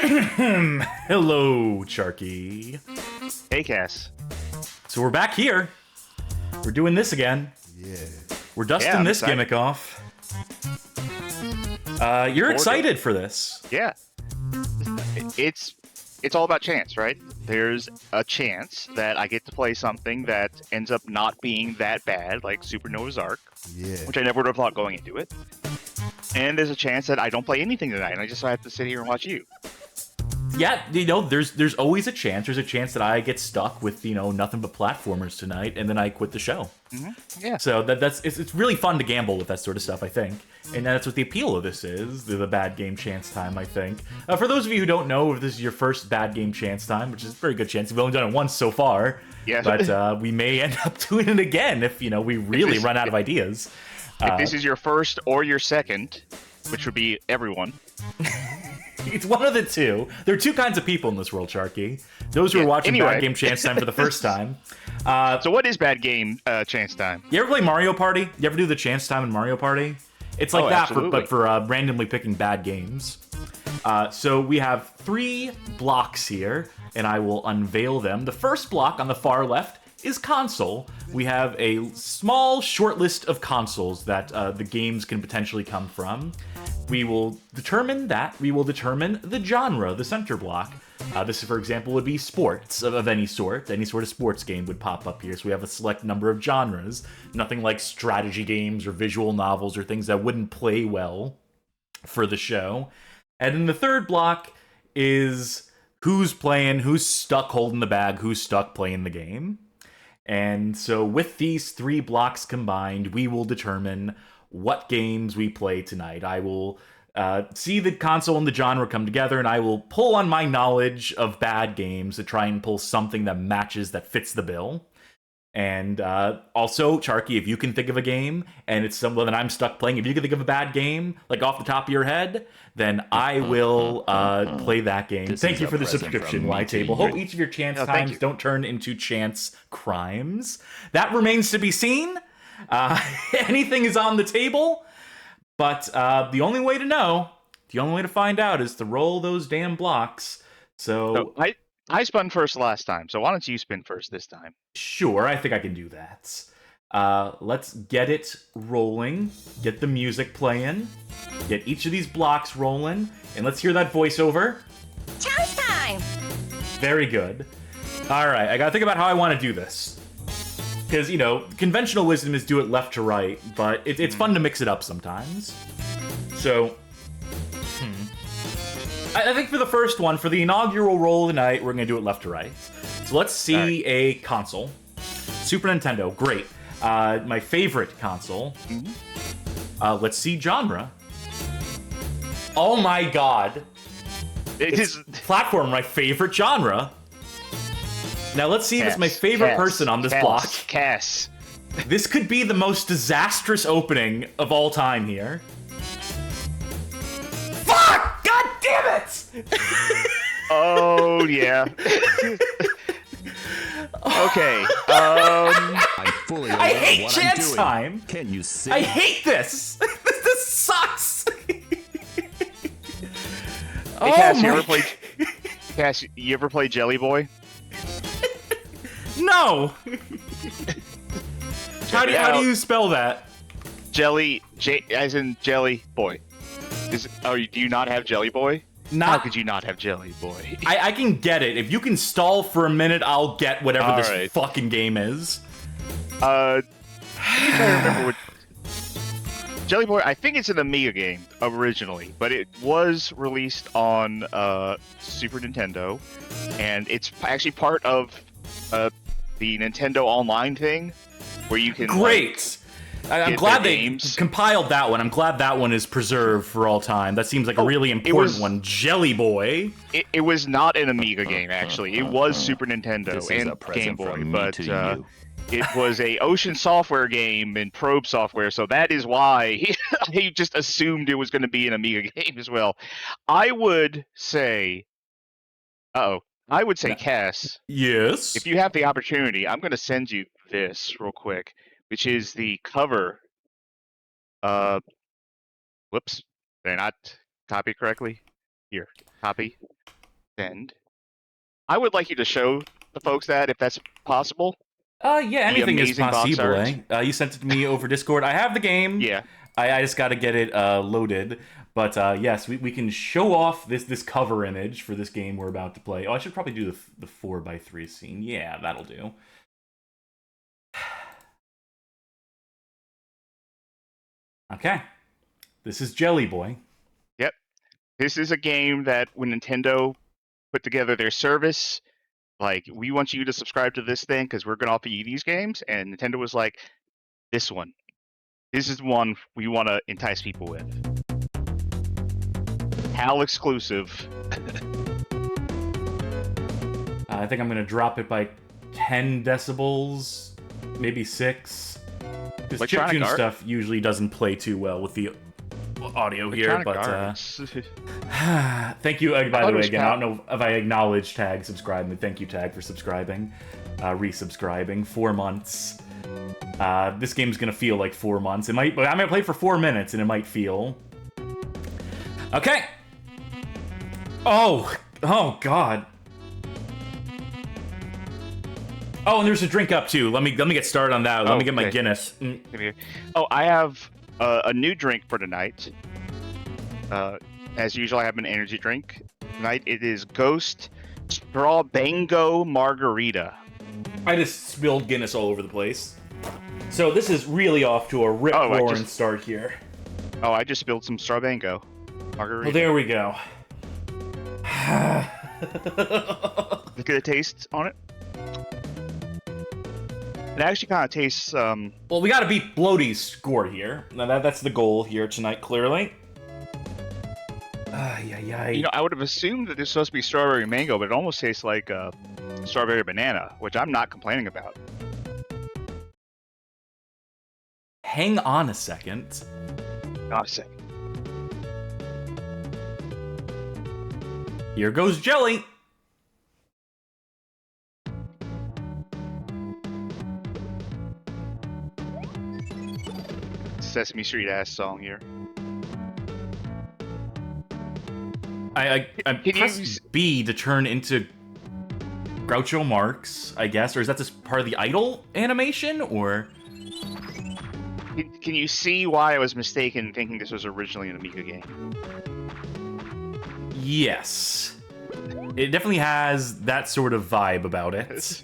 Hello, Charkie. Hey, Cass. So we're back here. We're doing this again. Yeah. We're dusting I'm this excited. gimmick off. You're excited for this. Yeah. It's all about chance, right? There's a chance that I get to play something that ends up not being that bad, like Supernova's Arc, Yeah. which I never would have thought going into it. And there's a chance that I don't play anything tonight, and I just have to sit here and watch you. Yeah, there's always a chance. There's a chance that I get stuck with, nothing but platformers tonight, and then I quit the show. Mm-hmm. Yeah. So it's really fun to gamble with that sort of stuff, I think. And that's what the appeal of this is, the bad game chance time, I think. For those of you who don't know, if this is your first bad game chance time, which is a very good chance, we've only done it once so far. Yeah. But we may end up doing it again if, we really run out of ideas. If this is your first or your second, which would be everyone. It's one of the two. There are two kinds of people in this world, Charkie. Those who are watching Bad Game Chance Time for the first time. So what is Bad Game Chance Time? You ever play Mario Party? You ever do the chance time in Mario Party? It's like that, but for randomly picking bad games. So we have 3 blocks here, and I will unveil them. The first block on the far left is console. We have a small short list of consoles that the games can potentially come from. We will determine that. We will determine the genre, the center block. This, for example, would be sports of any sort. Any sort of sports game would pop up here. So we have a select number of genres. Nothing like strategy games or visual novels or things that wouldn't play well for the show. And then the third block is who's playing, who's stuck holding the bag, who's stuck playing the game. And so with these 3 blocks combined, we will determine what games we play tonight. I will see the console and the genre come together, and I will pull on my knowledge of bad games to try and pull something that matches, that fits the bill. And also, Charkie, if you can think of a game, and it's someone that I'm stuck playing, if you can think of a bad game, like off the top of your head, then I will play that game. Thank you for the subscription, Y-Table. Hope each of your chance times don't turn into chance crimes. That remains to be seen. Anything is on the table, but the only way to know, the only way to find out is to roll those damn blocks. So I spun first last time, so why don't you spin first this time? Sure, I think I can do that. Let's get it rolling, get the music playing, get each of these blocks rolling, and let's hear that voiceover. Chance time! Very good. All right, I gotta think about how I want to do this. Because, conventional wisdom is do it left to right, but it's fun to mix it up sometimes. So, I think for the first one, for the inaugural roll of the night, we're going to do it left to right. So let's see a console. Super Nintendo, great. My favorite console. Let's see genre. Oh my god. It's platform, my favorite genre. Now let's see if it's my favorite person on this block. Cass. This could be the most disastrous opening of all time here. Fuck! God damn it! Oh yeah. Okay. I'm fully aware I of hate what I'm chance doing. time. Can you see? I hate this. This sucks. Hey, Cass, you ever play Jelly Boy? No. How do you spell that? Jelly, as in Jelly Boy. Do you not have Jelly Boy? How could you not have Jelly Boy? I can get it. If you can stall for a minute, I'll get whatever this fucking game is. I'm trying to remember what... Jelly Boy, I think it's an Amiga game originally, but it was released on Super Nintendo, and it's actually part of the Nintendo Online thing, where you can... Great! I'm glad they compiled that one. I'm glad that one is preserved for all time. That seems like a really important one. Jelly Boy. It was not an Amiga game, actually. It was Super Nintendo and Game Boy, but it was a Ocean Software game and Probe Software, so that is why he just assumed it was going to be an Amiga game as well. I would say... Cass. Yes? If you have the opportunity, I'm going to send you this real quick, which is the cover. Whoops. Did I not copy correctly? Here, copy. send. I would like you to show the folks that, if that's possible. Yeah, anything is amazing box possible, art. You sent it to me over Discord. I have the game. Yeah. I just got to get it loaded. But yes, we can show off this cover image for this game we're about to play. Oh, I should probably do the 4x3 scene. Yeah, that'll do. Okay. This is Jelly Boy. Yep. This is a game that when Nintendo put together their service, like, we want you to subscribe to this thing because we're going to offer you these games. And Nintendo was like, this one. This is one we want to entice people with. HAL exclusive. I think I'm going to drop it by 10 decibels, maybe 6. Because chiptune stuff usually doesn't play too well with the audio here, but thank you, by the way, again, I don't know if I acknowledge Tag subscribing, but thank you, Tag, for subscribing, resubscribing. 4 months. This game's gonna feel like 4 months. I might play for 4 minutes, and it might feel... Okay! Oh, God. Oh, and there's a drink up, too. Let me get started on that. Let me get my Guinness. Oh, I have a new drink for tonight. As usual, I have an energy drink. Tonight, it is Ghost Strawbango Margarita. I just spilled Guinness all over the place. So this is really off to a rip-roaring start here. Oh, I just spilled some Strawbango Margarita. Well, there we go. Look at the taste on it. It actually kind of tastes... Well, we gotta beat Bloaty's score here. Now that's the goal here tonight, clearly. You know, I would have assumed that this was supposed to be strawberry mango, but it almost tastes like strawberry banana, which I'm not complaining about. Hang on a second. Here goes Jelly. Sesame Street ass song here. I press B to turn into Groucho Marx, I guess, or is that just part of the idol animation, or? Can you see why I was mistaken thinking this was originally an Amiga game? Yes. It definitely has that sort of vibe about it.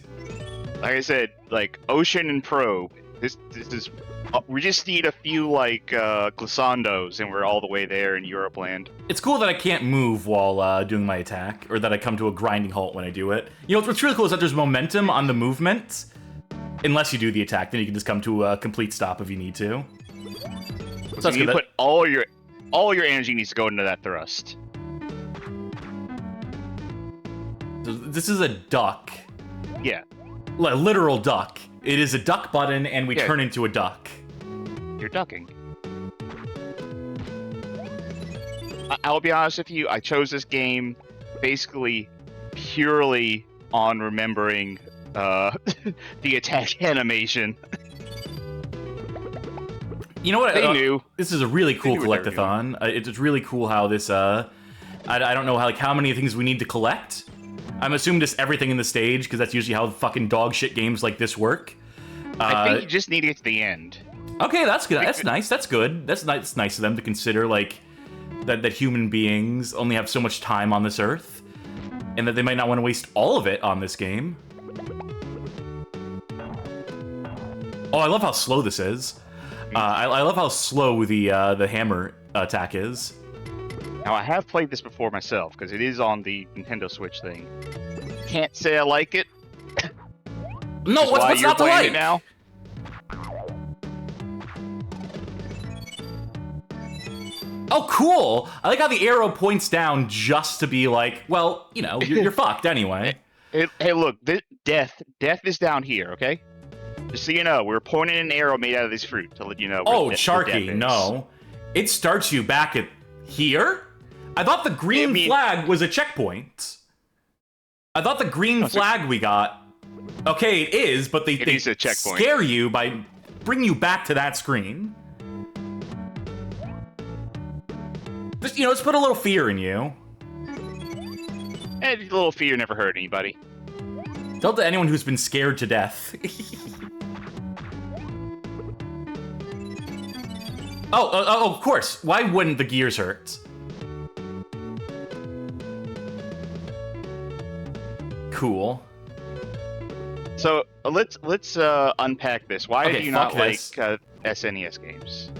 Like I said, like Ocean and Pro, this is... we just need a few, like, glissandos, and we're all the way there in Europe land. It's cool that I can't move while doing my attack, or that I come to a grinding halt when I do it. You know, what's really cool is that there's momentum on the movement. Unless you do the attack, then you can just come to a complete stop if you need to. So you put all your energy needs to go into that thrust. This is a duck. Yeah. A literal duck. It is a duck button, and we turn into a duck. You're ducking. I'll be honest with you, I chose this game basically purely on remembering the attack animation. You know what? They knew. This is a really cool collectathon. It's really cool how this, I don't know how many things we need to collect. I'm assuming just everything in the stage, because that's usually how fucking dog shit games like this work. I think you just need to get to the end. Okay, that's good. That's nice. That's good. That's nice of them to consider, like, that human beings only have so much time on this earth, and that they might not want to waste all of it on this game. Oh, I love how slow this is. I love how slow the hammer attack is. Now, I have played this before myself, because it is on the Nintendo Switch thing. Can't say I like it. No, what's not to like? Now? Oh, cool! I like how the arrow points down just to be like, well, you know, you're fucked anyway. Hey, look, death is down here, okay? Just so you know, we're pointing an arrow made out of this fruit to let you know. Oh, Charkie, no. It starts you back at here? I thought the green flag was a checkpoint. I thought the green flag we got... Okay, it is, but they scare you by bringing you back to that screen. Just, you know, let's put a little fear in you. And a little fear never hurt anybody. Tell it to anyone who's been scared to death. Oh, of course. Why wouldn't the gears hurt? Cool. So let's unpack this. Why do you not like SNES games?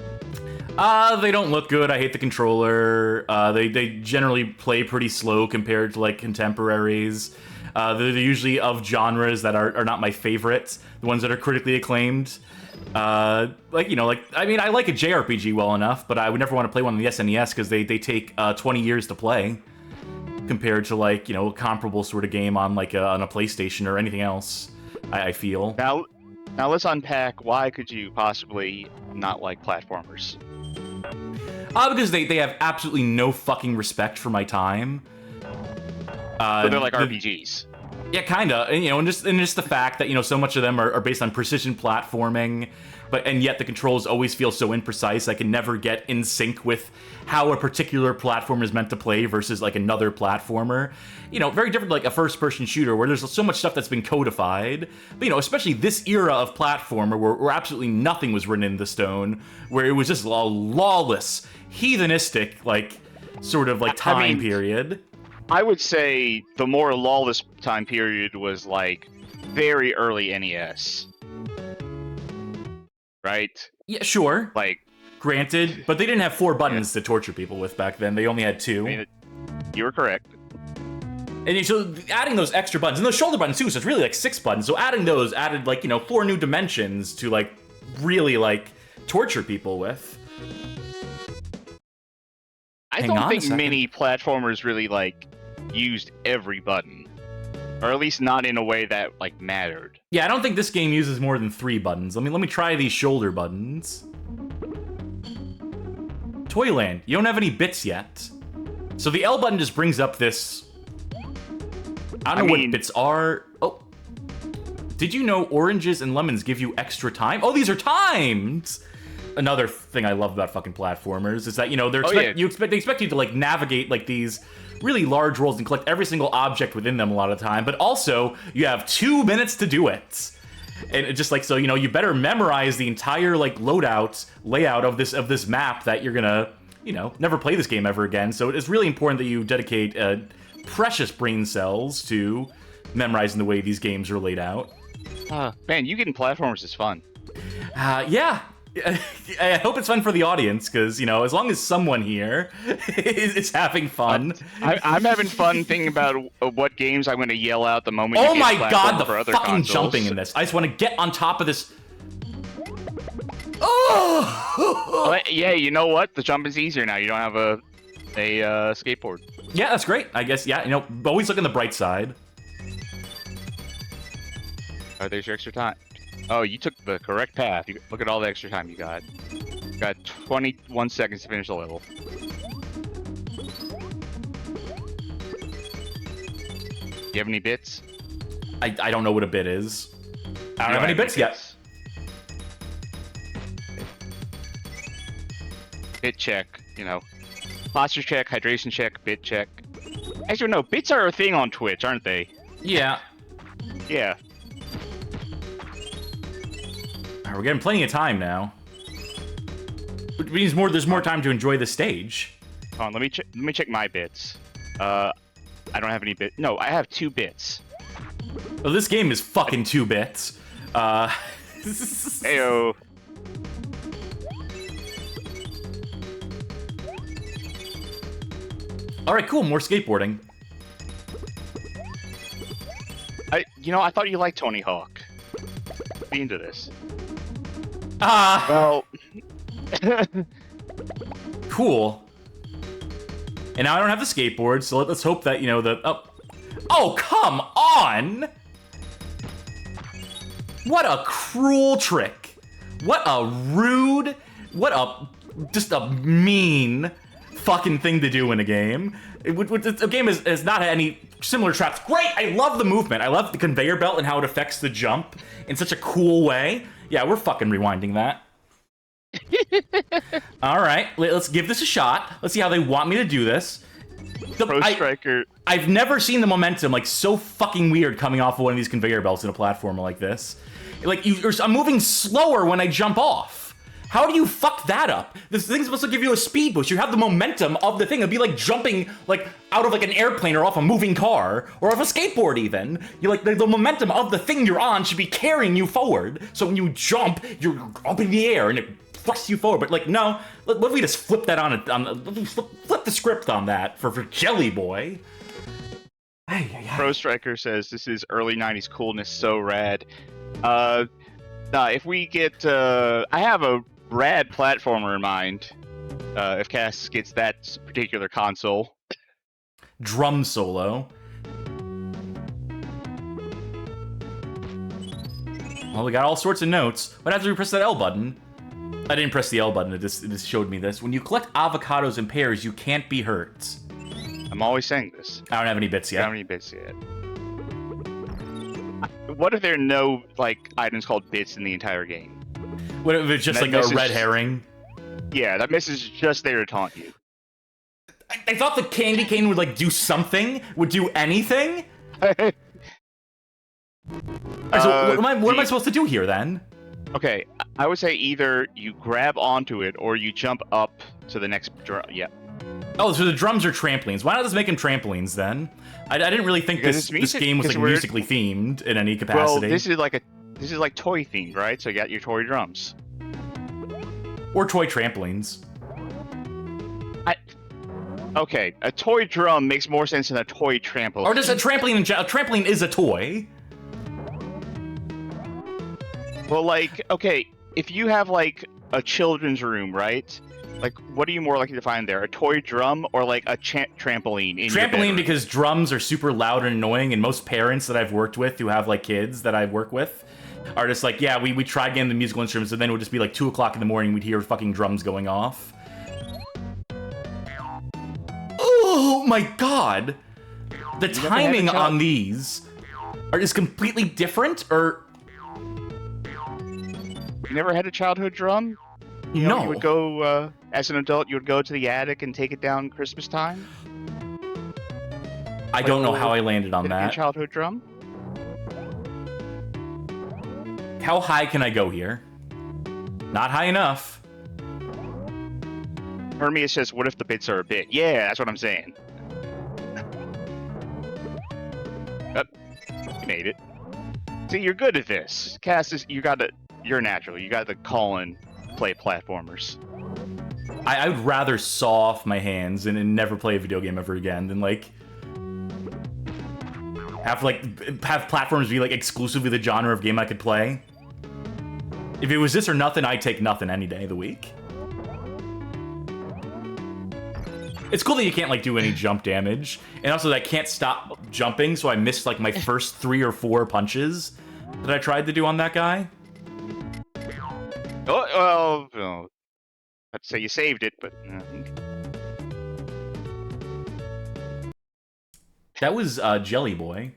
They don't look good. I hate the controller. They generally play pretty slow compared to like contemporaries. They're usually of genres that are not my favorites. The ones that are critically acclaimed. I like a JRPG well enough, but I would never want to play one on the SNES because they take 20 years to play compared to like a comparable sort of game on like on a PlayStation or anything else. I feel. Now let's unpack why could you possibly not like platformers. Because they have absolutely no fucking respect for my time. So they're like RPGs. Yeah, kinda. And just the fact that so much of them are based on precision platforming, and yet the controls always feel so imprecise. I can never get in sync with how a particular platform is meant to play versus like another platformer. Very different like a first-person shooter where there's so much stuff that's been codified. But especially this era of platformer where absolutely nothing was written in the stone, where it was just a lawless, heathenistic like sort of like time period. I would say the more lawless time period was like very early NES. Right? Yeah, sure. Like, granted, but they didn't have 4 buttons to torture people with back then. They only had 2. I mean, you were correct. And so adding those extra buttons, and those shoulder buttons too, so it's really like 6 buttons. So adding those added like 4 new dimensions to like really like torture people with. I don't think many platformers really like used every button. Or at least not in a way that like mattered. Yeah, I don't think this game uses more than 3 buttons. Let me try these shoulder buttons. Toyland, you don't have any bits yet. So the L button just brings up this. I don't know what bits are. Oh. Did you know oranges and lemons give you extra time? Oh, these are timed! Another thing I love about fucking platformers is that, they expect you to like navigate like these really large worlds and collect every single object within them a lot of the time, but also you have 2 minutes to do it. And it just like, so, you better memorize the entire like layout of this map that you're gonna, never play this game ever again. So it's really important that you dedicate precious brain cells to memorizing the way these games are laid out. Man, you getting platformers is fun. Yeah. I hope it's fun for the audience, because, as long as someone here is having fun. I'm having fun thinking about what games I'm going to yell out the moment oh you my get god, the for fucking consoles. Jumping in this. I just want to get on top of this. Oh! Yeah, you know what? The jumping's easier now. You don't have a skateboard. Yeah, that's great. I guess, yeah, always look on the bright side. Oh, there's your extra time. Oh, you took the correct path. Look at all the extra time you got. You got 21 seconds to finish the level. You have any bits? I don't know what a bit is. I don't have any bits yet. Bit check, Posture check, hydration check, bit check. Actually, no, bits are a thing on Twitch, aren't they? Yeah. Yeah. We're getting plenty of time now. Which means there's more time to enjoy the stage. Hold on, let me check my bits. I don't have any bits. No, I have 2 bits. Well, this game is fucking 2 bits. Heyo. All right, cool. More skateboarding. I thought you liked Tony Hawk. Be into this. Well. Cool. And now I don't have the skateboard, so let's hope that, Oh, come on! What a cruel trick. What a rude, just a mean fucking thing to do in a game. A game has not had any similar traps. Great, I love the movement. I love the conveyor belt and how it affects the jump in such a cool way. Yeah, we're fucking rewinding that. All right, let's give this a shot. Let's see how they want me to do this. Pro Striker. I've never seen the momentum like so fucking weird coming off of one of these conveyor belts in a platformer like this. Like I'm moving slower when I jump off. How do you fuck that up? This thing's supposed to give you a speed boost. You have the momentum of the thing. It'd be like jumping like out of like an airplane or off a moving car or off a skateboard even. You like the momentum of the thing you're on should be carrying you forward. So when you jump, you're up in the air and it thrusts you forward. But like no, what if we just flip that flip the script on that for Jelly Boy? Pro Striker says this is early 90s coolness, so rad. If we get I have a rad platformer in mind. If Cass gets that particular console. Drum solo. Well, we got all sorts of notes. But after we press that L button, I didn't press the L button. It just showed me this. When you collect avocados and pears, you can't be hurt. I'm always saying this. I don't have any bits yet. I don't have any bits yet. What if there are no like items called bits in the entire game? What if it's just like a red herring? Yeah, that message is just there to taunt you. I thought the candy cane would like do something, would do anything. So what am I supposed to do here then? Okay, I would say either you grab onto it or you jump up to the next drum. Yeah. Oh, so the drums are trampolines. Why not just make them trampolines then? I didn't really think this game was like musically themed in any capacity. Well, this is like toy themed, right? So you got your toy drums. Or toy trampolines. Okay, a toy drum makes more sense than a toy trampoline. Or just a trampoline. A trampoline is a toy. Well, like, okay, if you have like a children's room, right? Like, what are you more likely to find there? A toy drum or like a trampoline? Trampoline because drums are super loud and annoying, and most parents that I've worked with who have like kids that I work with are just like, yeah, we tried getting the musical instruments, and then it would just be like 2 o'clock in the morning, we'd hear fucking drums going off. Oh my god! The timing on these is completely different, or... You never had a childhood drum? No. You would go, as an adult, you would go to the attic and take it down Christmas time? I don't know how I landed on that. Childhood drum? How high can I go here? Not high enough. Hermia says, what if the bits are a bit? Yeah, that's what I'm saying. You made it. See, you're good at this. Cass, you're natural. You got to call and play platformers. I would rather saw off my hands and never play a video game ever again than like have platforms be like exclusively the genre of game I could play. If it was this or nothing, I'd take nothing any day of the week. It's cool that you can't like do any jump damage, and also that I can't stop jumping, so I missed like my first 3 or 4 punches that I tried to do on that guy. Oh, well, I'd say you saved it, but... That was Jelly Boy.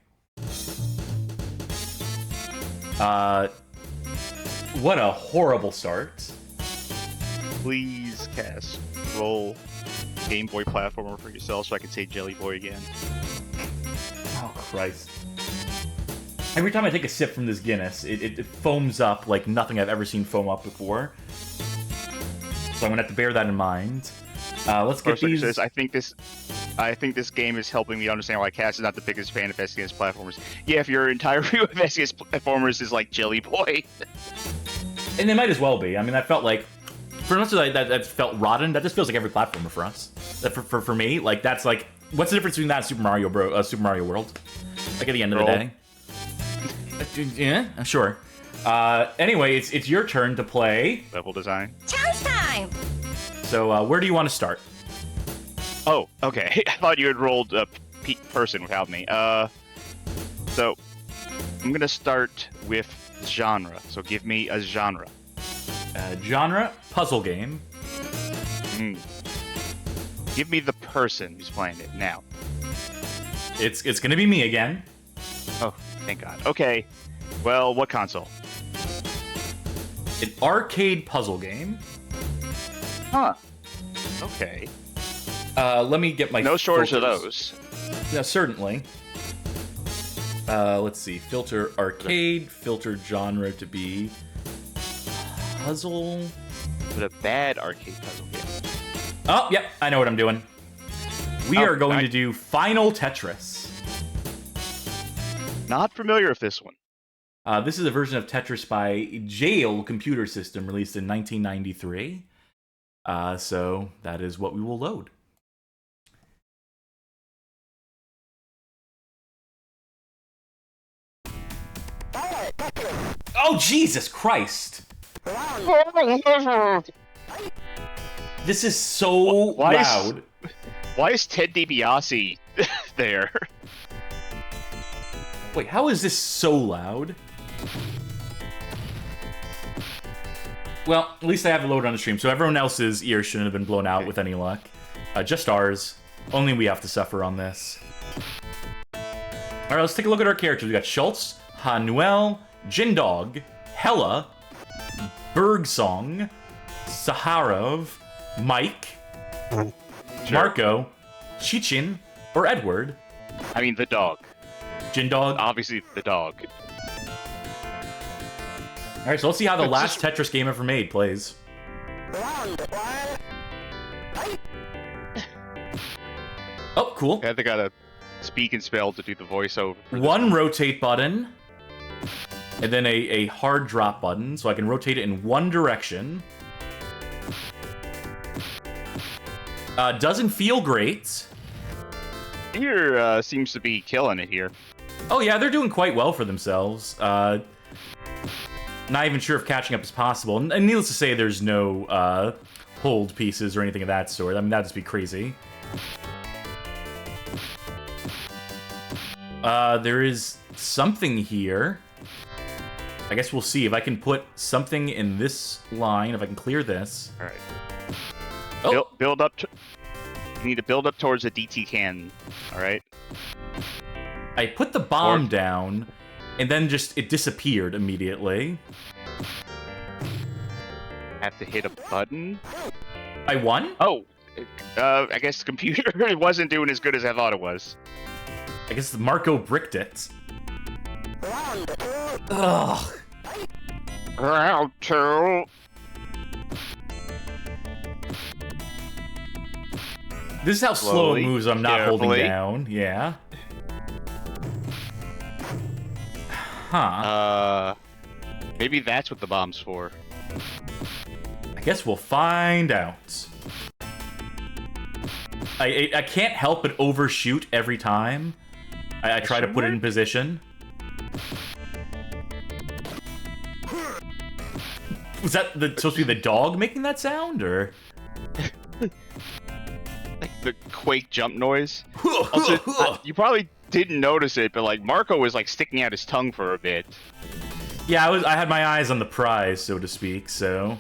What a horrible start. Please, Cass, roll Game Boy platformer for yourself so I can say Jelly Boy again. Oh, Christ. Every time I take a sip from this Guinness, it foams up like nothing I've ever seen foam up before. So I'm gonna have to bear that in mind. Let's get these... Says, I think this game is helping me understand why Cass is not the biggest fan of SNES platformers. Yeah, if your entire view of SNES platformers is like Jelly Boy. And they might as well be. I mean, that felt like... For much of that felt rotten, that just feels like every platformer for us. For me, like, that's like... What's the difference between that and Super Mario World? Like, at the end of the day. Yeah, sure. Anyway, it's your turn to play... Level design. Challenge time! So, where do you want to start? Oh, okay. I thought you had rolled a person without me. So, I'm gonna start with genre. So give me a genre. Genre, puzzle game. Give me the person who's playing it now. It's gonna be me again. Oh, thank God. Okay. Well, what console? An arcade puzzle game. Huh. Okay. Let me get my No shortage of filters. those. No, certainly. Let's see. Filter arcade. Filter genre to be puzzle. But a bad arcade puzzle game. Oh, yep. I know what I'm doing. We are going to do Final Tetris. Not familiar with this one. This is a version of Tetris by Jail Computer System, released in 1993. So that is what we will load. Oh, Jesus Christ! This is so loud. Why is Ted DiBiase there? Wait, how is this so loud? Well, at least I have it loaded on the stream, so everyone else's ears shouldn't have been blown out with any luck. Just ours. Only we have to suffer on this. Alright, let's take a look at our characters. We got Schultz, Hanuel, Jindog, Hella, Bergsong, Saharov, Mike, Marco, Chichin, or Edward. I mean, the dog. Jindog. Obviously, the dog. Alright, so let's see how the last Tetris game ever made plays. Oh, cool. Yeah, they got a speak and spell to do the voiceover. One rotate button, and then a hard drop button, so I can rotate it in one direction. Doesn't feel great. Here seems to be killing it here. Oh yeah, they're doing quite well for themselves. Not even sure if catching up is possible. And needless to say, there's no hold pieces or anything of that sort. I mean, that'd just be crazy. There is something here. I guess we'll see if I can put something in this line, if I can clear this. All right. Oh. Build up. You need to build up towards a DT cannon. All right. I put the bomb down, and then just it disappeared immediately. Have to hit a button. I won? Oh, I guess the computer it wasn't doing as good as I thought it was. I guess Marco bricked it. Ugh. Round two. This is how slow it Slowly, moves. I'm not carefully. holding down. Yeah. Huh. Maybe that's what the bomb's for. I guess we'll find out. I can't help but overshoot every time I try to put it in position. Was that supposed to be the dog making that sound, or? Like the Quake jump noise. Also, you probably didn't notice it, but like Marco was like sticking out his tongue for a bit. Yeah, I had my eyes on the prize, so to speak, so...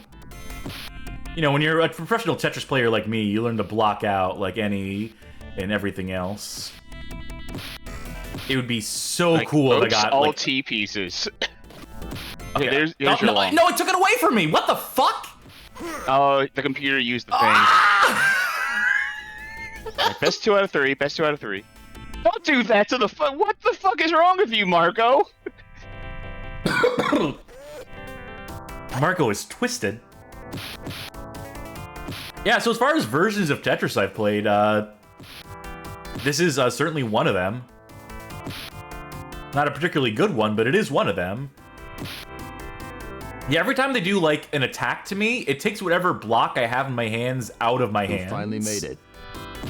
You know, when you're a professional Tetris player like me, you learn to block out, like, any and everything else. It would be so Like, cool if I got, all like... T pieces. Okay, there's no, your line. no, it took it away from me! What the fuck? Oh, the computer used the thing. Ah! Right, best 2 out of 3, best 2 out of 3. Don't do that to the what the fuck is wrong with you, Marco? Marco is twisted. Yeah, so as far as versions of Tetris I've played, this is certainly one of them. Not a particularly good one, but it is one of them. Yeah, every time they do, like, an attack to me, it takes whatever block I have in my hands out of my hands. Finally made it.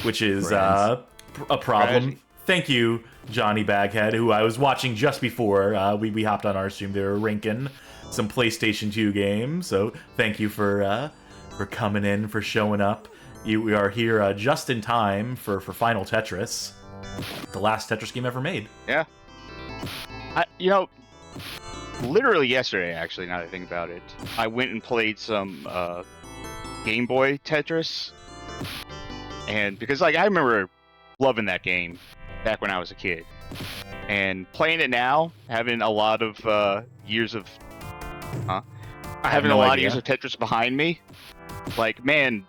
Which is a problem. Tragic. Thank you, Johnny Baghead, who I was watching just before we hopped on our stream. They were ranking some PlayStation 2 games, so thank you for coming in, for showing up. We are here just in time for Final Tetris, the last Tetris game ever made. Yeah. You know, literally yesterday, actually, now that I think about it, I went and played some Game Boy Tetris. And because, like, I remember loving that game back when I was a kid. And playing it now, having a lot of years of... Having a lot of years of Tetris behind me, Like, man,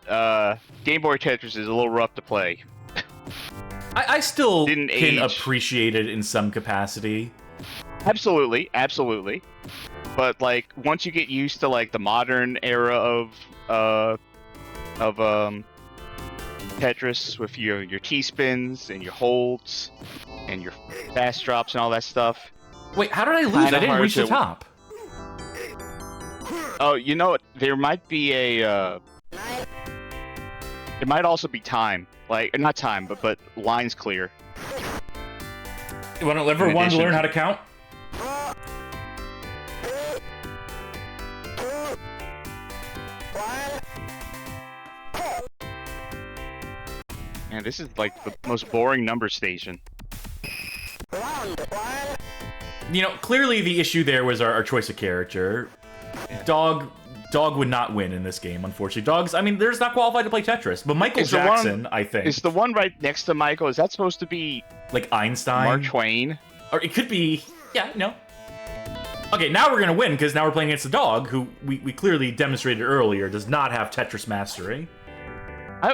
Game Boy Tetris is a little rough to play. I still Didn't can age. appreciate it in some capacity. Absolutely, absolutely. But like, once you get used to like the modern era of Tetris with your T-spins and your holds and your fast drops and all that stuff. Wait, how did I lose? Kinda I didn't hard reach the to- top. Oh, you know what? There might be a. It might also be time, like not time, but lines clear. You want to ever In want to addition learn to- how to count? Man, this is like the most boring number station. You know, clearly the issue there was our choice of character. Dog would not win in this game, unfortunately. Dogs, I mean, they're just not qualified to play Tetris. But Michael Is the Jackson, one- I think, Is the one right next to Michael? Is that supposed to be like Einstein, Mark Twain? or it could be, yeah, no. Okay, now we're gonna win because now we're playing against the dog, who we clearly demonstrated earlier does not have Tetris mastery.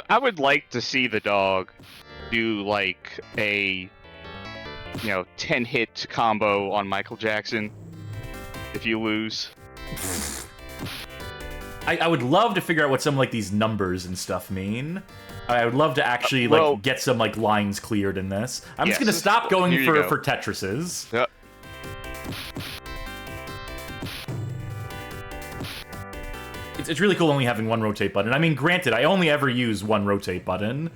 I would like to see the dog do like a 10-hit combo on Michael Jackson if you lose. I would love to figure out what some like these numbers and stuff mean. I would love to actually well- like get some like lines cleared in this. I'm just Yes. gonna stop going Here you go. for Tetrises. Yep. It's really cool only having one rotate button. I mean, granted, I only ever use one rotate button,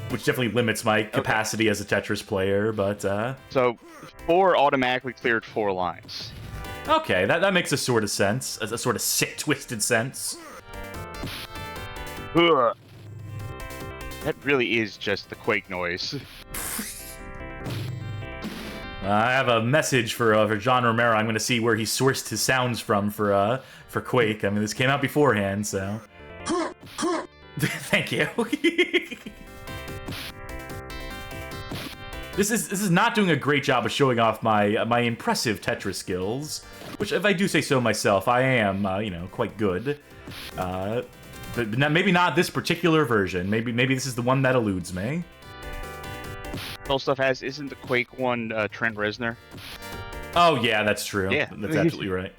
which definitely limits my capacity as a Tetris player, but So 4 automatically cleared 4 lines. okay, that makes a sort of sense, a sort of sick, twisted sense. Ugh. That really is just the Quake noise. I have a message for John Romero. I'm going to see where he sourced his sounds from for Quake. I mean, this came out beforehand, so. Thank you. This is not doing a great job of showing off my impressive Tetris skills, which, if I do say so myself, I am quite good. But maybe not this particular version. Maybe this is the one that eludes me. Whole stuff isn't the Quake one Trent Reznor? Oh yeah, that's true. Yeah. That's absolutely right.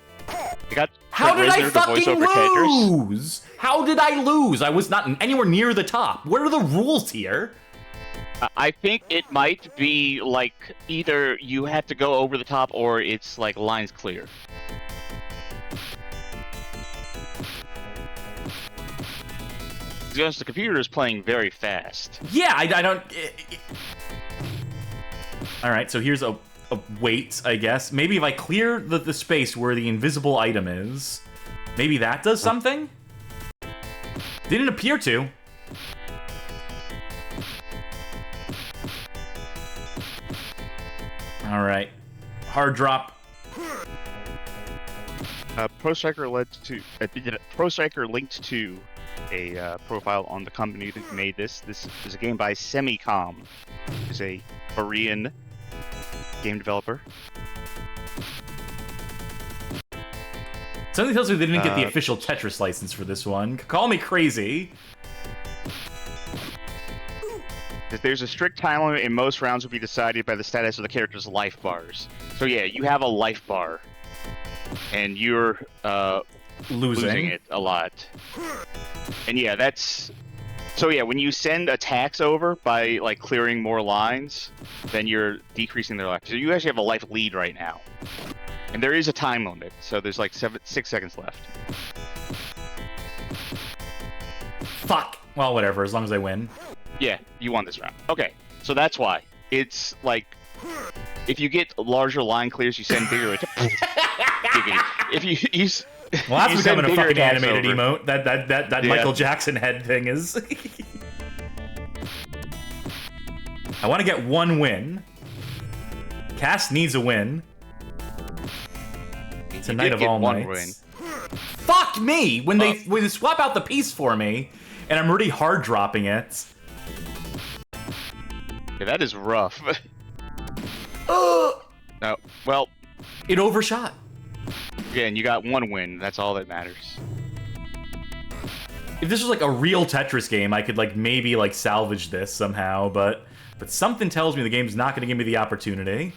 You got How Trent did I Reznor to voice fucking over Tetris. lose? How did I lose? I was not anywhere near the top. What are the rules here? I think it might be like either you have to go over the top or it's like lines clear. Because the computer is playing very fast. Yeah, I don't. All right, so here's a wait, I guess. Maybe if I clear the space where the invisible item is, maybe that does something? Didn't appear to. All right, hard drop. Pro Striker linked to a profile on the company that made this. This is a game by Semicom, which is a Korean game developer. Something tells me they didn't get the official Tetris license for this one. Call me crazy. There's a strict time limit, and most rounds will be decided by the status of the character's life bars. So yeah, you have a life bar, and you're losing it a lot. And yeah, that's... So yeah, when you send attacks over by like clearing more lines, then you're decreasing their life. So you actually have a life lead right now. And there is a time limit, so there's like 6 seconds left. Fuck. Well, whatever, as long as I win. Yeah, you won this round. Okay, so that's why. It's like, if you get larger line clears, you send bigger attacks. If you use... Well, that's you becoming send a bigger fucking attacks animated over. emote. That Yeah. Michael Jackson head thing is. I want to get one win. Cass needs a win. It's a night of all nights. Fuck me! When they swap out the piece for me, and I'm already hard dropping it. Yeah, that is rough. Oh! No, well, It overshot. again, you got one win. That's all that matters. If this was like a real Tetris game, I could like maybe like salvage this somehow, but something tells me the game's not going to give me the opportunity.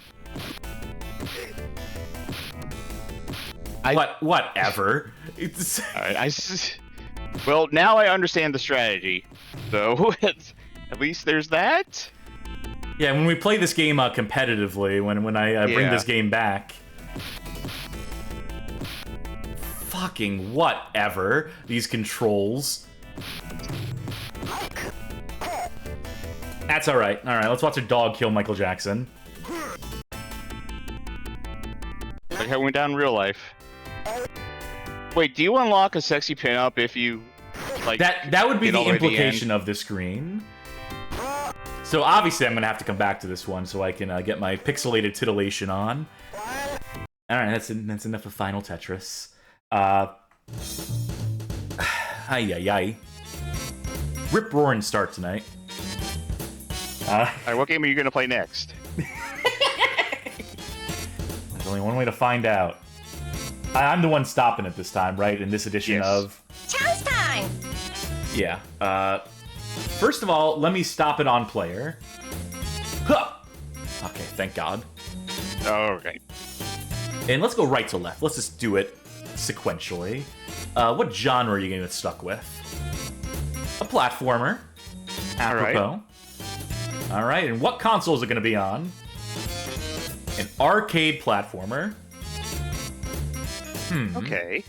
Whatever. It's... All right, well, now I understand the strategy, so at least there's that. Yeah, when we play this game competitively, when I bring this game back. Fucking whatever. These controls. That's alright. Alright, let's watch a dog kill Michael Jackson. Like how it went down in real life. Wait, do you unlock a sexy pinup if you, like... That would be the implication of the screen. So obviously I'm gonna have to come back to this one so I can get my pixelated titillation on. Alright, that's enough of Final Tetris. Ay. Rip-roaring start tonight. Alright, what game are you gonna play next? There's only one way to find out. I'm the one stopping it this time, right? In this edition of... Challenge time! Yeah. First of all, let me stop it on player. Huh! Okay, thank God. Okay. And let's go right to left. Let's just do it sequentially. What genre are you gonna get stuck with? A platformer. Apropos. Alright, and what console is it gonna be on? An arcade platformer. Okay.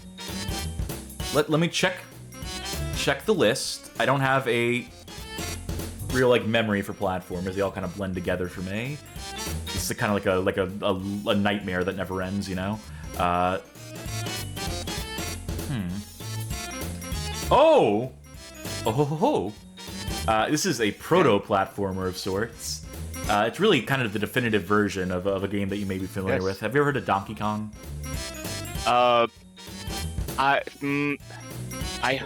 Let me check the list. I don't have a real like memory for platformers. They all kind of blend together for me. This is kind of like a nightmare that never ends, you know. This is a proto-platformer of sorts. It's really kind of the definitive version of a game that you may be familiar with. Have you ever heard of Donkey Kong? I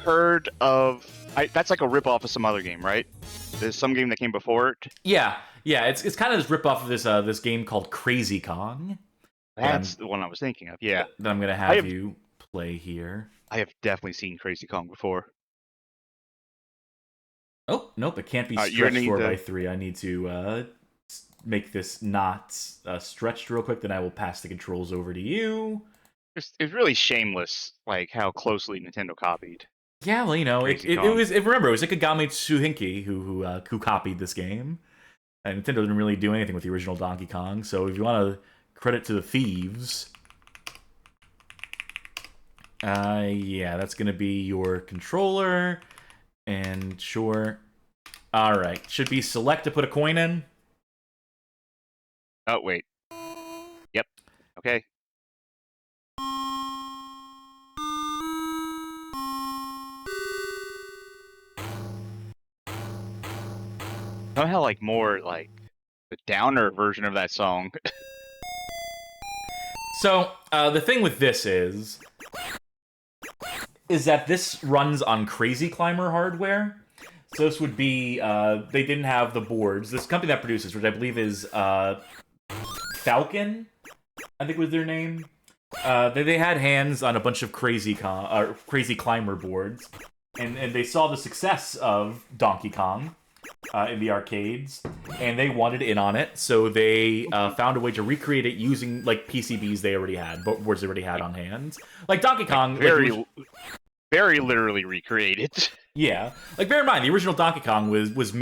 heard of... that's like a rip-off of some other game, right? There's some game that came before it? Yeah. It's kind of this rip-off of this game called Crazy Kong. That's the one I was thinking of, yeah. That I'm going to have you play here. I have definitely seen Crazy Kong before. Oh, nope, it can't be stretched 4x3. I need to make this not stretched real quick, then I will pass the controls over to you. It's really shameless, like, how closely Nintendo copied. Yeah, well, you know, remember, it was Ikegami Tsuhinki who copied this game. And Nintendo didn't really do anything with the original Donkey Kong, so if you want to credit to the thieves... yeah, that's going to be your controller, and sure. Alright, should be select to put a coin in. Oh, wait. Yep. Okay. Somehow, like, more, like, the downer version of that song. So, the thing with this is that this runs on Crazy Climber hardware. So this would be, they didn't have the boards. This company that produces, which I believe is Falcon, I think was their name. They had hands on a bunch of Crazy Climber boards, and they saw the success of Donkey Kong in the arcades, and they wanted in on it, so they found a way to recreate it using like PCBs they already had, boards they already had on hand. Like Donkey Kong, very literally recreated. Yeah, like bear in mind the original Donkey Kong was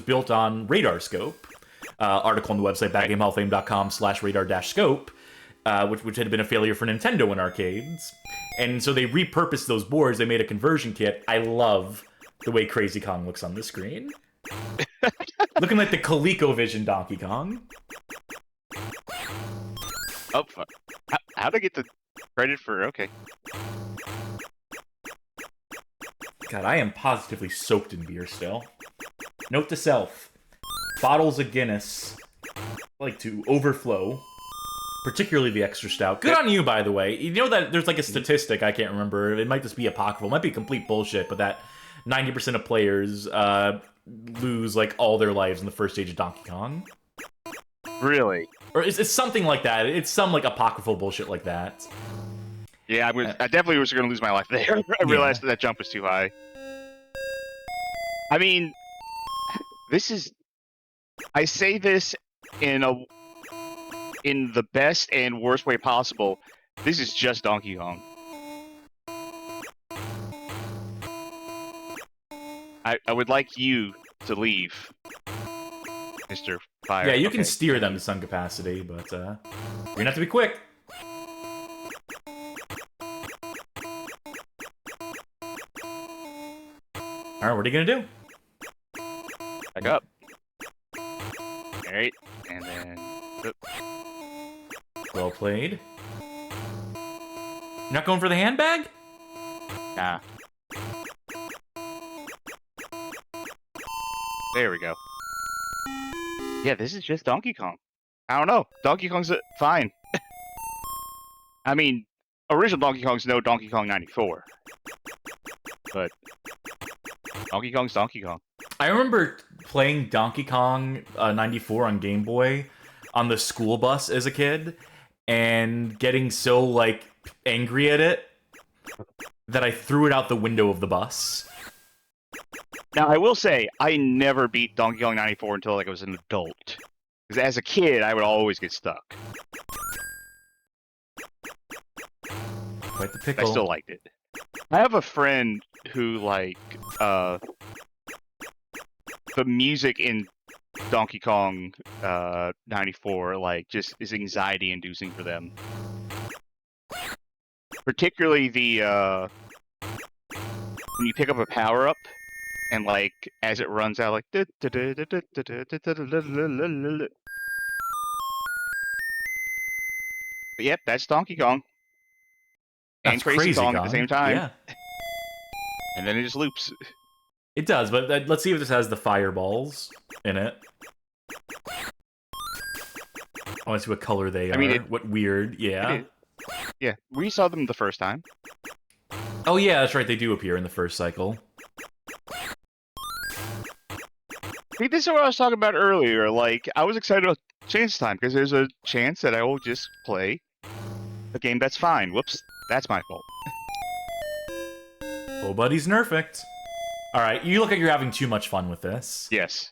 built on radar scope. Article on the website backgamehallofame.com/radar-scope, which had been a failure for Nintendo in arcades, and so they repurposed those boards. They made a conversion kit. I love the way Crazy Kong looks on the screen. Looking like the ColecoVision Donkey Kong. Oh, fuck. How'd I get the credit for... Okay. God, I am positively soaked in beer still. Note to self. Bottles of Guinness like to overflow. Particularly the extra stout. Good on you, by the way. You know that there's like a statistic, I can't remember. It might just be apocryphal. It might be complete bullshit, but that 90% of players lose like all their lives in the first stage of Donkey Kong. Really? Or it's something like that. It's some like apocryphal bullshit like that. Yeah, I definitely was going to lose my life there. I realized that jump was too high. I mean, I say this in the best and worst way possible. This is just Donkey Kong. I would like you to leave, Mr. Fire. Yeah, you can steer them to some capacity, but you're gonna have to be quick. All right, what are you gonna do? Back up. Alright, and then... Well played. You're not going for the handbag? Nah. There we go. Yeah, this is just Donkey Kong. I don't know. Donkey Kong's fine. I mean, original Donkey Kong's no Donkey Kong 94. But Donkey Kong's Donkey Kong. I remember playing Donkey Kong 94 on Game Boy on the school bus as a kid and getting so, like, angry at it that I threw it out the window of the bus. Now, I will say, I never beat Donkey Kong 94 until, like, I was an adult. Because as a kid, I would always get stuck. Quite the pickle. I still liked it. I have a friend who, like, the music in Donkey Kong 94, like, just is anxiety-inducing for them. Particularly the, when you pick up a power-up, and, like, as it runs out, like... But yep, that's Donkey Kong. And Crazy Kong at the same time. Yeah. And then it just loops. It does, but let's see if this has the fireballs in it. I want to see what color they are. I mean, what weird, yeah. Yeah, we saw them the first time. Oh yeah, that's right, they do appear in the first cycle. See, this is what I was talking about earlier. Like, I was excited about Chance Time, because there's a chance that I will just play a game that's fine. Whoops, that's my fault. Oh, buddy's nerfed. Alright, you look like you're having too much fun with this. Yes,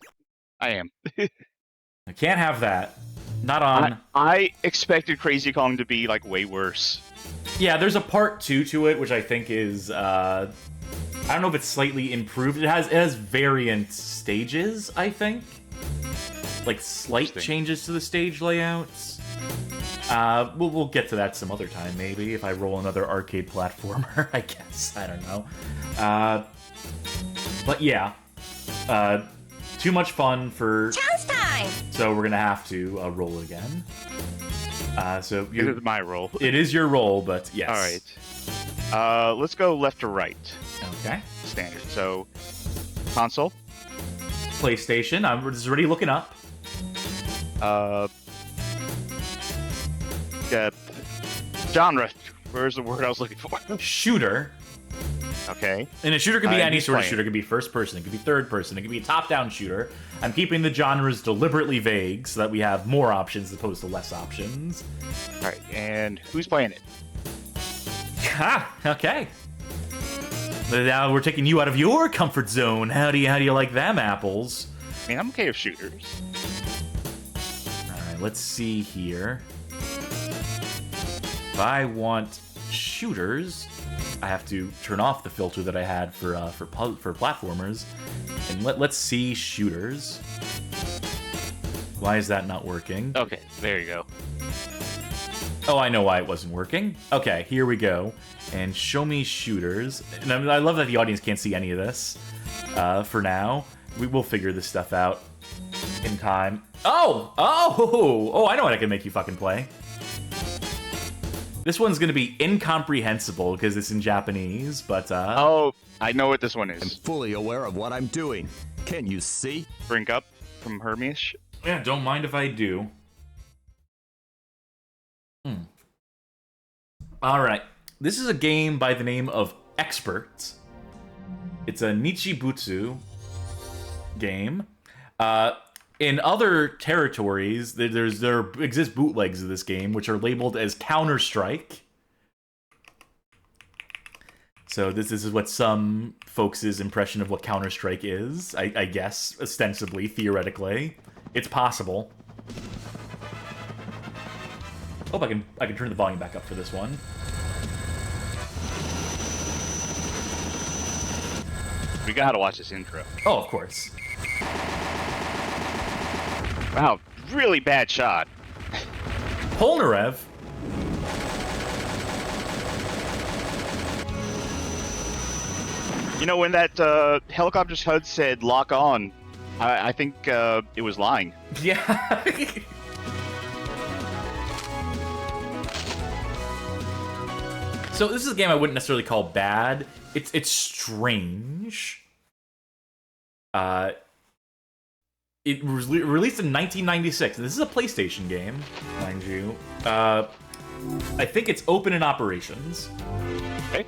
I am. I can't have that. Not on... I expected Crazy Kong to be, like, way worse. Yeah, there's a part 2 to it, which I think is, I don't know if it's slightly improved. It has variant stages, I think. Like, slight changes to the stage layouts. We'll get to that some other time, maybe, if I roll another arcade platformer, I guess. I don't know. But yeah. Too much fun for... Chance time! So we're gonna have to roll again. So it is my roll. It is your roll, but yes. Alright. Let's go left to right. Okay. Standard. So, console. PlayStation. I'm just already looking up. Genre. Where's the word I was looking for? Shooter. Okay. And a shooter could be any sort of shooter. It could be first person. It could be third person. It could be a top-down shooter. I'm keeping the genres deliberately vague so that we have more options as opposed to less options. Alright, and who's playing it? Ha! Okay. Now we're taking you out of your comfort zone. How do you like them apples? I mean, I'm okay with shooters. Alright, let's see here. If I want shooters, I have to turn off the filter that I had for platformers, and let's see shooters. Why is that not working? Okay, there you go. Oh, I know why it wasn't working. Okay, here we go. And show me shooters. And I love that the audience can't see any of this. For now, we will figure this stuff out in time. Oh, I know what I can make you fucking play. This one's gonna be incomprehensible because it's in Japanese, but oh, I know what this one is. I'm fully aware of what I'm doing. Can you see? Brink up from Hermes. Yeah, don't mind if I do. Alright. This is a game by the name of Expert. It's a Nichibutsu game. In other territories, there exist bootlegs of this game, which are labeled as Counter-Strike. So this is what some folks' impression of what Counter-Strike is, I guess, ostensibly, theoretically. It's possible. Hope I can turn the volume back up for this one. We gotta watch this intro. Oh, of course. Wow, really bad shot. Polnarev. You know, when that helicopter's HUD said lock on, I think it was lying. Yeah. So this is a game I wouldn't necessarily call bad. It's strange. It was released in 1996. This is a PlayStation game, mind you. I think it's open in operations. Okay.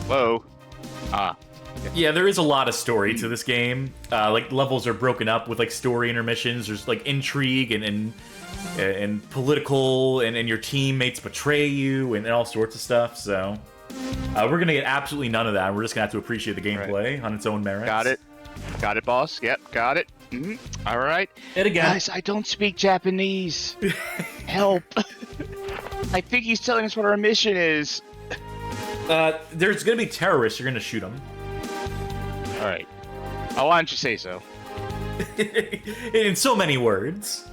Whoa. Ah. Yeah, there is a lot of story to this game. Like, levels are broken up with, like, story intermissions. There's, like, intrigue and political, and your teammates betray you, and all sorts of stuff, so... we're gonna get absolutely none of that. We're just gonna have to appreciate the gameplay on its own merits. Got it. Got it, boss. Yep, got it. All right. And again... Guys, I don't speak Japanese. Help. I think he's telling us what our mission is. There's gonna be terrorists. You're gonna shoot them. All right. Oh, why don't you say so? In so many words.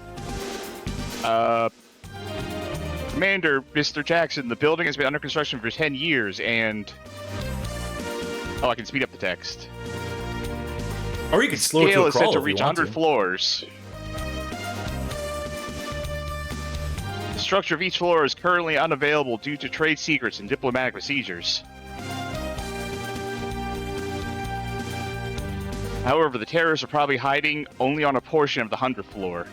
Commander, Mr. Jackson, the building has been under construction for 10 years, and... Oh, I can speed up the text. Or you can slow it to a crawl is set to if reach you want 100 floors. The structure of each floor is currently unavailable due to trade secrets and diplomatic procedures. However, the terrorists are probably hiding only on a portion of the 100th floor.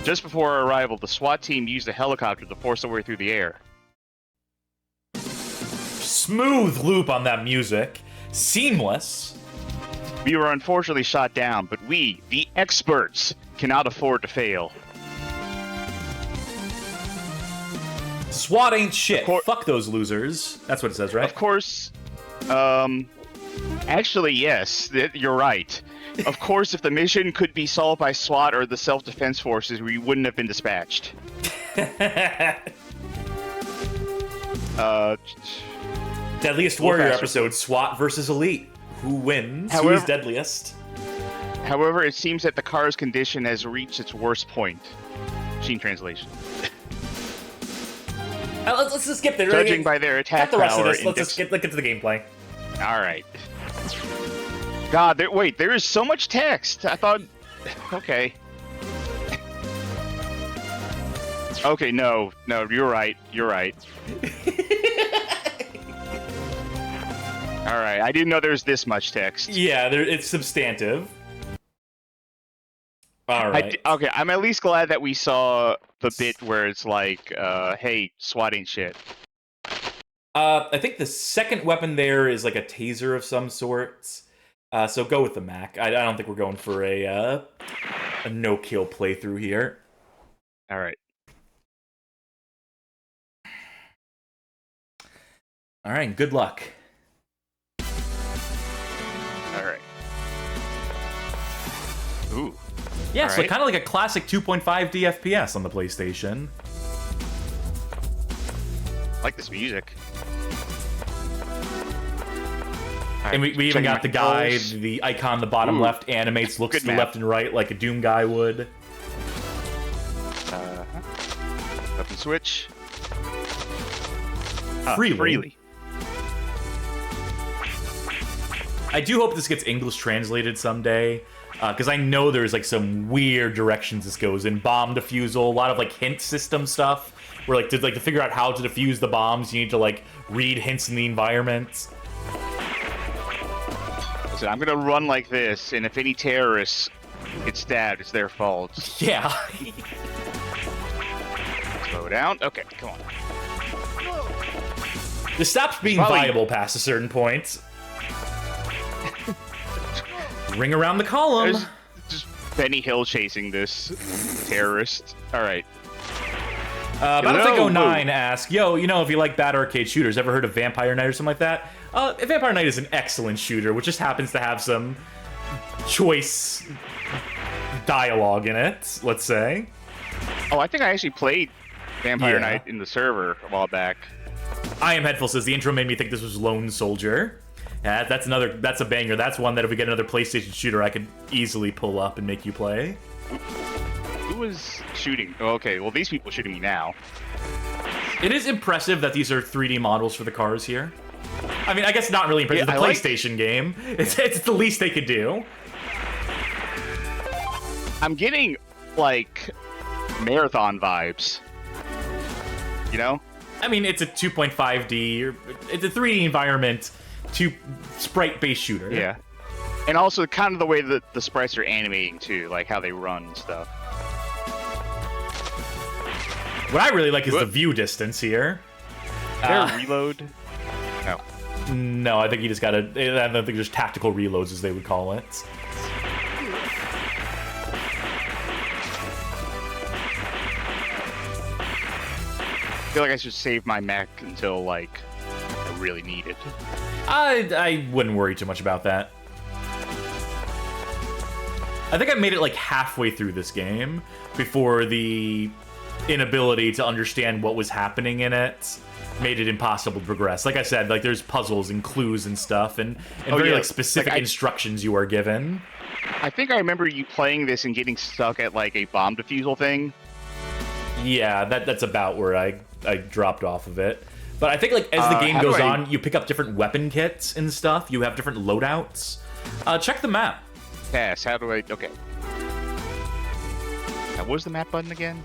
Just before our arrival, the SWAT team used a helicopter to force their way through the air. Smooth loop on that music. Seamless. We were unfortunately shot down, but we, the experts, cannot afford to fail. SWAT ain't shit. Fuck those losers. That's what it says, right? Of course. Actually, yes, you're right. Of course, if the mission could be solved by SWAT or the self-defense forces, we wouldn't have been dispatched. Deadliest Warrior episode, SWAT versus Elite. Who wins? Who is deadliest? However, it seems that the car's condition has reached its worst point. Machine translation. Let's just skip there. Judging by their attack the rest power... of this. Let's just get to the gameplay. Alright. God, wait, there is so much text! I thought... Okay. Okay, no, you're right. Alright, I didn't know there was this much text. Yeah, it's substantive. Alright. Okay, I'm at least glad that we saw the bit where it's like, hey, SWAT ain't shit. I think the second weapon there is like a taser of some sorts. So go with the Mac. I don't think we're going for a no-kill playthrough here. Alright. Alright, good luck. Alright. Ooh. Yeah, All so right. kind of like a classic 2.5D FPS on the PlayStation. I like this music. And we even got the guy, the icon on the bottom left animates, looks to the left and right like a Doom guy would. Weapon switch. Freely. I do hope this gets English translated someday, because I know there's like some weird directions this goes in. Bomb defusal, a lot of like hint system stuff, where like to figure out how to defuse the bombs, you need to like read hints in the environment. Listen, I'm gonna run like this, and if any terrorists get stabbed, it's their fault. Yeah. Slow down. Okay, come on. This stops being viable past a certain point. Ring around the column. There's just Benny Hill chasing this terrorist. All right. Battletech09 asks, yo, if you like bad arcade shooters, ever heard of Vampire Knight or something like that? Vampire Knight is an excellent shooter, which just happens to have some choice dialogue in it, let's say. Oh, I think I actually played Vampire Knight in the server a while back. I Am Headful says, the intro made me think this was Lone Soldier. That's a banger. That's one that if we get another PlayStation shooter, I could easily pull up and make you play. Who was shooting? Oh, okay, well, these people are shooting me now. It is impressive that these are 3D models for the cars here. I mean, I guess not really impressive. Yeah, it's a PlayStation game. It's the least they could do. I'm getting, like, marathon vibes. You know? I mean, it's a 2.5D, it's a 3D environment, sprite-based shooter. Yeah. And also kind of the way that the sprites are animating, too, like how they run and stuff. What I really like is the view distance here. Is there a reload? No. No, I think you just gotta... I don't think there's tactical reloads, as they would call it. I feel like I should save my mech until, like, I really need it. I wouldn't worry too much about that. I think I made it, like, halfway through this game before the inability to understand what was happening in it made it impossible to progress. Like I said, like, there's puzzles and clues and stuff, and very, like, specific instructions you are given. I think I remember you playing this and getting stuck at, like, a bomb defusal thing. Yeah, that's about where I dropped off of it. But I think, like, as the game goes on, you pick up different weapon kits and stuff. You have different loadouts. Check the map. Pass. How do I... Okay. Now, what was the map button again?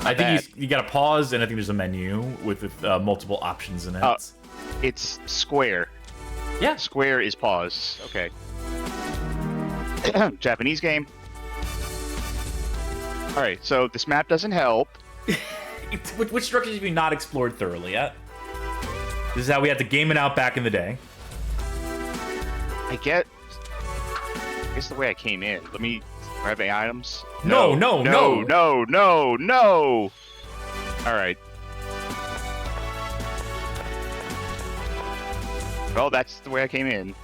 I think you gotta pause, and I think there's a menu with multiple options in it. It's square. Yeah. Square is pause. Okay. Japanese game. Alright, so this map doesn't help. Which structures have you not explored thoroughly yet? This is how we had to game it out back in the day. I guess the way I came in. Let me grab the items. No. Alright. Well, that's the way I came in.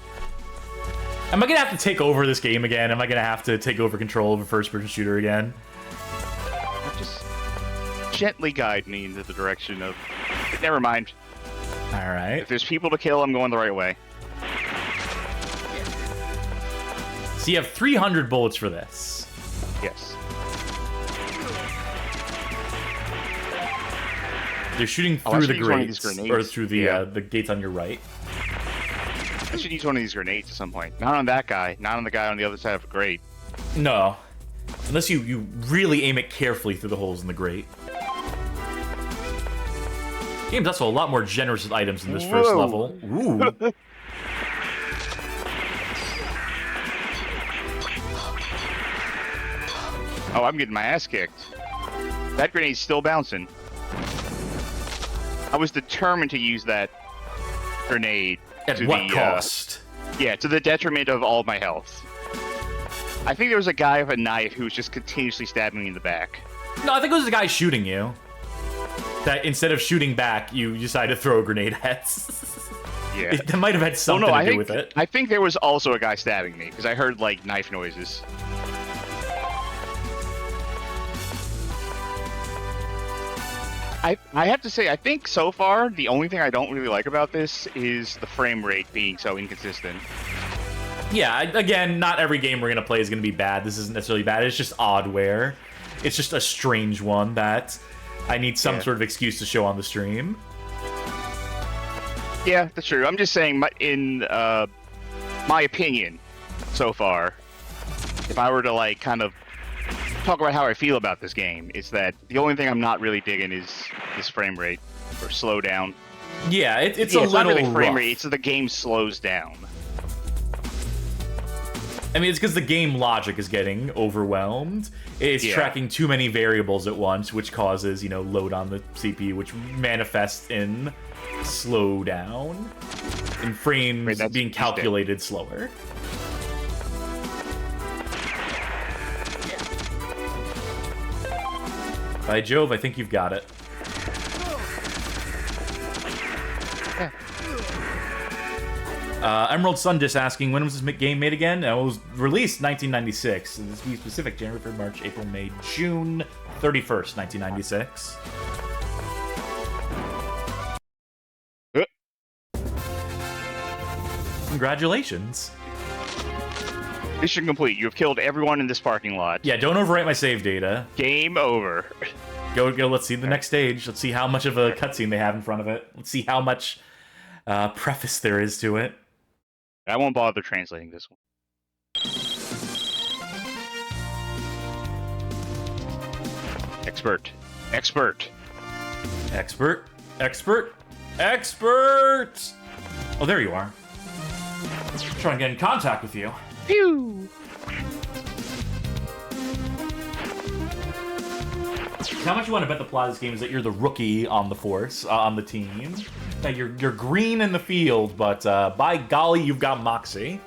Am I gonna have to take over this game again? Am I gonna have to take over control of a first-person shooter again? Just gently guide me into the direction of... Never mind. Alright. If there's people to kill, I'm going the right way. So you have 300 bullets for this. Yes. They're shooting through the grates, or through the gates on your right. I should use one of these grenades at some point. Not on that guy. Not on the guy on the other side of a grate. No. Unless you really aim it carefully through the holes in the grate. The game's also a lot more generous with items in this first level. Ooh. Oh, I'm getting my ass kicked. That grenade's still bouncing. I was determined to use that grenade. At what cost? Yeah, to the detriment of all my health. I think there was a guy with a knife who was just continuously stabbing me in the back. No, I think it was the guy shooting you. That instead of shooting back, you decided to throw a grenade at. Yeah. That might have had something to do with it. I think there was also a guy stabbing me, because I heard, like, knife noises. I have to say, I think so far, the only thing I don't really like about this is the frame rate being so inconsistent. Yeah, again, not every game we're going to play is going to be bad. This isn't necessarily bad. It's just oddware. It's just a strange one that I need some sort of excuse to show on the stream. Yeah, that's true. I'm just saying, in my opinion, so far, if I were to, like, kind of talk about how I feel about this game, is that the only thing I'm not really digging is this frame rate, or slow down. Yeah, it's a little not really frame rough. rate, it's that the game slows down. I mean, it's because the game logic is getting overwhelmed. It's tracking too many variables at once, which causes, load on the CPU, which manifests in slowdown, and frames being calculated slower. By Jove, I think you've got it. Emerald Sun just asking, when was this game made again? It was released 1996. This to be specific, January, February, March, April, May, June 31st, 1996. Congratulations. Mission complete. You have killed everyone in this parking lot. Yeah, don't overwrite my save data. Game over. Go, let's see the next stage. Let's see how much of a cutscene they have in front of it. Let's see how much preface there is to it. I won't bother translating this one. Expert. Expert. Expert. Expert. Expert! Oh, there you are. I'm trying to get in contact with you. Pew! How much you want to bet the plot of this game is that you're the rookie on the force, on the team? That you're green in the field, but by golly, you've got moxie.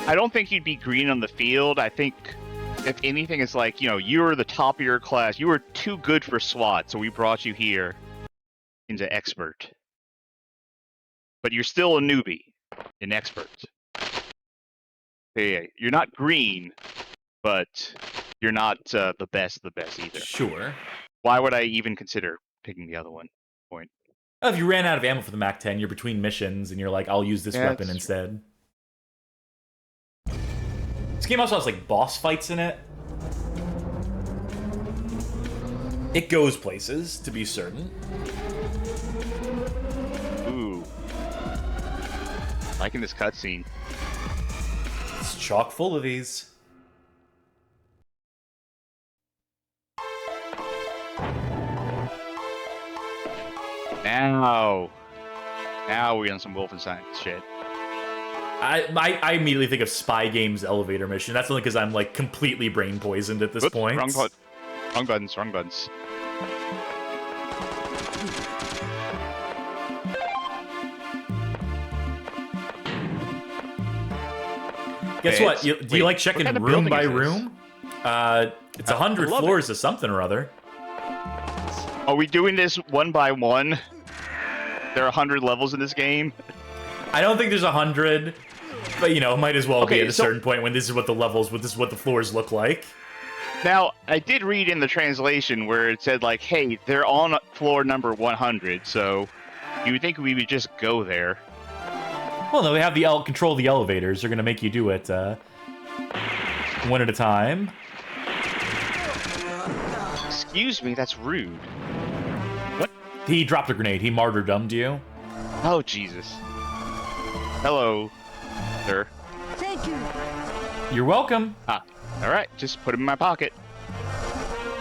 I don't think you'd be green on the field. I think, if anything, it's like, you know, you were the top of your class. You were too good for SWAT, so we brought you here into expert. But you're still a newbie in expert. Yeah, you're not green, but you're not the best of the best either. Sure. Why would I even consider picking the other one? Point. Oh, if you ran out of ammo for the MAC-10, you're between missions, and you're like, I'll use this weapon instead. This game also has, like, boss fights in it. It goes places, to be certain. Ooh. Liking this cutscene. It's chock full of these. Now we're on some Wolfenstein shit. I immediately think of Spy Games elevator mission. That's only because I'm like completely brain poisoned at this point. Wrong buttons, wrong buttons. Guess what? Do you like checking room by room? It's 100 floors of something or other. Are we doing this one by one? There are 100 levels in this game. I don't think there's 100, but you know, it might as well be at a certain point when this is what the levels, this is what the floors look like. Now, I did read in the translation where it said like, "Hey, they're on floor number 100," so you would think we would just go there. Well, no, they have the control the elevators. They're gonna make you do it one at a time. Excuse me, that's rude. What? He dropped a grenade. He martyrdomed you. Oh, Jesus. Hello, sir. Thank you. You're welcome. Ah, all right. Just put him in my pocket.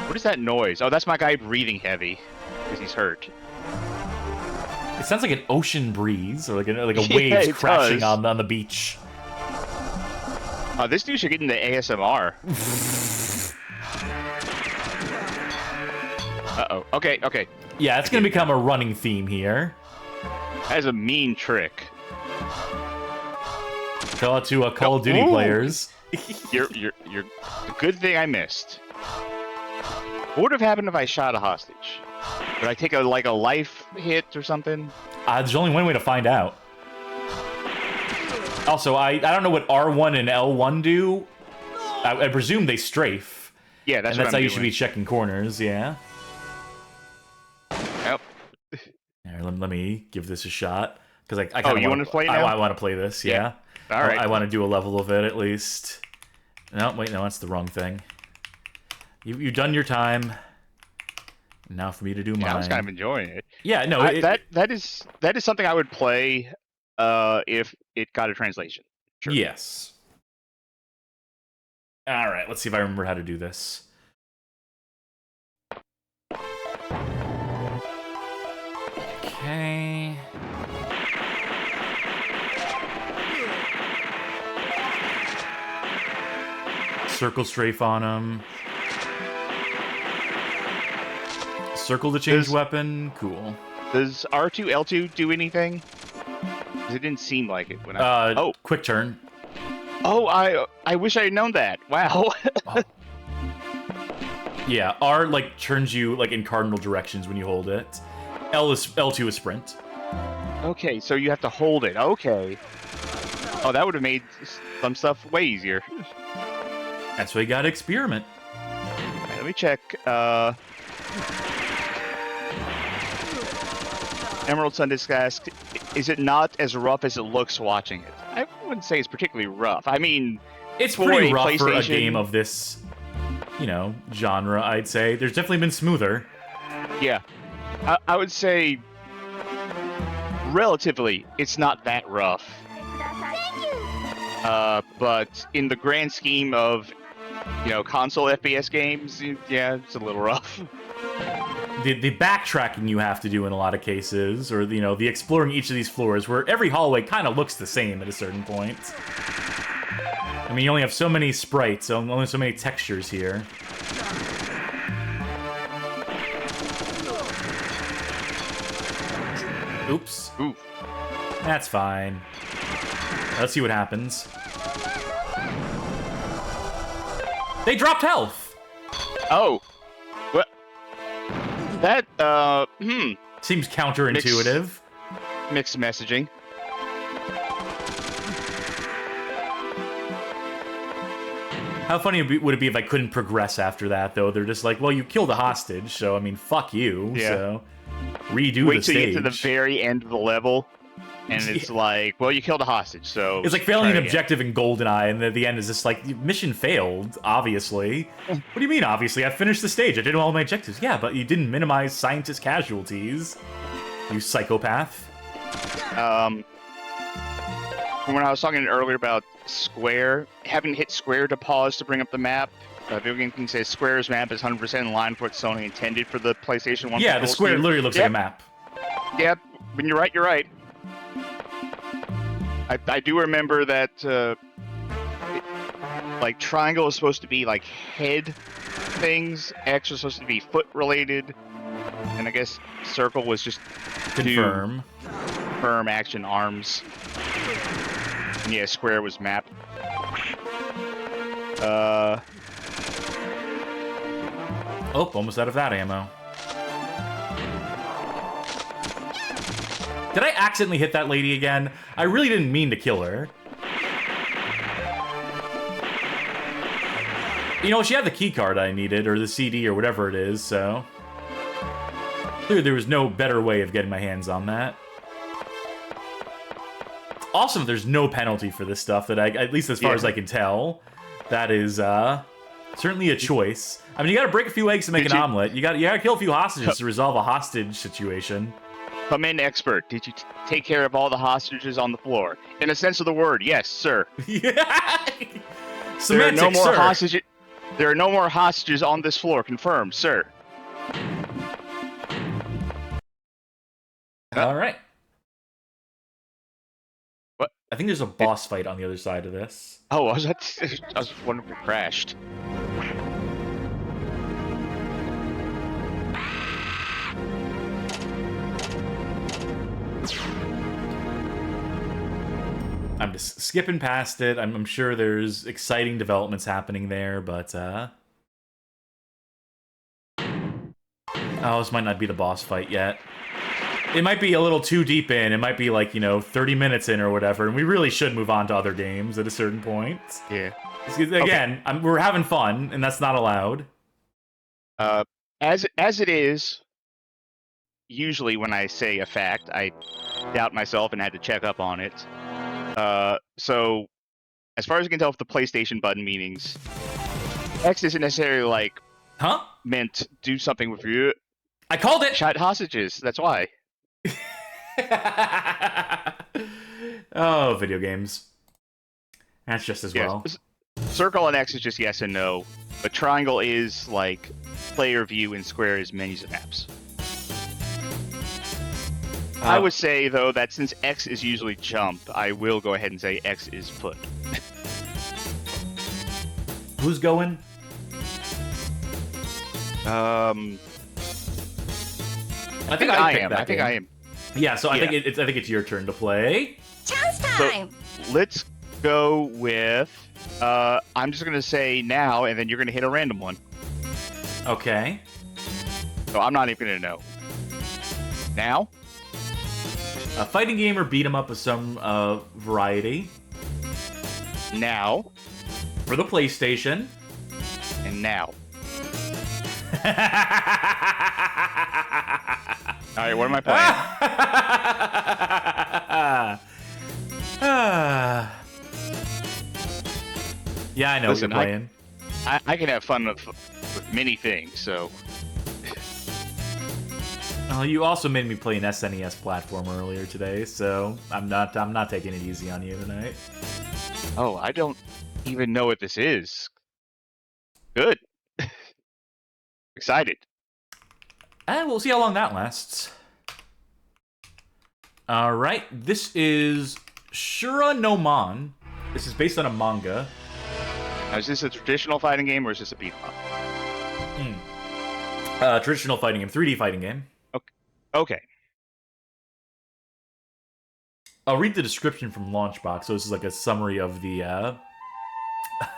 What is that noise? Oh, that's my guy breathing heavy because he's hurt. It sounds like an ocean breeze or like a waves crashing on the beach. This dude should get into ASMR. Uh-oh. Okay. Yeah, it's gonna become a running theme here. That is a mean trick. Tell it to Call of Duty players. You're the good thing I missed. What would have happened if I shot a hostage? Would I take a life hit or something? There's only one way to find out. Also, I don't know what R1 and L1 do. I presume they strafe. Yeah, that's how you should be checking corners. Yeah. Yep. Here, let me give this a shot because I kind of want to play now? I want to play this. Yeah. All right. I want to do a level of it at least. No, wait, no, that's the wrong thing. You've done your time. Now for me to do mine. I was kind of enjoying it. Yeah, no, that is something I would play if it got a translation. Sure. Yes. All right, let's see if I remember how to do this. Okay. Circle strafe on him. Circle to change weapon. Cool. Does R2, L2 do anything? It didn't seem like it when I... Oh, quick turn. Oh, I wish I had known that. Wow. Yeah, R like turns you like in cardinal directions when you hold it. L2 is sprint. Okay, so you have to hold it. Okay. Oh, that would have made some stuff way easier. That's why you gotta experiment. Right, let me check. Emerald Sun Disc, is it not as rough as it looks watching it? I wouldn't say it's particularly rough. I mean, it's pretty rough for a game of this, you know, genre, I'd say. There's definitely been smoother. Yeah. I would say, relatively, it's not that rough. But in the grand scheme of, you know, console FPS games, yeah, it's a little rough. The backtracking you have to do in a lot of cases, or, you know, the exploring each of these floors, where every hallway kind of looks the same at a certain point. I mean, you only have so many sprites, so only so many textures here. Oops. Ooh. That's fine. Let's see what happens. They dropped health! Oh. Well, that, Seems counterintuitive. Mixed messaging. How funny would it be if I couldn't progress after that, though? They're just like, well, you killed a hostage, so, I mean, fuck you, yeah. So redo Wait the stage. till you get to the very end of the level, and it's like, well, you killed a hostage, so... It's like failing an objective in GoldenEye, and at the end is just like, mission failed, obviously. What do you mean, obviously? I finished the stage, I did all my objectives. Yeah, but you didn't minimize scientist casualties, you psychopath. When I was talking earlier about Square, having hit Square to pause to bring up the map, Video Game King says Square's map is 100% in line with what Sony intended for the PlayStation 1. Yeah, the square literally looks like a map. Yep, when you're right, you're right. I do remember that, like, triangle is supposed to be, like, head things, X was supposed to be foot-related, and I guess circle was just Confirm. Confirm action arms. And yeah, square was map. Oh, almost out of that ammo. Did I accidentally hit that lady again? I really didn't mean to kill her. You know, she had the key card I needed, or the CD, or whatever it is, so... Clearly there was no better way of getting my hands on that. It's awesome that there's no penalty for this stuff, that at least as far as I can tell. That is, certainly a choice. I mean, you gotta break a few eggs to make an omelet. You gotta kill a few hostages to resolve a hostage situation. Come in, expert. Did you take care of all the hostages on the floor? In a sense of the word, yes, sir. Yeah. Semantics, there are no more hostages. There are no more hostages on this floor. Confirmed, sir. All right. What? I think there's a boss fight on the other side of this. Oh, I was wondering if it crashed. I'm just skipping past it. I'm sure there's exciting developments happening there, but oh, this might not be the boss fight yet. It might be a little too deep in. It might be like, you know, 30 minutes in or whatever, and we really should move on to other games at a certain point. Yeah. Again, okay. We're having fun, and that's not allowed. As it is, usually when I say a fact, I doubt myself and had to check up on it. So, as far as I can tell with the PlayStation button meanings, X isn't necessarily like meant to do something with you. I called it. Shot hostages. That's why. Oh, video games. That's just as well. Circle and X is just yes and no, but triangle is like player view and square is menus and maps. I would say, though, that since X is usually jump, I will go ahead and say X is foot. Who's going? I think I am. I think I am. Yeah, so I think it's your turn to play. Chance time! So let's go with... I'm just going to say now, and then you're going to hit a random one. Okay. So I'm not even gonna know. Now? A fighting game or beat 'em up of some variety. Now. For the PlayStation. And now. Alright, what am I playing? Yeah, I know Listen, what you're playing. I can have fun with many things, so... Oh, you also made me play an SNES platform earlier today, so I'm not taking it easy on you tonight. Oh, I don't even know what this is. Good. Excited. We'll see how long that lasts. Alright, this is Shura no Man. This is based on a manga. Now, is this a traditional fighting game or is this a beat-em up? Traditional fighting game, 3D fighting game. Okay. I'll read the description from Launchbox, so this is like a summary of the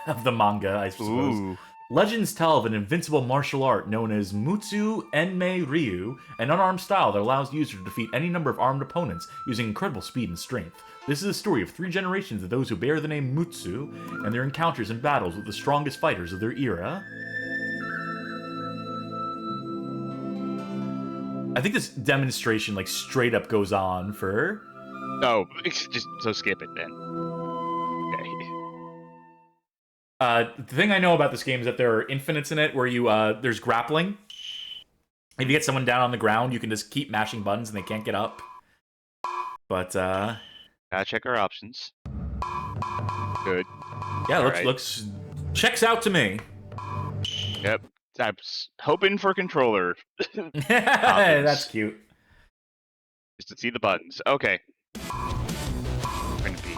of the manga, I suppose. Ooh. Legends tell of an invincible martial art known as Mutsu Enmei Ryu, an unarmed style that allows the user to defeat any number of armed opponents using incredible speed and strength. This is a story of 3 generations of those who bear the name Mutsu and their encounters and battles with the strongest fighters of their era. I think this demonstration like straight up goes on for... Oh, just so skip it then. Okay. The thing I know about this game is that there are infinites in it where you there's grappling. If you get someone down on the ground, you can just keep mashing buttons and they can't get up. But Gotta check our options. Good. Yeah, All right. looks checks out to me. Yep. I'm hoping for controller. That's cute. Just to see the buttons. Okay. Going to be.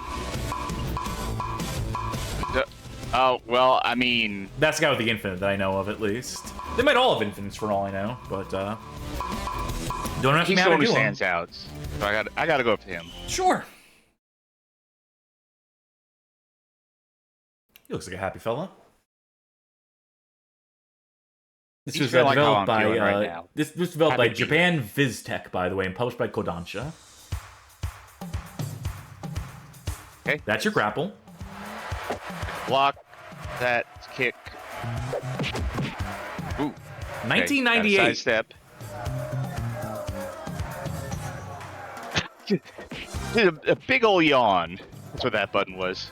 Oh, well, I mean... That's the guy with the infinite that I know of, at least. They might all have infinites for all I know, but, don't have to He's know the how one to who do 'em. stands out. So I gotta go up to him. Sure. He looks like a happy fella. This was feeling like how developed I'm by feeling right now. this was developed by Happy to be Japan Viztech, by the way, and published by Kodansha. Okay. That's your grapple. Block. That. Kick. Ooh. 1998. Okay, sidestep. A big ol' yawn. That's what that button was.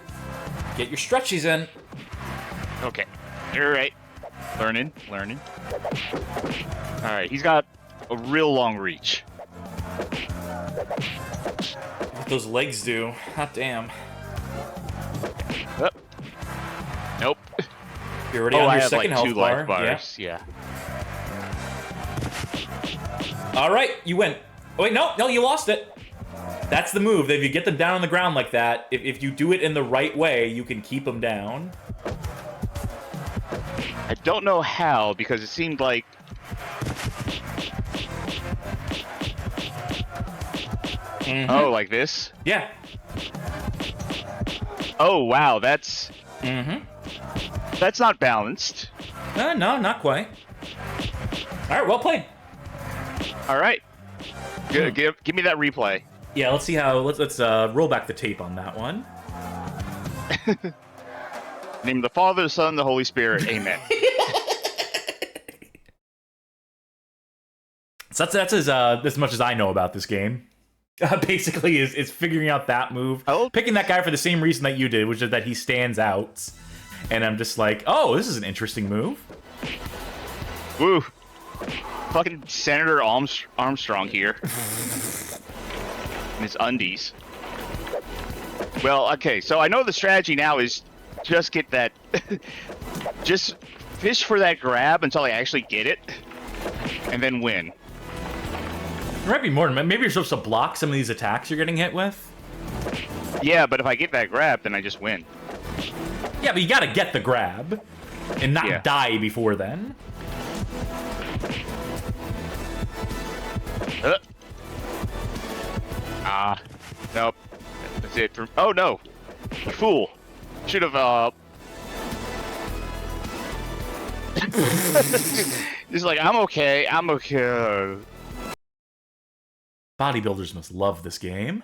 Get your stretchies in. Okay. Alright. Learning. Alright, he's got a real long reach. What those legs do. Hot damn. Oh. Nope. You're already Oh, on I your have second like health 2 bar. life bars. Yeah. Alright, you win. Oh, wait, no, you lost it. That's the move. If you get them down on the ground like that, if you do it in the right way, you can keep them down. I don't know how, because it seemed like... Mm-hmm. Oh, like this? Yeah. Oh, wow, that's... Mm-hmm. That's not balanced. No, not quite. Alright, well played. Alright. Give me that replay. Yeah, let's see how... Let's roll back the tape on that one. Name the Father, the Son, the Holy Spirit. Amen. So that's as much as I know about this game. Basically, is figuring out that move. Picking that guy for the same reason that you did, which is that he stands out. And I'm just like, oh, this is an interesting move. Woo. Fucking Senator Armstrong here. In his undies. Well, okay, so I know the strategy now is just get that... just fish for that grab until I actually get it. And then win. There might be more. Maybe you're supposed to block some of these attacks you're getting hit with. Yeah, but if I get that grab, then I just win. Yeah, but you gotta get the grab. And not die before then. Nope. That's it. Oh, no. You fool. Should have, He's like, I'm okay. I'm okay. Bodybuilders must love this game.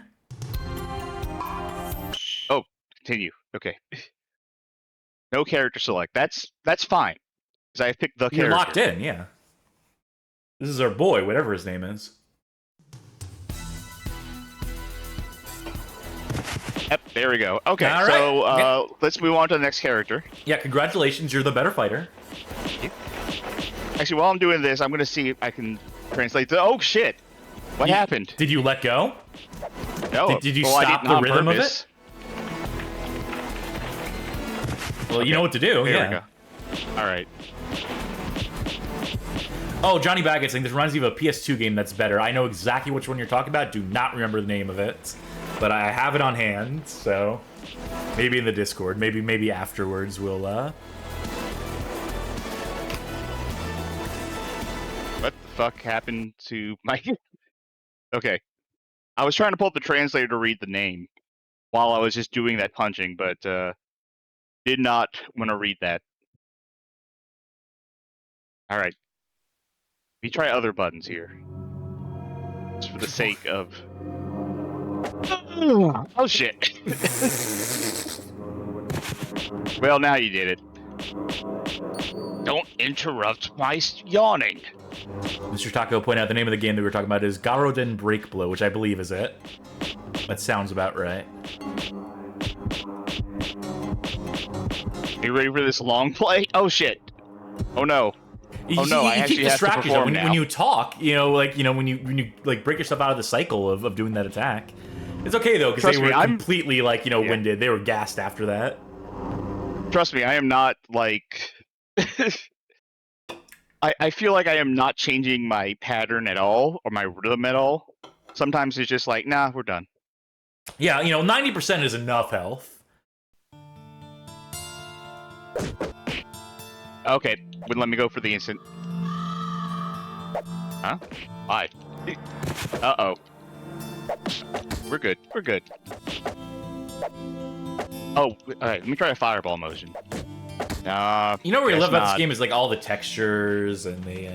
Oh, continue. Okay. No character select. That's fine. Because I picked the character. You're locked in, yeah. This is our boy, whatever his name is. Yep, there we go. Okay, All right. So let's move on to the next character. Yeah, congratulations, you're the better fighter. Actually, while I'm doing this, I'm going to see if I can translate the... Oh, shit! What happened? Did you let go? No. Did you stop the rhythm of it? Well, okay. You know what to do, there yeah. We go. All right. Oh, Johnny Baggett saying, this reminds me of a PS2 game that's better. I know exactly which one you're talking about. Do not remember the name of it. But I have it on hand, so... Maybe in the Discord. Maybe afterwards we'll, What the fuck happened to my... Okay. I was trying to pull up the translator to read the name while I was just doing that punching, but did not want to read that. Alright. Let me try other buttons here. Just for the sake of... Oh shit! Well, now you did it. Don't interrupt my yawning. Mr. Taco pointed out the name of the game that we were talking about is Garoden Break Blow, which I believe is it. That sounds about right. Are you ready for this long play? Oh shit! Oh no! Oh no! I actually have to perform now. When you talk, when you like break yourself out of the cycle of doing that attack. It's okay though, because they were completely winded. They were gassed after that. Trust me, I am not like. I feel like I am not changing my pattern at all or my rhythm at all. Sometimes it's just like, nah, we're done. Yeah, 90% is enough health. Okay, let me go for the instant. Huh? Why? Uh-oh. We're good. We're good. Oh, alright, let me try a fireball motion. You know what we love about this game is like all the textures and the,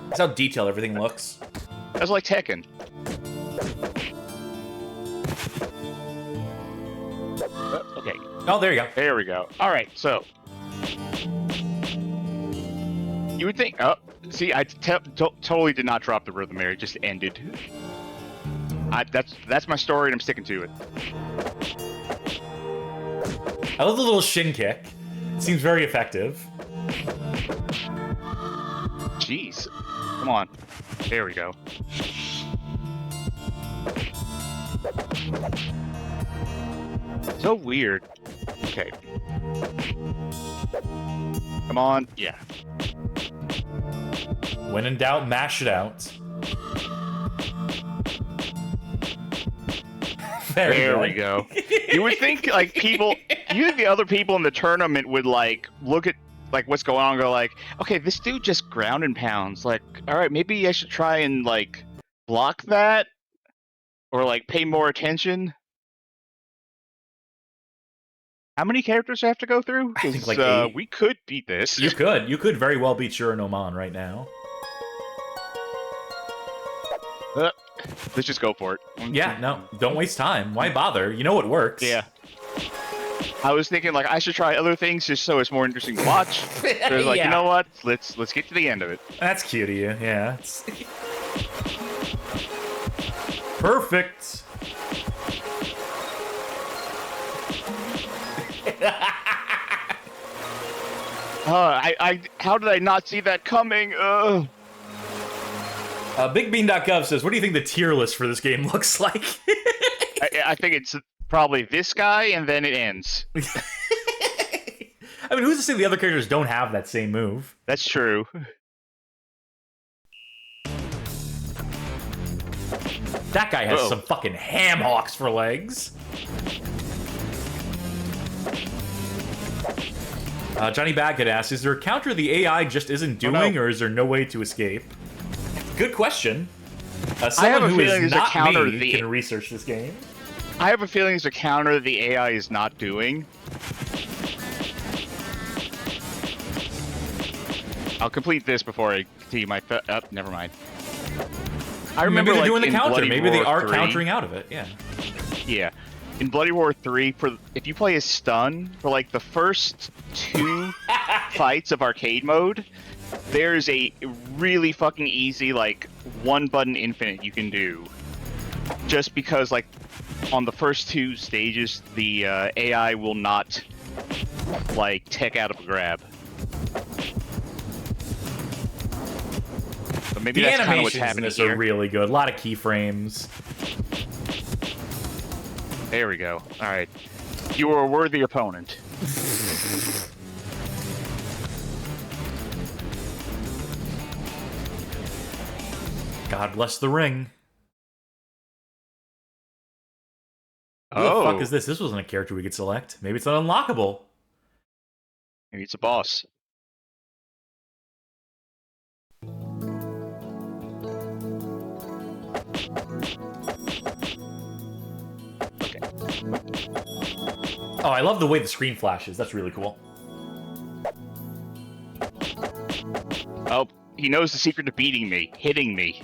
that's how detailed everything looks. That's like Tekken. Okay. Oh, there you go. There we go. Alright, so. You would think, oh, see, I totally did not drop the rhythm there, it just ended. That's my story and I'm sticking to it. I love the little shin kick. It seems very effective. Jeez. Come on. There we go. So weird. Okay. Come on. Yeah. When in doubt, mash it out. There we go. You would think like people, you think the other people in the tournament would like look at like what's going on and go like, okay, this dude just ground and pounds. Like, all right, maybe I should try and like block that or like pay more attention. How many characters do I have to go through? I think like 8. We could beat this. You could very well beat Shura no Man right now. Let's just go for it. Yeah, no, don't waste time. Why bother? You know it works. Yeah. I was thinking like I should try other things just so it's more interesting to watch. So I was like, you know what? Let's get to the end of it. That's cute of you. Yeah. Perfect. How did I not see that coming? BigBean.gov says, what do you think the tier list for this game looks like? I think it's probably this guy, and then it ends. I mean, who's to say the other characters don't have that same move? That's true. That guy has some fucking ham hocks for legs. Johnny Baggett asks, is there a counter the AI just isn't doing, or is there no way to escape? Good question. Someone who is not me can research this game. I have a feeling there's a counter the AI is not doing. I'll complete this before I continue my... never mind. I remember maybe they're like, doing the counter. Bloody Maybe they Roar are 3, countering out of it. Yeah. Yeah. In Bloody Roar 3, if you play as stun, for like the first 2 fights of arcade mode, there's a really fucking easy, like, 1-button infinite you can do. Just because, like, on the first 2 stages, the AI will not, like, tech out of a grab. So maybe The that's kind of what's animations in happening this here. are really good. A lot of keyframes. There we go. Alright. You were a worthy opponent. God bless the ring. Who Oh. the fuck is this? This wasn't a character we could select. Maybe it's an unlockable. Maybe it's a boss. Okay. Oh, I love the way the screen flashes. That's really cool. Oh, he knows the secret to beating me, hitting me.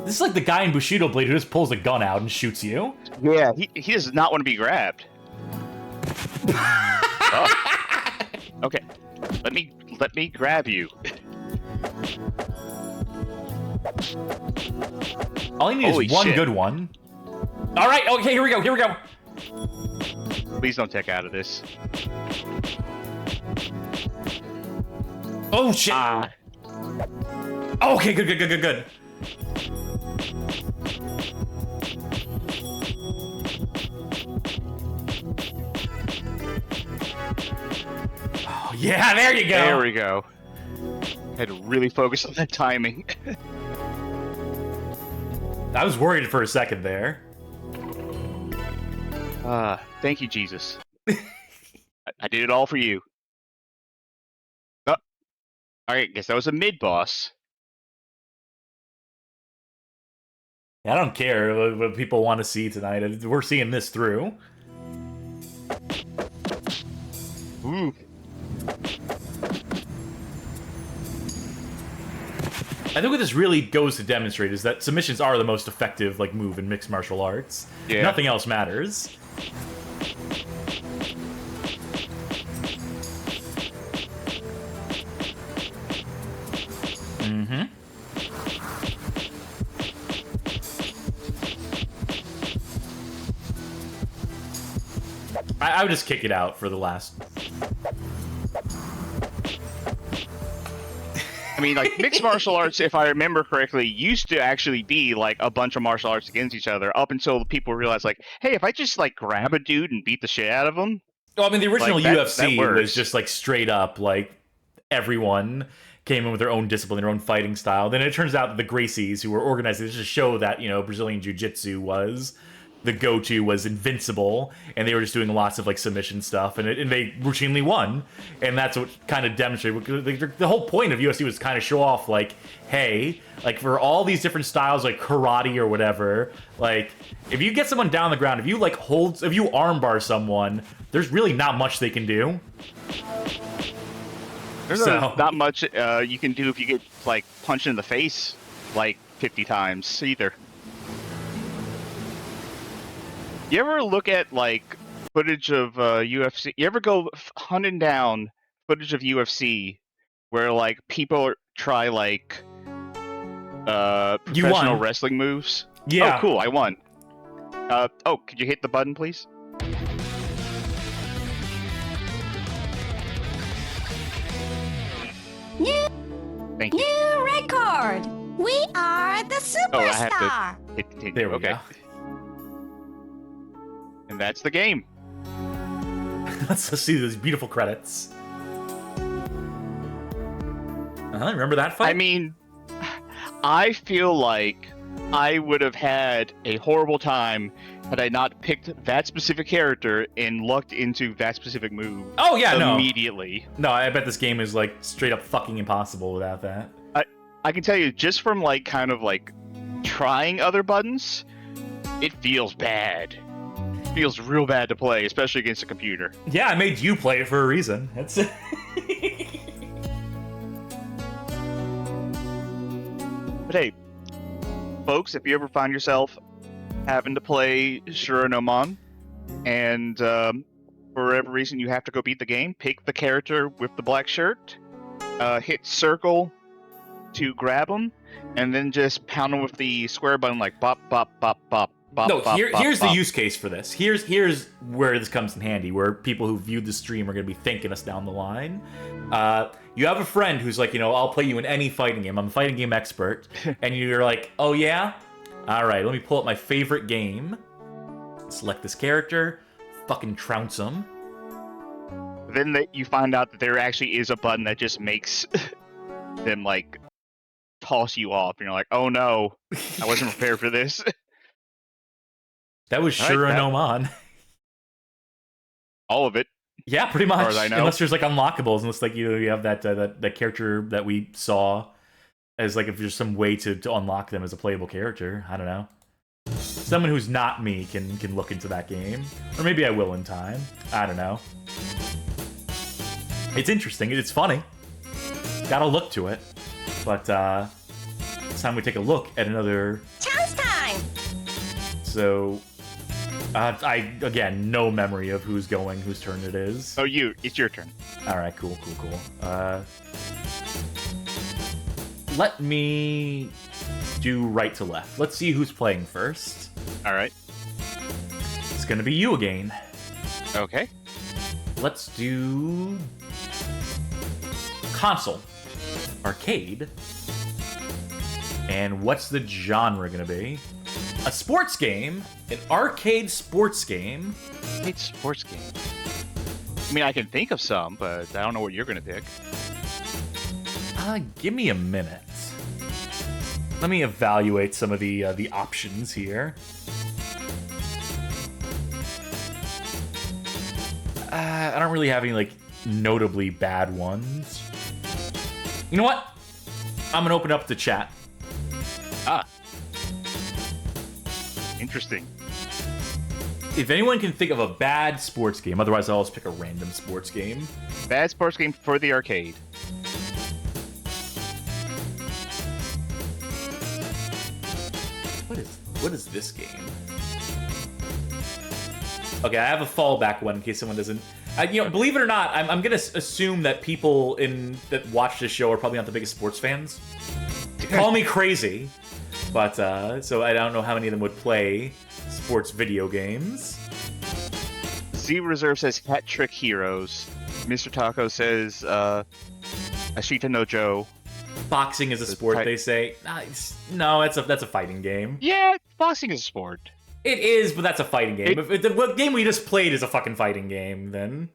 This is like the guy in Bushido Blade who just pulls a gun out and shoots you. Yeah, he does not want to be grabbed. Oh. Okay, let me grab you. All you need Holy is one shit. good one. All right, okay, here we go, here we go. Please don't tech out of this. Oh shit. Ah. Okay, good. Oh, yeah, there you go. There we go. Had to really focus on that timing. I was worried for a second there. Thank you, Jesus. I did it all for you. Oh. Alright, guess that was a mid-boss. I don't care what people want to see tonight. We're seeing this through. Ooh. I think what this really goes to demonstrate is that submissions are the most effective like move in mixed martial arts. Yeah. Nothing else matters. Mm-hmm. I would just kick it out for the last. I mean, like, mixed martial arts, if I remember correctly, used to actually be, like, a bunch of martial arts against each other, up until people realized, like, hey, if I just, like, grab a dude and beat the shit out of him... Well, I mean, the original like, that UFC works. was just, like, straight up, like, everyone came in with their own discipline, their own fighting style. Then it turns out that the Gracies, who were organized to just show that, you know, Brazilian Jiu-Jitsu was... the go-to was invincible, and they were just doing lots of like submission stuff, and they routinely won, and that's what kind of demonstrated. The whole point of UFC was kind of show off, like, hey, like for all these different styles, like karate or whatever, like if you get someone down on the ground, if you armbar someone, there's really not much they can do. There's not much you can do if you get like punched in the face like 50 times either. You ever look at, like, footage of UFC? You ever go hunting down footage of UFC where, like, people try, like, professional wrestling moves? Yeah. Oh, cool, I won. Oh, could you hit the button, please? Thank you. New record! We are the superstar! Oh, I have to hit continue. There we okay. go. And that's the game. Let's see those beautiful credits. Remember that fight? I mean, I feel like I would have had a horrible time had I not picked that specific character and lucked into that specific move. Oh yeah, immediately. No, I bet this game is like straight up fucking impossible without that. I can tell you, just from like kind of like trying other buttons, it feels bad. feels real bad to play, especially against a computer. Yeah, I made you play it for a reason. That's it. But hey, folks, if you ever find yourself having to play Shura no Mon, and for whatever reason you have to go beat the game, pick the character with the black shirt, hit circle to grab him, and then just pound him with the square button like bop, bop, bop, bop, bop, No, bop, here's bop. the use case for this. Here's where this comes in handy, where people who viewed the stream are going to be thanking us down the line. You have a friend who's like, I'll play you in any fighting game. I'm a fighting game expert. And you're like, oh yeah? All right, let me pull up my favorite game. Select this character. Fucking trounce him. Then you find out that there actually is a button that just makes them, like, toss you off. And you're like, oh no, I wasn't prepared for this. That was Shura no Mon. All of it. Yeah, pretty much. As far as I know. Unless there's like unlockables, unless like you have that character that we saw as like if there's some way to unlock them as a playable character. I don't know. Someone who's not me can look into that game, or maybe I will in time. I don't know. It's interesting. It's funny. Got to look to it. But it's time we take a look at another. Chance time! So. I, again, no memory of whose turn it is. Oh, it's your turn. Alright, cool. Let me do right to left. Let's see who's playing first. Alright. It's gonna be you again. Okay. Let's do console. Arcade. And what's the genre gonna be? A sports game, an arcade sports game. Arcade sports game. I mean, I can think of some, but I don't know what you're gonna pick. Give me a minute. Let me evaluate some of the options here. I don't really have any like notably bad ones. You know what? I'm gonna open up the chat. Interesting. If anyone can think of a bad sports game, otherwise I'll always pick a random sports game. Bad sports game for the arcade. What is this game? Okay, I have a fallback one in case someone doesn't. Believe it or not, I'm gonna assume that people that watch this show are probably not the biggest sports fans. Call me crazy, but so I don't know how many of them would play sports video games. Z Reserve says Hat Trick Heroes. Mr. Taco says Ashita no Joe. Boxing is a sport, they say. No, that's a fighting game. Yeah, boxing is a sport. It is, but that's a fighting game. If the game we just played is a fucking fighting game, then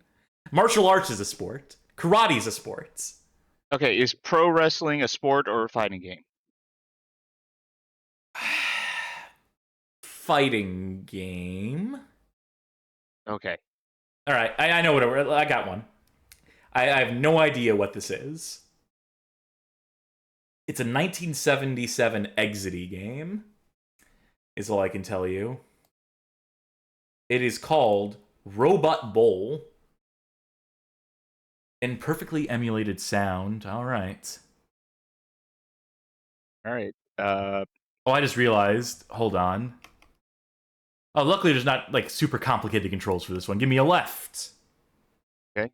martial arts is a sport. Karate is a sport. Okay, is pro wrestling a sport or a fighting game? Fighting game. Okay. All right, I know whatever. I got one. I have no idea what this is. It's a 1977 Exidy game, is all I can tell you. It is called Robot Bowl. In perfectly emulated sound. All right. All right. Oh, I just realized. Hold on. Oh, luckily there's not like super complicated controls for this one. Give me a left. Okay.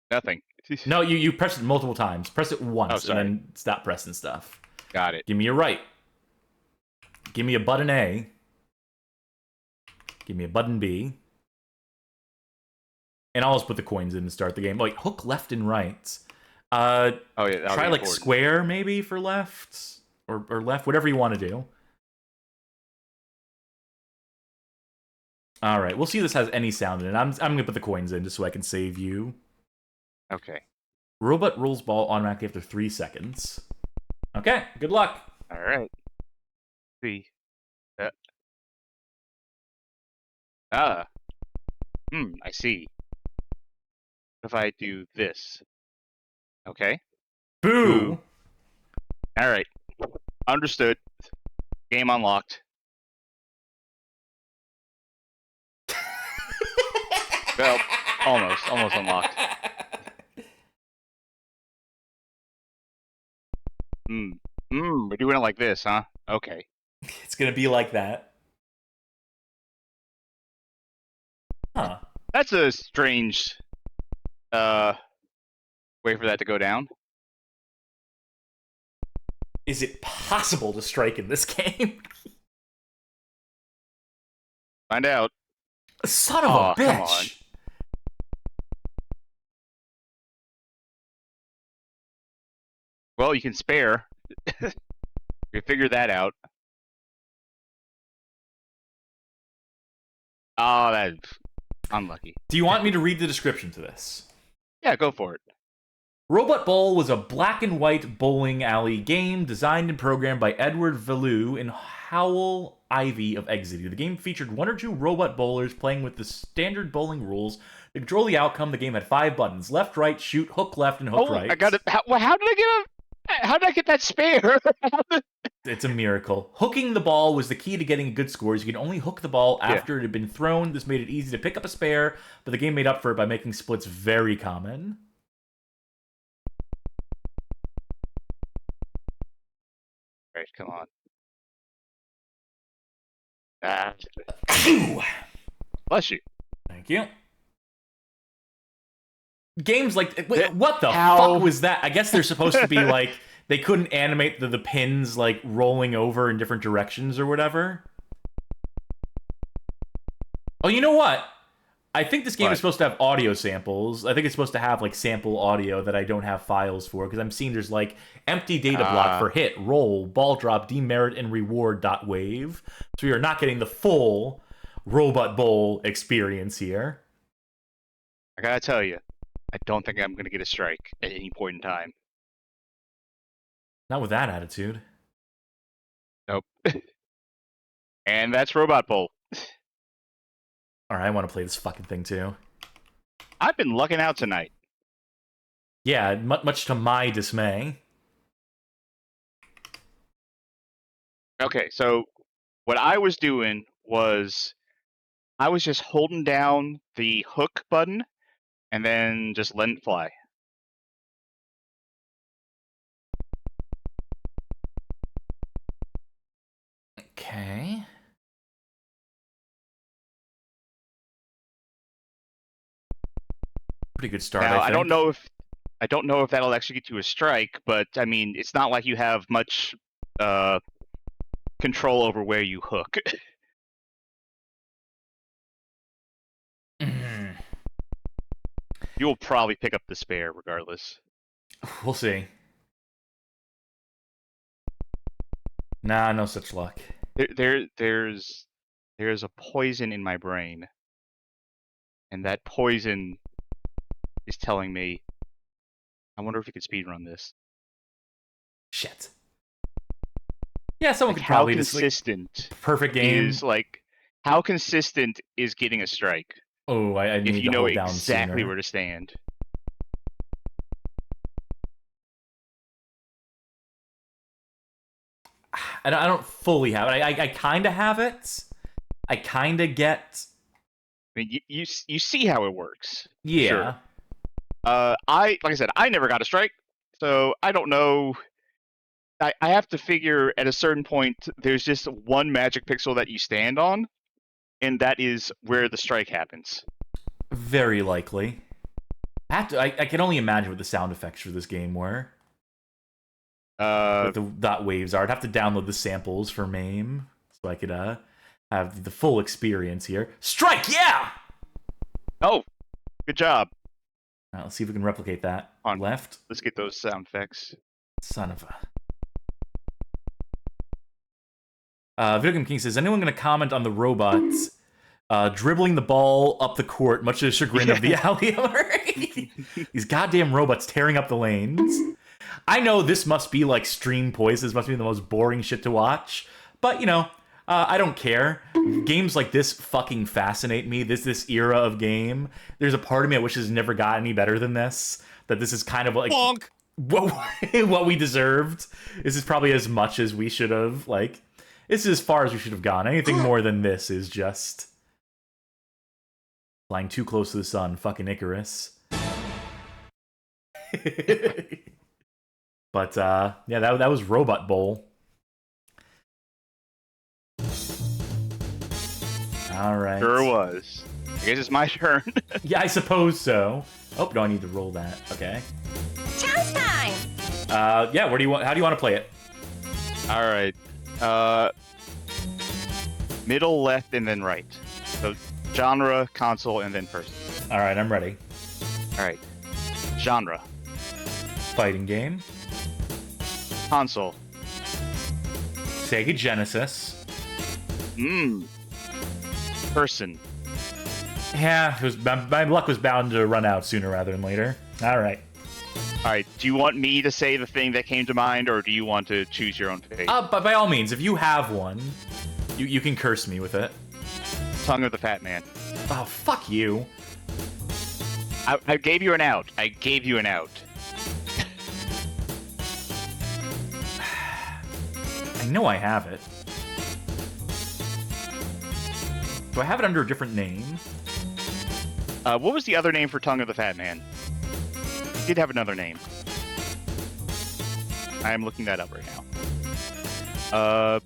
Nothing. No, you press it multiple times. Press it once and then stop pressing stuff. Got it. Give me a right. Give me a button A. Give me a button B. And I'll just put the coins in and start the game. Like hook left and right. Oh yeah. Try like square maybe for left or left, whatever you want to do. All right, we'll see if this has any sound in it. I'm gonna put the coins in just so I can save you. Okay. Robot rolls ball automatically after 3 seconds. Okay, good luck. All right. See. I see. If I do this. Okay. Boo! All right. Understood. Game unlocked. Well, almost unlocked. We're doing it like this, huh? Okay. It's gonna be like that. Huh. That's a strange way for that to go down. Is it possible to strike in this game? Find out. Son of a bitch! Come on. Well, you can spare. You figure that out. Oh, that's unlucky. Do you want me to read the description to this? Yeah, go for it. Robot Bowl was a black and white bowling alley game designed and programmed by Edward Velou and Howell Ivy of Exidy. The game featured 1 or 2 robot bowlers playing with the standard bowling rules. To control the outcome, the game had 5 buttons: left, right, shoot, hook left, and hook right. I got it. How did I get that spare? It's a miracle. Hooking the ball was the key to getting good scores. You could only hook the ball after it had been thrown. This made it easy to pick up a spare, but the game made up for it by making splits very common. Right, come on. Bless you. Thank you. Games like... Wait, what the fuck was that? I guess they're supposed to be like... They couldn't animate the pins like rolling over in different directions or whatever. Oh, you know what? I think this game is supposed to have audio samples. I think it's supposed to have like sample audio that I don't have files for, because I'm seeing there's like empty data block for hit, roll, ball drop, demerit, and reward.wave. So you're not getting the full Robot Bowl experience here. I gotta tell you, I don't think I'm gonna get a strike at any point in time. Not with that attitude. Nope. And that's Robot Bowl. Alright, I want to play this fucking thing too. I've been lucking out tonight. Yeah, much to my dismay. Okay, so what I was doing was I was just holding down the hook button and then just letting it fly. Okay. Pretty good start. Now, I don't know if that'll actually get you a strike, but I mean, it's not like you have much control over where you hook. You'll probably pick up the spare regardless. We'll see. Nah, no such luck. There's a poison in my brain, and that poison is telling me, I wonder if you could speedrun this. Shit. Yeah, someone like could probably how consistent just, like, perfect game is like how consistent is getting a strike? Oh, I need if you to know hold down exactly sooner. where to stand. I don't fully have it. I kind of have it. I kind of get. I mean, you see how it works. Yeah. Sure. Like I said, I never got a strike, so I don't know. I have to figure at a certain point there's just one magic pixel that you stand on, and that is where the strike happens. Very likely. I can only imagine what the sound effects for this game were. What the dot waves are. I'd have to download the samples for MAME so I could have the full experience here. Strike, yeah! Oh, good job. All right, let's see if we can replicate that. On left. Let's get those sound effects. Son of a... Video Game King says, anyone going to comment on the robots dribbling the ball up the court, much to the chagrin of the alley? These goddamn robots tearing up the lanes. I know this must be like stream poison. This must be the most boring shit to watch. But, you know, I don't care. Games like this fucking fascinate me. This era of game. There's a part of me that wishes never got any better than this. That this is kind of like... Bonk! What we deserved. This is probably as much as we should have, like... This is as far as we should have gone. Anything more than this is just... Flying too close to the sun. Fucking Icarus. But, yeah, that was Robot Bowl. Alright. Sure was. I guess it's my turn. Yeah, I suppose so. Oh, no, I need to roll that. Okay. Chance time! Yeah, how do you want to play it? Alright. Middle, left, and then right. So, genre, console, and then person. Alright, I'm ready. Alright. Genre. Fighting game. Console. Sega Genesis. Person. Yeah, my luck was bound to run out sooner rather than later. Alright. Alright, do you want me to say the thing that came to mind, or do you want to choose your own fate? But by all means, if you have one, you can curse me with it. Tongue of the Fat Man. Oh, fuck you. I gave you an out. I gave you an out. I know I have it. Do I have it under a different name? What was the other name for Tongue of the Fat Man? It did have another name. I am looking that up right now.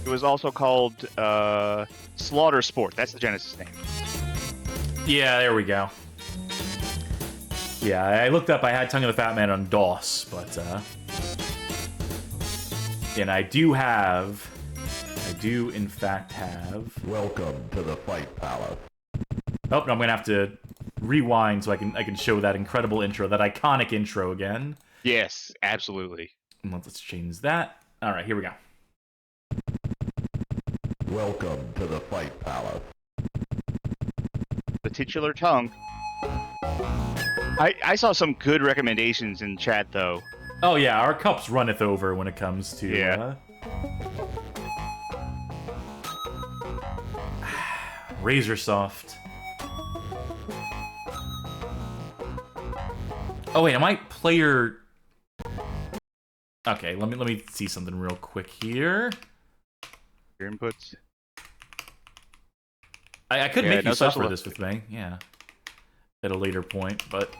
It was also called Slaughter Sport. That's the Genesis name. Yeah, there we go. Yeah, I looked up, I had Tongue of the Fat Man on DOS, but, and I do in fact have... Welcome to the Fight Palace. Oh, no, I'm gonna have to rewind so I can show that incredible intro, that iconic intro again. Yes, absolutely. Let's change that. Alright, here we go. Welcome to the Fight Palace. The titular tongue. I saw some good recommendations in chat, though. Oh yeah, our cups runneth over when it comes to... Yeah. Razor Soft. Oh wait, am I player... Okay, let me see something real quick here. Your inputs. I could make you suffer social this with me, yeah. At a later point, but...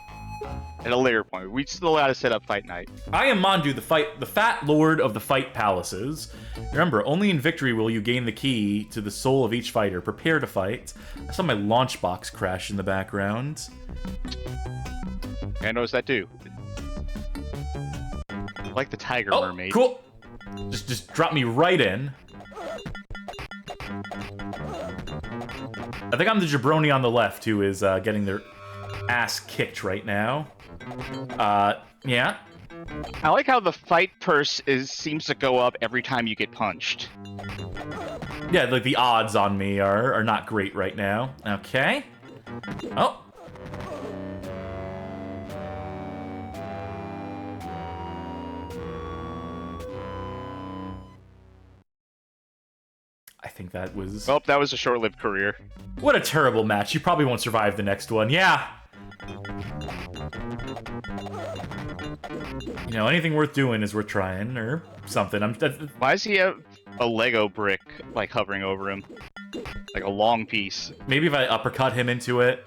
At a later point. We still gotta set up fight night. I am Mandu, the fat lord of the fight palaces. Remember, only in victory will you gain the key to the soul of each fighter. Prepare to fight. I saw my launch box crash in the background. I noticed that too. I like the tiger mermaid. Cool. Just drop me right in. I think I'm the jabroni on the left who is getting their ass kicked right now. Yeah. I like how the fight purse seems to go up every time you get punched. Yeah, like the odds on me are not great right now. Okay. Oh. I think that was... Well, that was a short-lived career. What a terrible match. You probably won't survive the next one. Yeah. You know, anything worth doing is worth trying, or something. Why does he have a Lego brick, like, hovering over him? Like a long piece. Maybe if I uppercut him into it.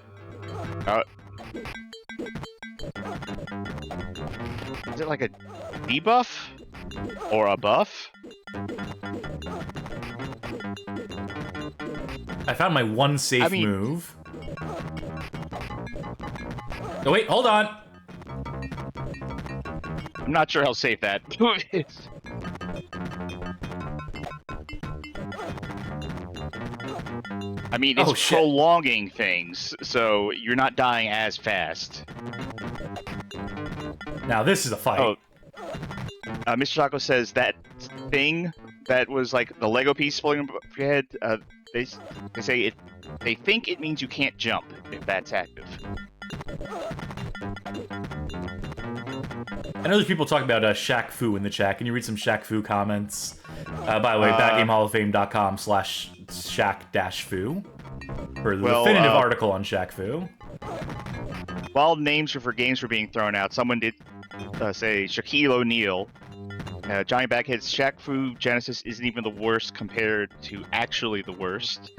Is it like a debuff? Or a buff? I found my one safe move. Oh, wait, hold on. I'm not sure how safe that move is. I mean, it's prolonging things, so you're not dying as fast. Now, this is a fight. Oh. Mr. Shako says that thing that was like the Lego piece floating above your head, they say they think it means you can't jump if that's active. I know there's people talking about Shaq Fu in the chat. Can you read some Shaq Fu comments? By the way, backgamehalloffame.com/Shaq-Fu for the definitive article on Shaq Fu. While names for games were being thrown out, someone did say Shaquille O'Neal. Johnny Backhead's Shaq Fu Genesis isn't even the worst compared to actually the worst.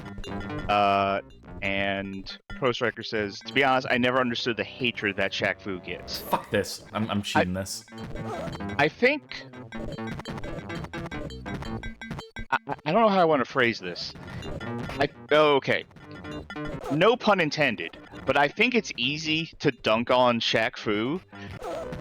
And Pro Striker says, to be honest, I never understood the hatred that Shaq Fu gets. Fuck this. I'm cheating this. I think... I don't know how I want to phrase this. Okay. No pun intended, but I think it's easy to dunk on Shaq Fu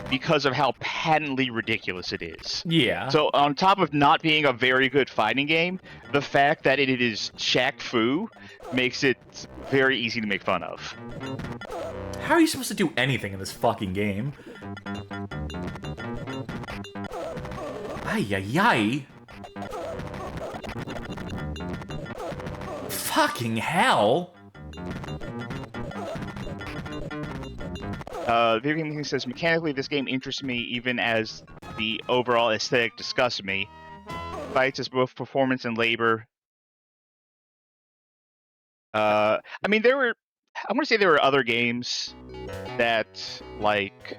because of how patently ridiculous it is. Yeah. So on top of not being a very good fighting game, the fact that it is Shaq Fu makes it very easy to make fun of. How are you supposed to do anything in this fucking game? Ay, ay, ay. Fucking hell. Video Game King says, mechanically, this game interests me even as the overall aesthetic disgusts me. Fights as both performance and labor. I mean, I'm going to say there were other games that, like,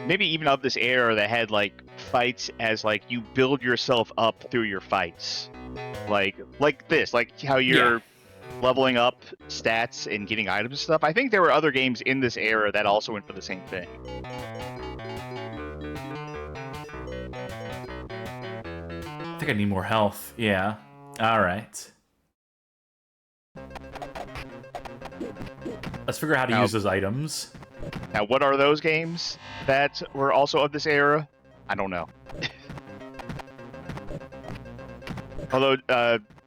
maybe even of this era that had, like, fights as, like, you build yourself up through your fights. Like this, like how you're leveling up stats and getting items and stuff. I think there were other games in this era that also went for the same thing. I think I need more health. Yeah. Alright. Let's figure out how to use those items. Now, what are those games that were also of this era? I don't know. Although,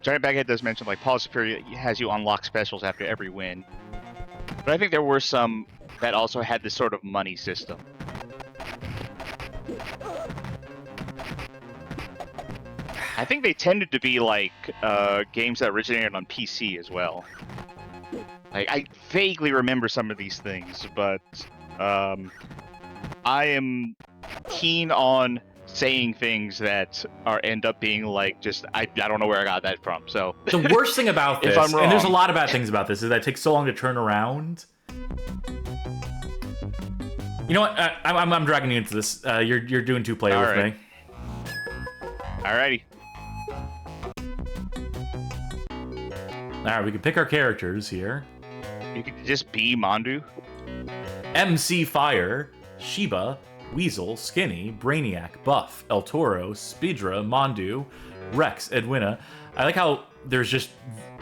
Giant Baghead does mention, like, Paul Superior has you unlock specials after every win. But I think there were some that also had this sort of money system. I think they tended to be, like, games that originated on PC as well. Like, I vaguely remember some of these things, but I am keen on saying things that end up being like just I don't know where I got that from. So the worst thing about this, if I'm wrong, and there's a lot of bad things about this, is that it takes so long to turn around. You know what? I'm dragging you into this. You're doing two-player with me. Alrighty. All right, we can pick our characters here. You could just be Mandu. MC Fire, Shiba, Weasel, Skinny, Brainiac, Buff, El Toro, Speedra, Mondu, Rex, Edwina. I like how there's just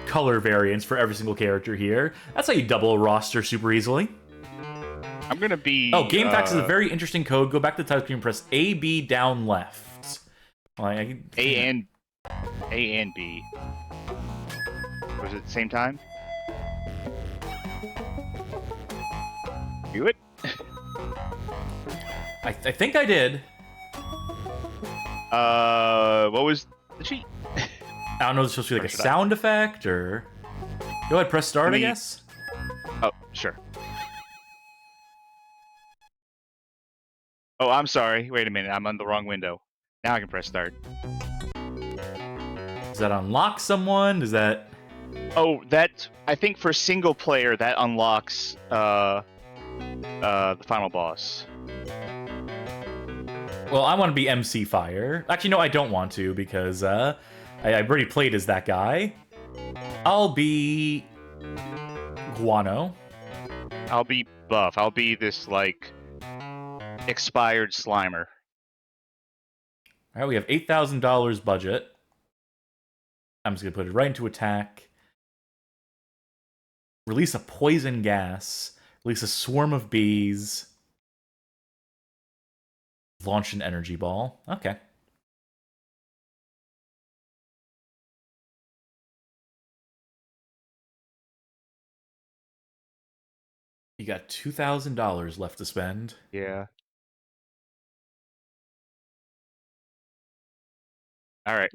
color variants for every single character here. That's how you double a roster super easily. I'm gonna be... Oh, GameFAQs is a very interesting code. Go back to the type screen and press A, B, down, left. Well, A and B. Was it at the same time? Do it? I think I did. What was the cheat? I don't know if it's supposed to be like a sound effect or... Go ahead, press start, I guess? Oh, sure. Oh, I'm sorry. Wait a minute. I'm on the wrong window. Now I can press start. Does that unlock someone? Does that... Oh, that... I think for single player, that unlocks the final boss. Well, I want to be MC Fire. Actually, no, I don't want to, because I've already played as that guy. I'll be... Guano. I'll be Buff. I'll be this, like, expired Slimer. Alright, we have $8,000 budget. I'm just going to put it right into attack. Release a poison gas. Release a swarm of bees. Launch an energy ball. Okay. You got $2,000 left to spend. Yeah. All right.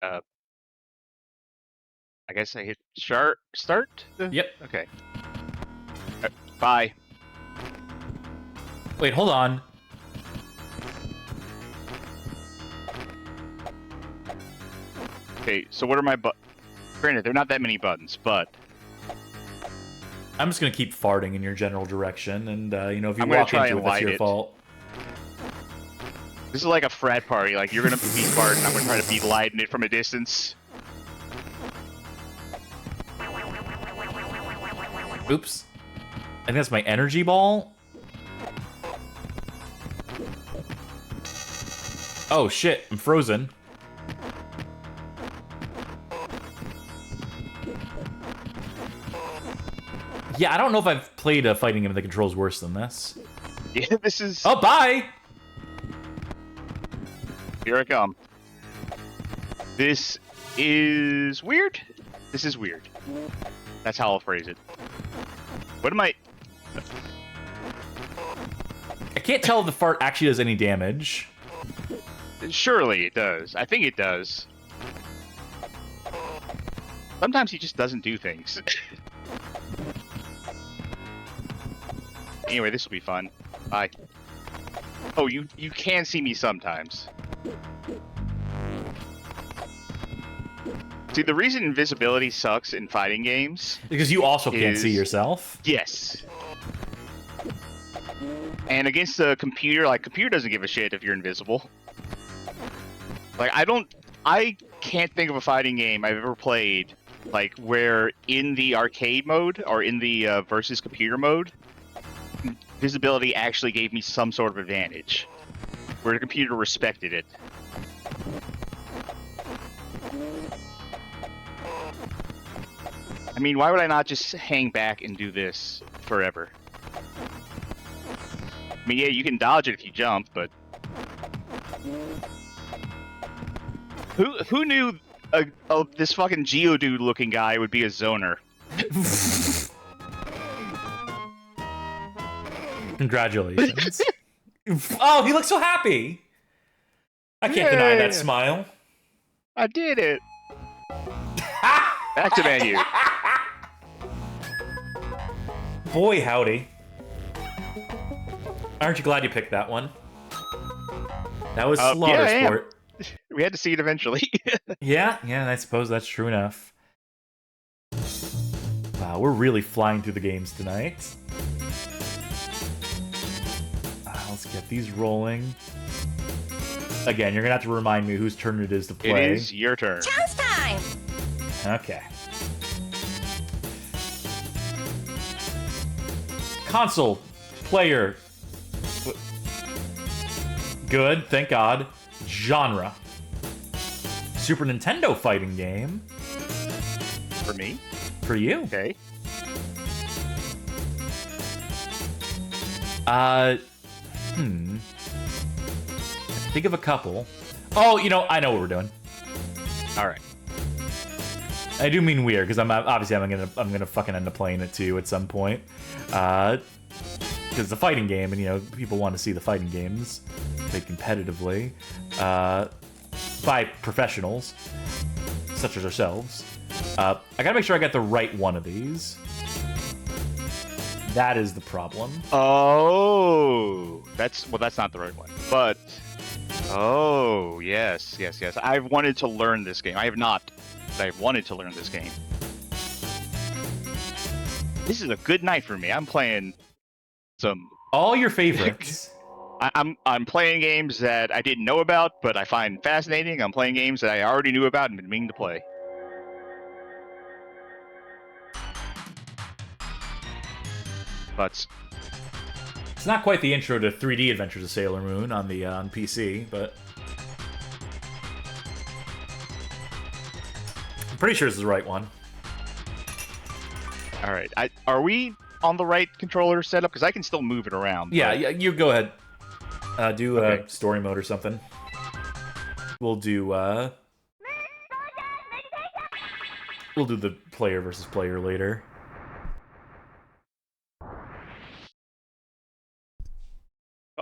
I guess I hit start? Yep. Okay. Bye. Wait, hold on. Okay, so what are my Granted, there are not that many buttons, but... I'm just going to keep farting in your general direction, and, you know, if you I'm gonna walk try into and it, that's light your it. fault. This is like a frat party. Like, you're gonna be Spartan, I'm gonna try to be lighting it from a distance. Oops. I think that's my energy ball. Oh shit, I'm frozen. Yeah, I don't know if I've played a fighting game that controls worse than this. Yeah, this is... Oh, bye! Here I come. This is weird. This is weird. That's how I'll phrase it. What am I... I can't tell if the fart actually does any damage. Surely it does. I think it does. Sometimes he just doesn't do things. Anyway, this will be fun. Bye. Oh, you can see me sometimes. See, the reason invisibility sucks in fighting games... Because you also can't see yourself. Yes. And against the computer, like, computer doesn't give a shit if you're invisible. Like, I can't think of a fighting game I've ever played, like, where in the arcade mode, or in the versus computer mode, visibility actually gave me some sort of advantage, where the computer respected it. I mean, why would I not just hang back and do this forever? I mean, yeah, you can dodge it if you jump, but... Who knew this fucking Geodude looking guy would be a zoner? Congratulations. Oh, he looks so happy! I can't deny that smile. I did it! Back to menu. Boy, howdy. Aren't you glad you picked that one? That was Slaughter Sport. We had to see it eventually. Yeah, I suppose that's true enough. Wow, we're really flying through the games tonight. Let's get these rolling. Again, you're gonna have to remind me whose turn it is to play. It is your turn. Chance time! Okay. Console, player. Good, thank God. Genre. Super Nintendo fighting game. For me? For you. Okay. Think of a couple. Oh, you know, I know what we're doing. All right. I do mean weird because I'm gonna fucking end up playing it too at some point. Because it's a fighting game, and you know people want to see the fighting games played competitively by professionals such as ourselves. I gotta make sure I got the right one of these. That is the problem. Oh, that's not the right one. But oh yes. I've wanted to learn this game. I have not. But I've wanted to learn this game. This is a good night for me. I'm playing some all your favorites. I'm playing games that I didn't know about, but I find fascinating. I'm playing games that I already knew about and been meaning to play. But it's not quite the intro to 3D Adventures of Sailor Moon on the on PC, but I'm pretty sure this is the right one. All right, are we on the right controller setup? Because I can still move it around. Yeah, you go ahead. Do story mode or something. We'll do the player versus player later.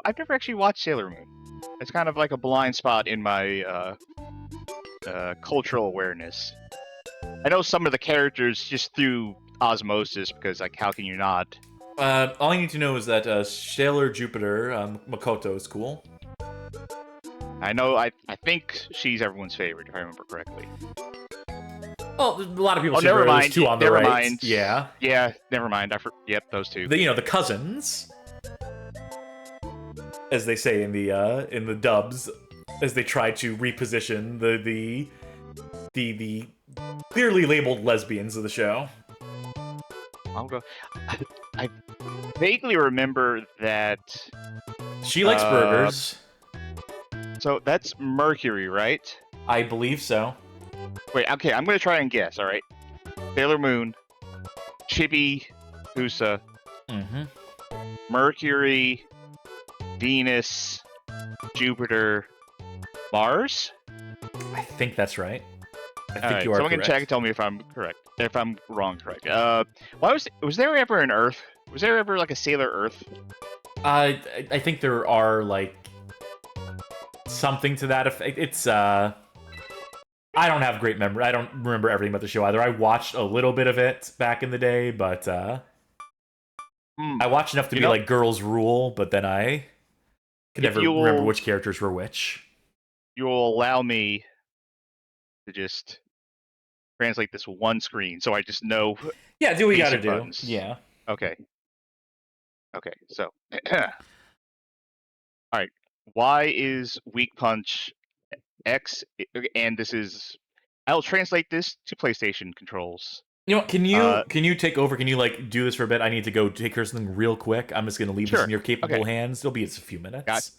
I've never actually watched Sailor Moon. It's kind of like a blind spot in my cultural awareness. I know some of the characters just through osmosis, because like, how can you not? All you need to know is that Sailor Jupiter, Makoto, is cool. I know. I think she's everyone's favorite, if I remember correctly. Oh, a lot of people. Never mind. Two on the never right. Mind. Yeah. Yeah. Never mind. Yep, those two. The cousins. as they say in the dubs, as they try to reposition the clearly labeled lesbians of the show. I'll go. I vaguely remember that she likes burgers. So that's Mercury, right? I believe so. Wait, okay, I'm gonna try and guess. All right, Sailor Moon, Chibi, Usa, Mercury, Venus, Jupiter, Mars. I think that's right. I think right, you are someone correct. Can check and tell me if I'm correct. If I'm wrong, correct. Why was there ever an Earth? Was there ever like a Sailor Earth? I think there are like something to that effect. It's I don't have great memory. I don't remember everything about the show either. I watched a little bit of it back in the day, but I watched enough to be like Girls Rule, but then I can never remember which characters were which. You'll allow me to just translate this one screen so I just know. Yeah, do what you gotta do. Buttons. Yeah. Okay. Okay, so. Alright. Y is weak punch. X, and this is. I'll translate this to PlayStation controls. You know what, can you take over? Can you like do this for a bit? I need to go take care of something real quick. I'm just gonna leave this in your capable hands. It'll be a few minutes.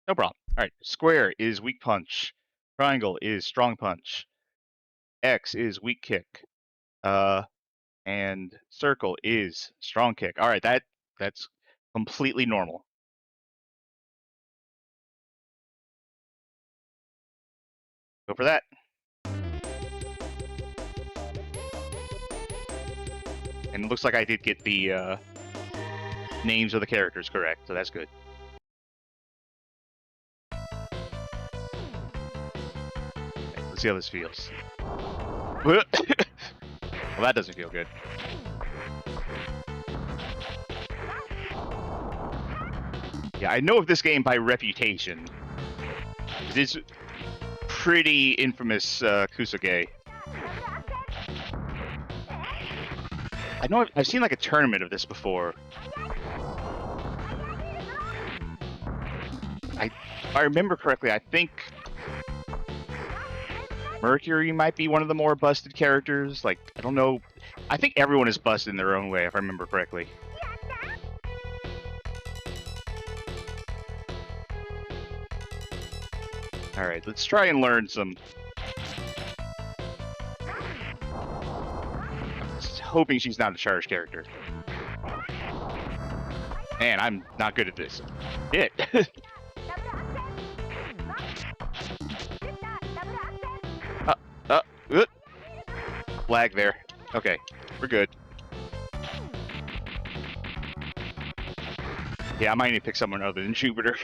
No problem. Alright. Square is weak punch. Triangle is strong punch. X is weak kick. And circle is strong kick. Alright, that's completely normal. Go for that. And it looks like I did get the names of the characters correct, so that's good. Okay, let's see how this feels. Well, that doesn't feel good. Yeah, I know of this game by reputation. It's pretty infamous Kusuge. I know I've seen like a tournament of this before. If I remember correctly, I think Mercury might be one of the more busted characters. Like, I don't know. I think everyone is busted in their own way, if I remember correctly. Alright, let's try and learn some. I'm just hoping she's not a charged character. Man, I'm not good at this. Shit. Lag there. Okay, we're good. Yeah, I might need to pick someone other than Jupiter.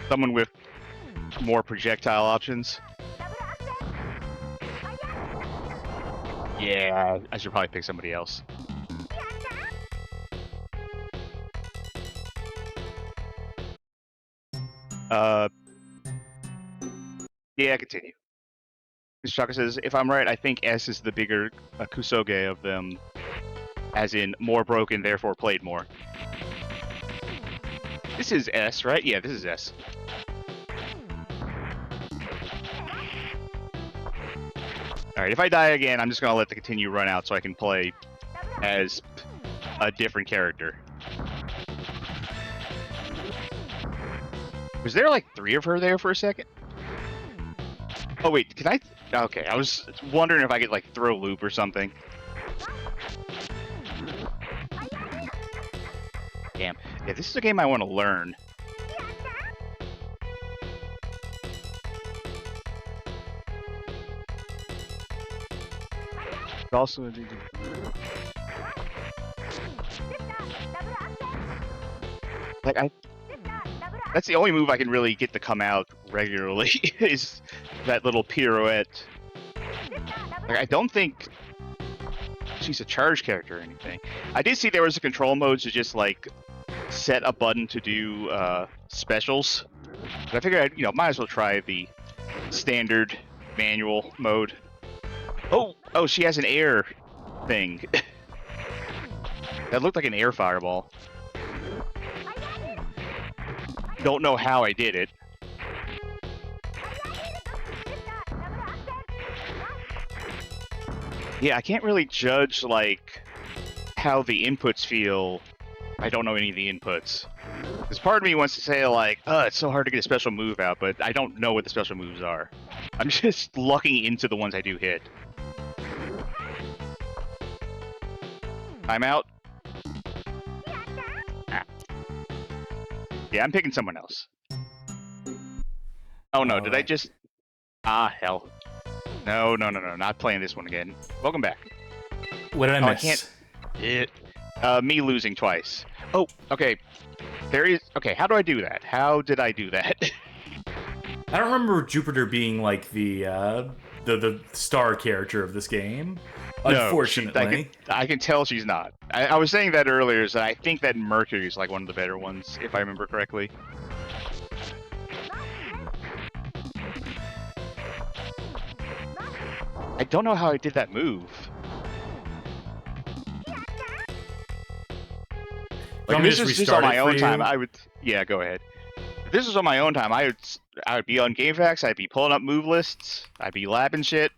Someone with more projectile options. Yeah, I should probably pick somebody else. Yeah, continue. Shaka says, if I'm right, I think S is the bigger Kusoge of them, as in more broken, therefore played more. This is S, right? Yeah, this is S. Alright, if I die again, I'm just gonna let the continue run out so I can play as a different character. Was there like 3 of her there for a second? Oh wait, can I? Okay, I was wondering if I could like throw loop or something. Damn. Yeah, this is a game I want to learn. Also, like that's the only move I can really get to come out regularly is that little pirouette. Like, I don't think she's a charge character or anything. I did see there was a control mode to just like set a button to do specials. But I figured I'd, might as well try the standard manual mode. Oh, she has an air thing. That looked like an air fireball. don't know how I did it. Yeah, I can't really judge, like, how the inputs feel. I don't know any of the inputs. Because part of me wants to say, like, it's so hard to get a special move out, but I don't know what the special moves are. I'm just lucking into the ones I do hit. I'm out. Ah. Yeah, I'm picking someone else. Oh no, did I just... Ah, hell. No, not playing this one again. Welcome back. What did I miss? Me losing twice. Oh, okay. There is... Okay, how do I do that? How did I do that? I don't remember Jupiter being like the star character of this game. No, unfortunately. I can tell she's not. I was saying that earlier, so I think that Mercury's like one of the better ones, if I remember correctly. I don't know how I did that move. Like, if this was just on my own time, I would... Yeah, go ahead. If this was on my own time, I would be on GameFAQs, I'd be pulling up move lists, I'd be lapping shit.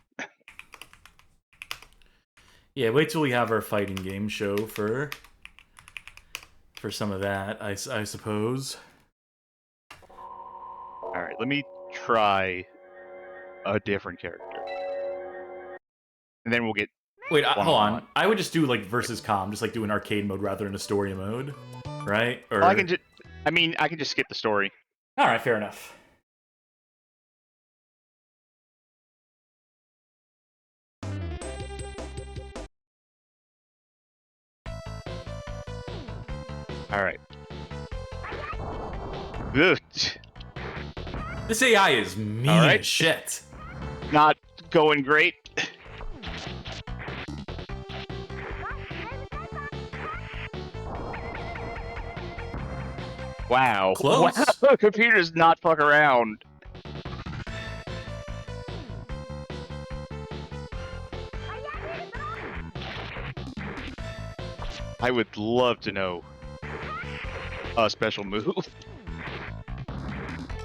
Yeah, wait till we have our fighting game show for some of that, I suppose. Alright, let me try a different character. And then we'll get... Wait, hold on. I would just do, like, versus comm, just, like, do an arcade mode rather than a story mode, right? Or... Well, I can just skip the story. Alright, fair enough. Alright. Ugh. This AI is mean as shit. Not going great. Wow. Close. Wow. Computers not fuck around. I would love to know a special move.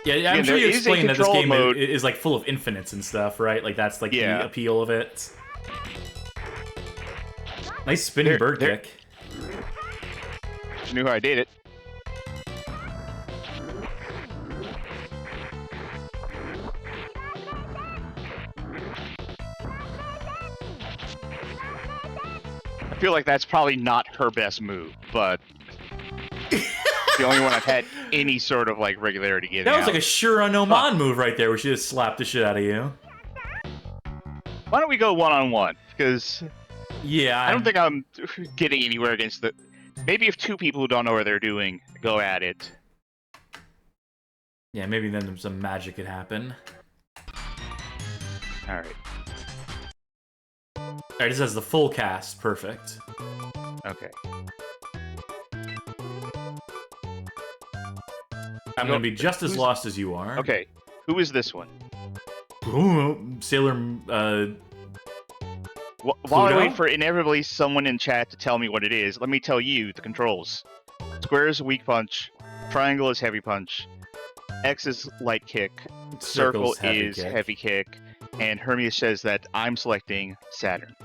Yeah, I'm sure you explained that this game is like full of infinites and stuff, right? Like that's like the appeal of it. Nice spinning bird kick. You knew how I did it. I feel like that's probably not her best move, but the only one I've had any sort of like regularity getting. That was like a Shura no Man move right there, where she just slapped the shit out of you. Why don't we go one-on-one? Because yeah, I don't think I'm getting anywhere against the... Maybe if two people who don't know what they're doing go at it. Yeah, maybe then some magic could happen. Alright. Alright, this has the full cast. Perfect. Okay. I'm gonna be just as lost as you are. Okay. Who is this one? Sailor... While I wait for inevitably someone in chat to tell me what it is, let me tell you the controls. Square is weak punch, triangle is heavy punch, X is light kick, circle is heavy kick, and Hermes says that I'm selecting Saturn.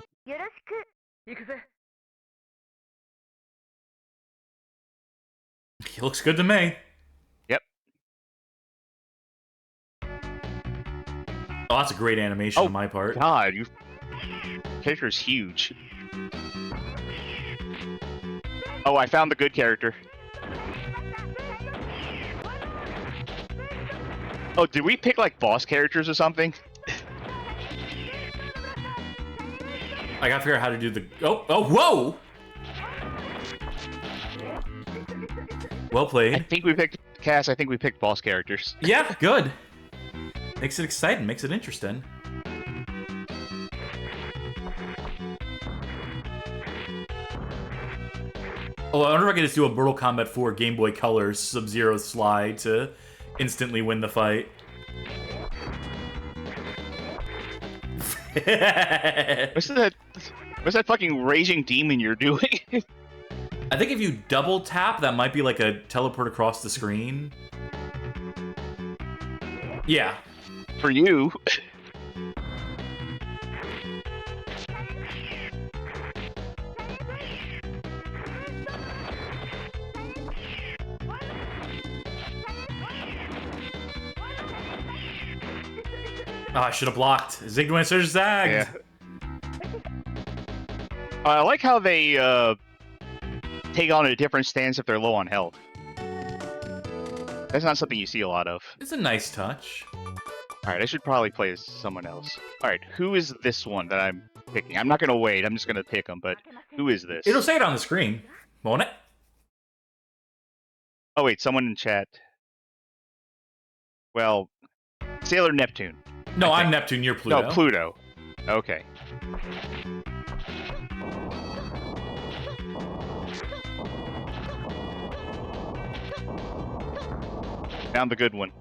He looks good to me. Yep. Oh, that's a great animation on my part. God, you... Character's huge. Oh, I found the good character. Oh, did we pick like boss characters or something? I gotta figure out how to do the... whoa! Well played. I think we picked... Cass, I think we picked boss characters. Yeah, good. Makes it exciting, makes it interesting. Oh, I wonder if I could just do a Mortal Kombat 4 Game Boy Color Sub-Zero slide to instantly win the fight. What's that fucking raging demon you're doing? I think if you double tap, that might be like a teleport across the screen. Yeah. For you. Oh, I should have blocked. Zigged when I should have zagged. Yeah. I like how they take on a different stance if they're low on health. That's not something you see a lot of. It's a nice touch. Alright, I should probably play as someone else. Alright, who is this one that I'm picking? I'm not going to wait, I'm just going to pick them, but who is this? It'll say it on the screen, won't it? Oh wait, someone in chat. Well, Sailor Neptune. No, I'm Neptune, you're Pluto. No, Pluto. Okay. Found the good one.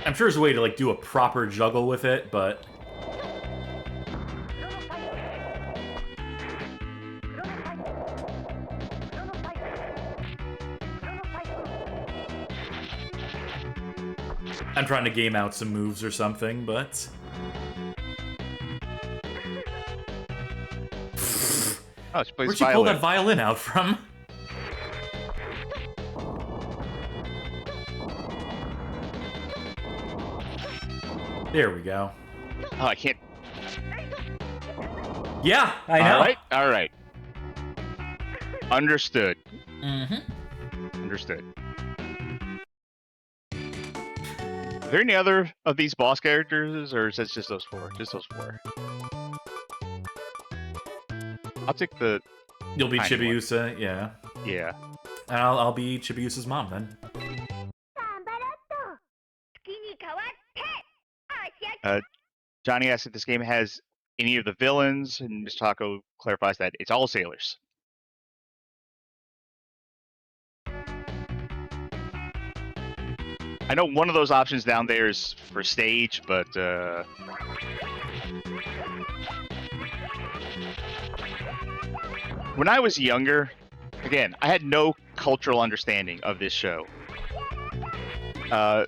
I'm sure there's a way to like do a proper juggle with it, but I'm trying to game out some moves or something, but Oh, she plays where'd you pull that violin out from? There we go. Oh, I can't. Yeah, I know. All right. Understood. Mm-hmm. Understood. Are there any other of these boss characters, or is it just those four? Just those four. I'll take the. You'll be Chibiusa, yeah. Yeah. And I'll be Chibiusa's mom then. Johnny asks if this game has any of the villains, and Miss Taco clarifies that it's all sailors. I know one of those options down there is for stage, but when I was younger, again, I had no cultural understanding of this show.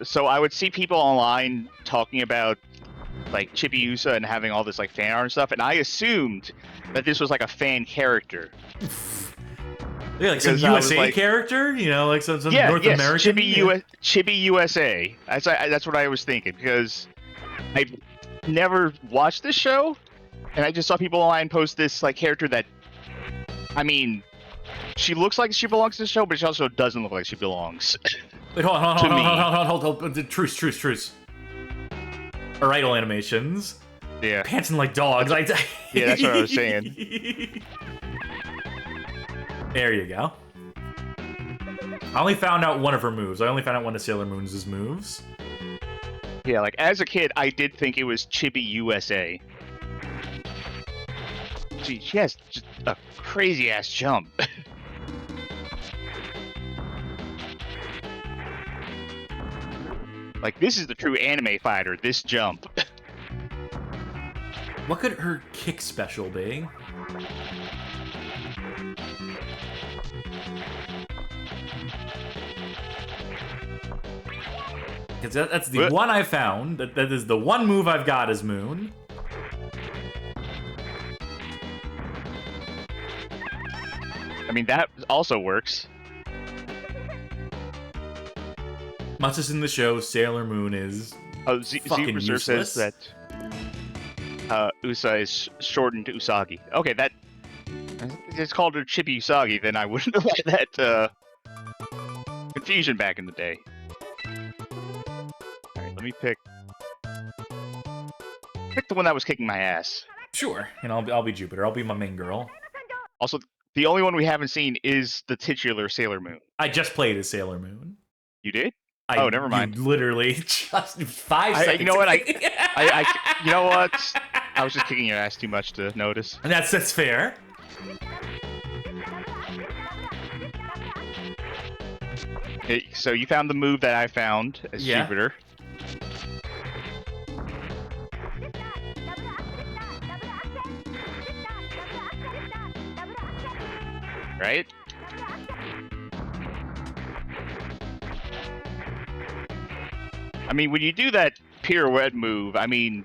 So I would see people online talking about like Chibiusa and having all this like fan art and stuff, and I assumed that this was like a fan character. Yeah, like some USA character, you know, like some North American. Chibi USA. That's what I was thinking, because I never watched this show, and I just saw people online post this like character that, I mean, she looks like she belongs to the show, but she also doesn't look like she belongs. Wait, hold on. Truce. Idle animations. Yeah. Panting like dogs. Yeah, that's what I was saying. There you go. I only found out one of her moves. I only found out one of Sailor Moon's moves. Yeah, like as a kid, I did think it was Chibi USA. She has just a crazy ass jump. Like, this is the true anime fighter, this jump. What could her kick special be? Because that's the one I found. That is the one move I've got as Moon. I mean, that also works. Much as in the show, Sailor Moon is fucking useless. Says that Usa is shortened to Usagi. Okay, that it's called a Chibi Usagi. Then I wouldn't have had that confusion back in the day. All right, let me pick the one that was kicking my ass. Sure, and I'll be Jupiter. I'll be my main girl. Also, the only one we haven't seen is the titular Sailor Moon. I just played as Sailor Moon. You did? Oh, never mind. Literally just 5 seconds. You know what? You know what? I was just kicking your ass too much to notice. And that's fair. Okay, so you found the move that I found as Jupiter. Right? I mean, when you do that pirouette move, I mean,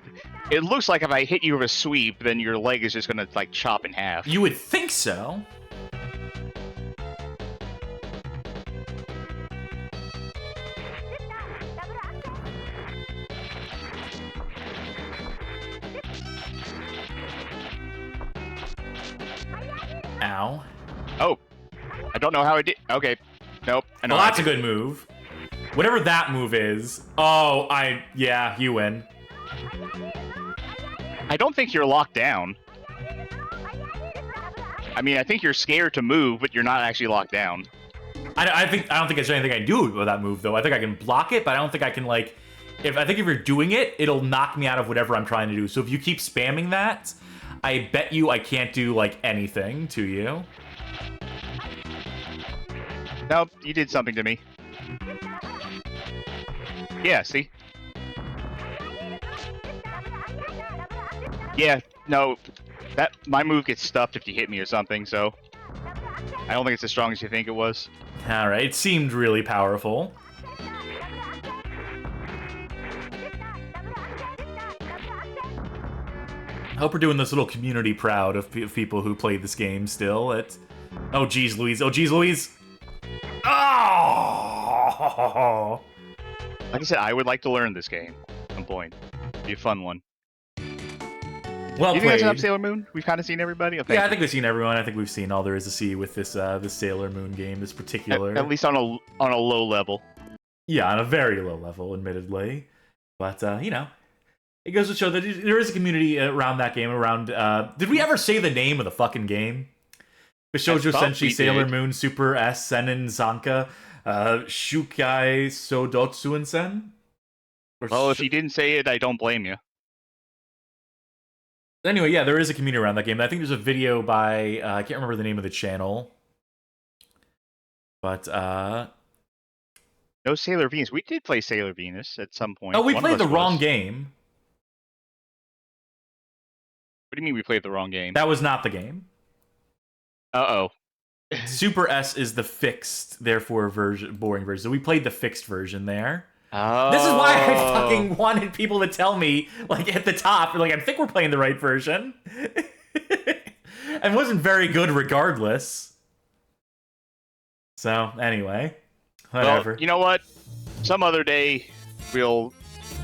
it looks like if I hit you with a sweep, then your leg is just gonna, like, chop in half. You would think so. Ow. Oh. I don't know how I did. Okay. Nope. I know Well, that's a good move. Whatever that move is. Oh, yeah, you win. I don't think you're locked down. I mean, I think you're scared to move, but you're not actually locked down. I don't think there's anything I can do with that move, though. I think I can block it, but I don't think I can, like... I think if you're doing it, it'll knock me out of whatever I'm trying to do. So if you keep spamming that, I bet you I can't do, like, anything to you. Nope, you did something to me. Yeah, see? Yeah, no, my move gets stuffed if you hit me or something, so... I don't think it's as strong as you think it was. Alright, it seemed really powerful. I hope we're doing this little community proud of people who play this game still. Oh, geez, Louise. Oh, geez, Louise! Oh! Like I said, I would like to learn this game at some point. It'd be a fun one. Well you played. think that's enough Sailor Moon? We've kind of seen everybody? Oh, yeah, I think we've seen everyone. I think we've seen all there is to see with this this Sailor Moon game, this particular... At least on a low level. Yeah, on a very low level, admittedly. But, you know, it goes to show that there is a community around that game, around... did we ever say the name of the fucking game? Bishoujo, Senshi, Sailor Moon, Super S, Zenin, Sanka, Soudatsusen? Well, if you didn't say it, I don't blame you. Anyway, yeah, there is a community around that game. I think there's a video by... I can't remember the name of the channel. But, No Sailor Venus. We did play Sailor Venus at some point. Oh, we played the wrong game. What do you mean we played the wrong game? That was not the game. Uh-oh. Super S is the fixed, therefore boring version. So we played the fixed version there. Oh. This is why I fucking wanted people to tell me, like, at the top, like, I think we're playing the right version. And wasn't very good regardless. So, anyway. Whatever. Well, you know what? Some other day, we'll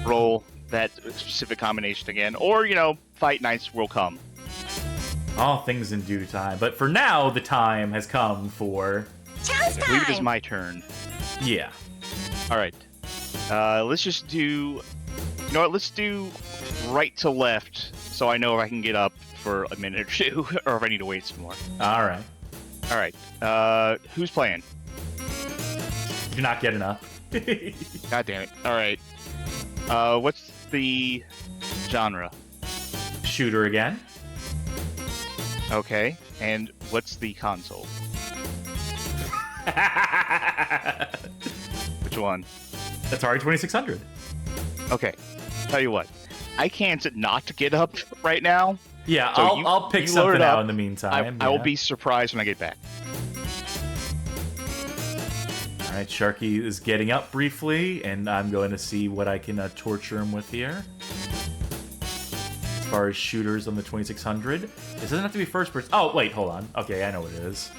roll that specific combination again. Or, you know, fight nights will come. All things in due time. But for now, the time has come for... Chance I believe it is time! my turn. Yeah. Alright. Let's just do... You know what? Let's do right to left, so I know if I can get up for a minute or two, or if I need to wait some more. Alright. Alright. Who's playing? You're not getting up. God damn it. Alright. What's the genre? Shooter again. Okay. And what's the console? Which one? Atari 2600. Okay. Tell you what. I can't not get up right now. Yeah, So I'll pick you something load out up. in the meantime. I will be surprised when I get back. Alright, Charkie is getting up briefly, and I'm going to see what I can torture him with here. As far as shooters on the 2600. This doesn't have to be first person. Oh, wait, hold on. Okay, I know what it is.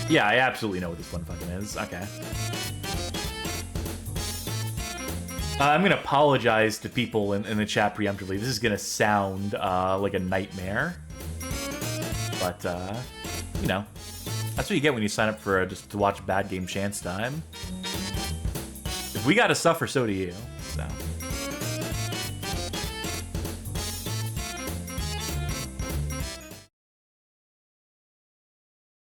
Yeah, I absolutely know what this one fucking is. Okay. I'm going to apologize to people in the chat preemptively. This is going to sound like a nightmare. But, you know, that's what you get when you sign up for just to watch Bad Game Chance Time. If we gotta suffer, so do you. So.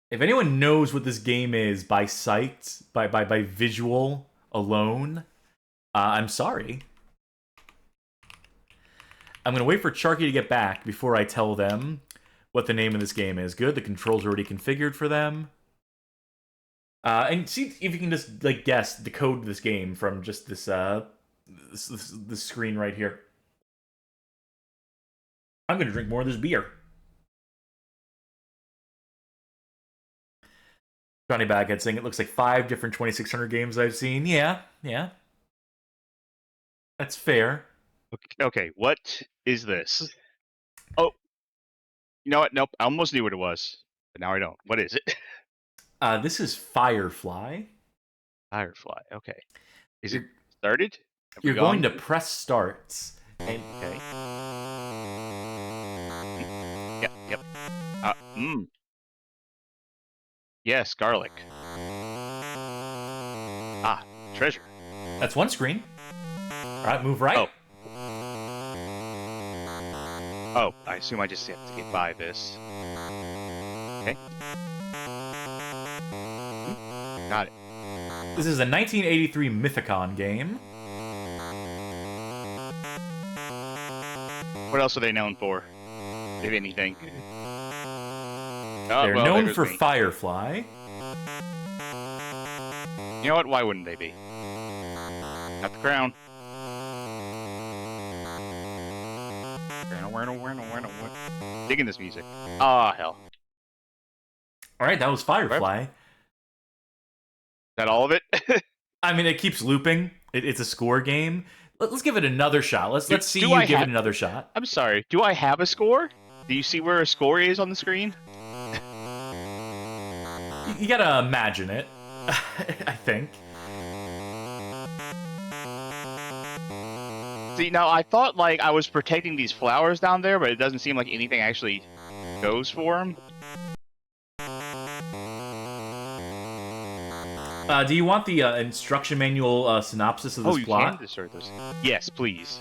If anyone knows what this game is by sight, by visual alone, I'm sorry. I'm gonna wait for Charkie to get back before I tell them what the name of this game is. Good, the controls are already configured for them. And see if you can just, like, guess, decode this game from just this, this screen right here. I'm gonna drink more of this beer. Johnny Baghead saying it looks like 5 different 2600 games I've seen. Yeah. That's fair. Okay, what is this? Oh, you know what? Nope, I almost knew what it was, but now I don't. What is it? This is Firefly. Firefly. Okay. Is You're- it started? Have we You're going gone? to press starts. And Okay. Yep. Yes, garlic. Ah, treasure. that's one screen. All right, move right. Oh. Oh, I assume I just have to get by this. Okay. Got it. This is a 1983 Mythicon game. What else are they known for? If anything. They're known for Firefly. You know what? Why wouldn't they be? Got the crown. Digging this music. Ah, hell. All right, that was Firefly. Is that all of it? I mean, it keeps looping. It's a score game. Let's give it another shot. Let's see do you I give it have- another shot. I'm sorry. Do I have a score? Do you see where a score is on the screen? You gotta imagine it. I think. See, now I thought like I was protecting these flowers down there, but it doesn't seem like anything actually goes for them. Do you want the instruction manual synopsis of this plot? Can insert this. Yes, please.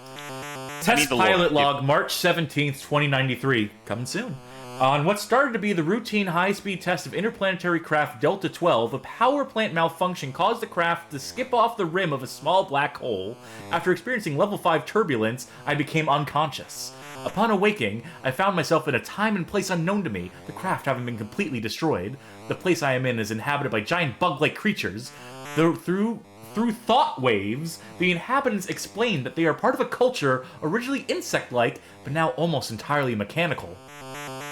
Test pilot log, March 17th, 2093. Coming soon. On what started to be the routine high-speed test of interplanetary craft Delta 12, a power plant malfunction caused the craft to skip off the rim of a small black hole. After experiencing level 5 turbulence, I became unconscious. Upon awaking, I found myself in a time and place unknown to me, the craft having been completely destroyed. The place I am in is inhabited by giant bug-like creatures. Through thought waves, the inhabitants explain that they are part of a culture originally insect-like, but now almost entirely mechanical.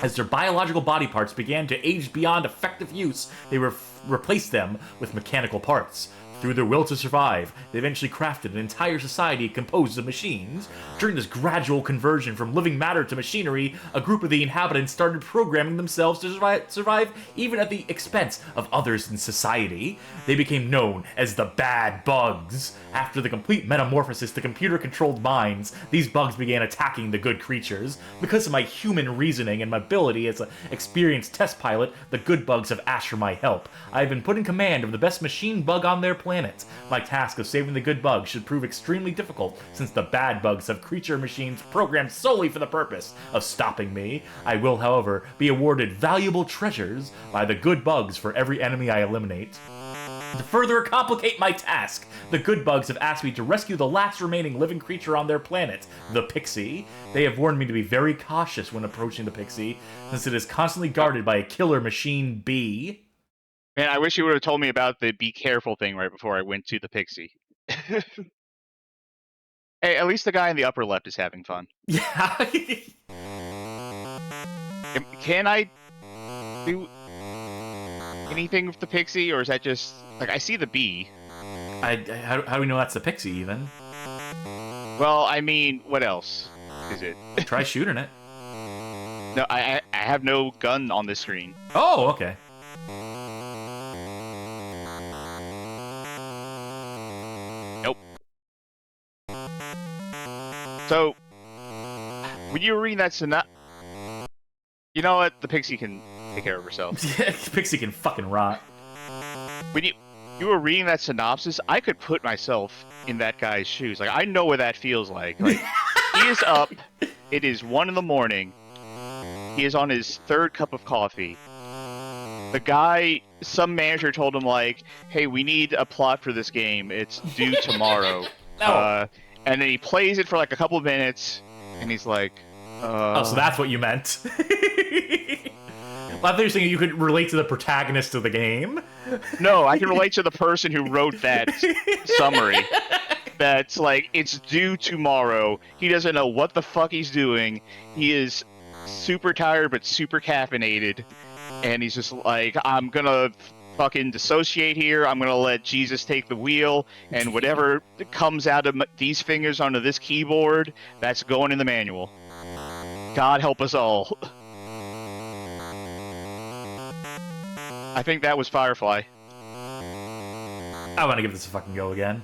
As their biological body parts began to age beyond effective use, they replaced them with mechanical parts. Through their will to survive, they eventually crafted an entire society composed of machines. During this gradual conversion from living matter to machinery, a group of the inhabitants started programming themselves to survive even at the expense of others in society. They became known as the Bad Bugs. After the complete metamorphosis to computer-controlled minds, these bugs began attacking the good creatures. Because of my human reasoning and my ability as an experienced test pilot, the good bugs have asked for my help. I have been put in command of the best machine bug on their planet. My task of saving the good bugs should prove extremely difficult, since the bad bugs have creature machines programmed solely for the purpose of stopping me. I will, however, be awarded valuable treasures by the good bugs for every enemy I eliminate. To further complicate my task, the good bugs have asked me to rescue the last remaining living creature on their planet, the Pixie. They have warned me to be very cautious when approaching the Pixie, since it is constantly guarded by a killer machine bee. Man, I wish you would have told me about the be careful thing right before I went to the Pixie. Hey, at least the guy in the upper left is having fun. Yeah. Can I do anything with the Pixie, or is that just... Like, I see the bee. How do we know that's the Pixie, even? Well, I mean, what else is it? Try shooting it. No, I have no gun on this screen. Oh, okay. Nope. So, when you were reading that synopsis... You know what? The Pixie can take care of herself. Pixie can fucking rot. When you were reading that synopsis, I could put myself in that guy's shoes. Like, I know what that feels like. Like, he is up. It is 1 a.m. He is on his 3rd cup of coffee. The guy, some manager told him, like, hey, we need a plot for this game. It's due tomorrow. No. And then he plays it for like a couple of minutes, and he's like, Oh, so that's what you meant. I thought you were saying you could relate to the protagonist of the game. No, I can relate to the person who wrote that summary. That's like, it's due tomorrow. He doesn't know what the fuck he's doing. He is super tired but super caffeinated. And he's just like, I'm gonna fucking dissociate here. I'm gonna let Jesus take the wheel, and whatever comes out of these fingers onto this keyboard, that's going in the manual. God help us all. I think that was Firefly. I want to give this a fucking go again.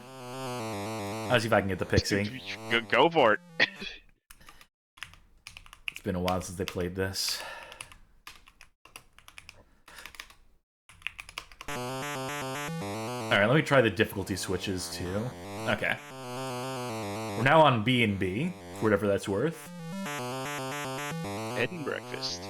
I'll see if I can get the pixie. Go for it. It's been a while since they played this. Alright, let me try the difficulty switches too. Okay. We're now on B and B, for whatever that's worth. Bed and breakfast.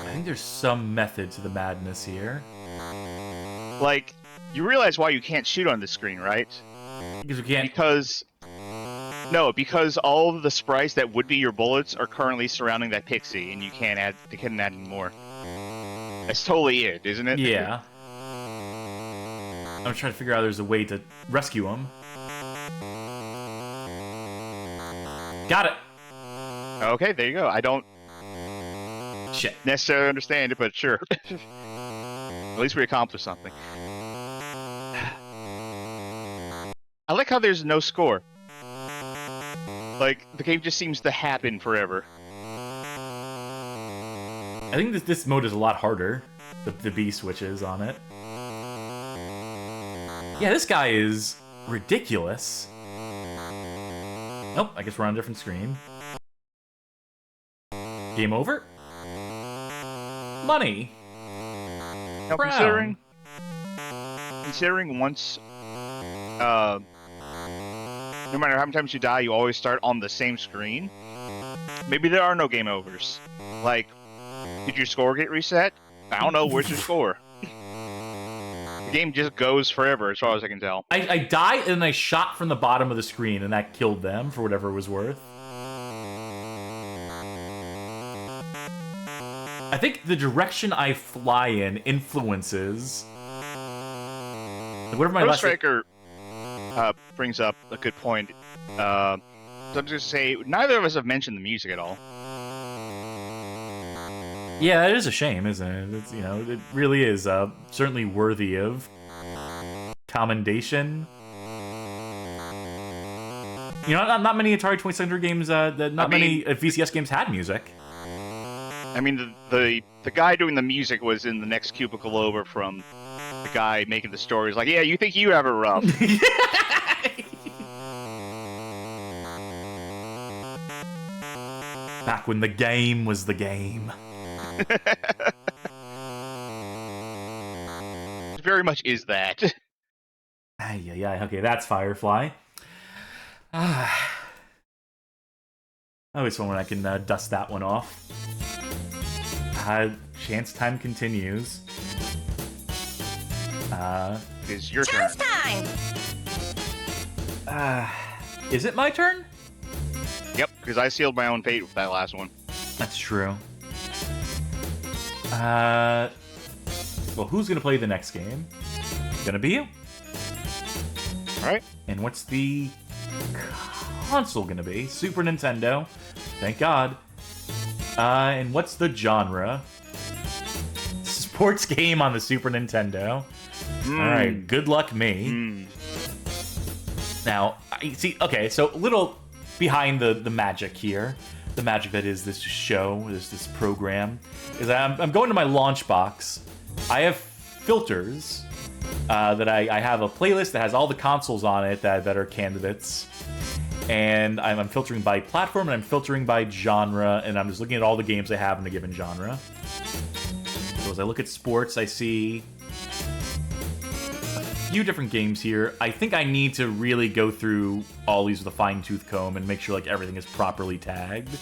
I think there's some method to the madness here. Like, you realize why you can't shoot on the screen, right? Because we can't... No, because all of the sprites that would be your bullets are currently surrounding that pixie, and you can't add. They couldn't add any more. That's totally it, isn't it? Yeah. I'm trying to figure out there's a way to rescue him. Got it. Okay, there you go. I don't Shit. necessarily understand it, but sure. At least we accomplished something. I like how there's no score. Like, the game just seems to happen forever. I think this mode is a lot harder. The B switches on it. Yeah, this guy is ridiculous. Nope, I guess we're on a different screen. Game over? Money! Now, Crown. considering once, no matter how many times you die, you always start on the same screen. Maybe there are no game overs. Like, did your score get reset? I don't know. Where's your score? The game just goes forever, as far as I can tell. I died and I shot from the bottom of the screen and that killed them for whatever it was worth. I think the direction I fly in influences... Whatever my last... Striker brings up a good point. So I'm just gonna say, neither of us have mentioned the music at all. Yeah, it is a shame, isn't it? It's, you know, it really is certainly worthy of commendation. You know, not many Atari 2600 games, many VCS games had music. I mean, the guy doing the music was in the next cubicle over from the guy making the stories. Like, yeah, you think you have it rough? Back when the game was the game. It very much is that. Yeah. Okay, that's Firefly. I always fun when I can dust that one off. Chance time continues. It's your turn. Chance time! Is it my turn? Yep, because I sealed my own fate with that last one. That's true. Well, who's gonna play the next game? Gonna be you. Alright. And what's the console gonna be? Super Nintendo. Thank God. And what's the genre? Sports game on the Super Nintendo. Alright, good luck me. Now, see, okay, so a little behind the magic here. The magic that is this show, this program, is I'm going to my launch box. I have filters that I have a playlist that has all the consoles on it that are candidates. And I'm filtering by platform, and I'm filtering by genre, and I'm just looking at all the games I have in a given genre. So as I look at sports, I see a few different games here. I think I need to really go through all these with a fine-tooth comb and make sure like everything is properly tagged.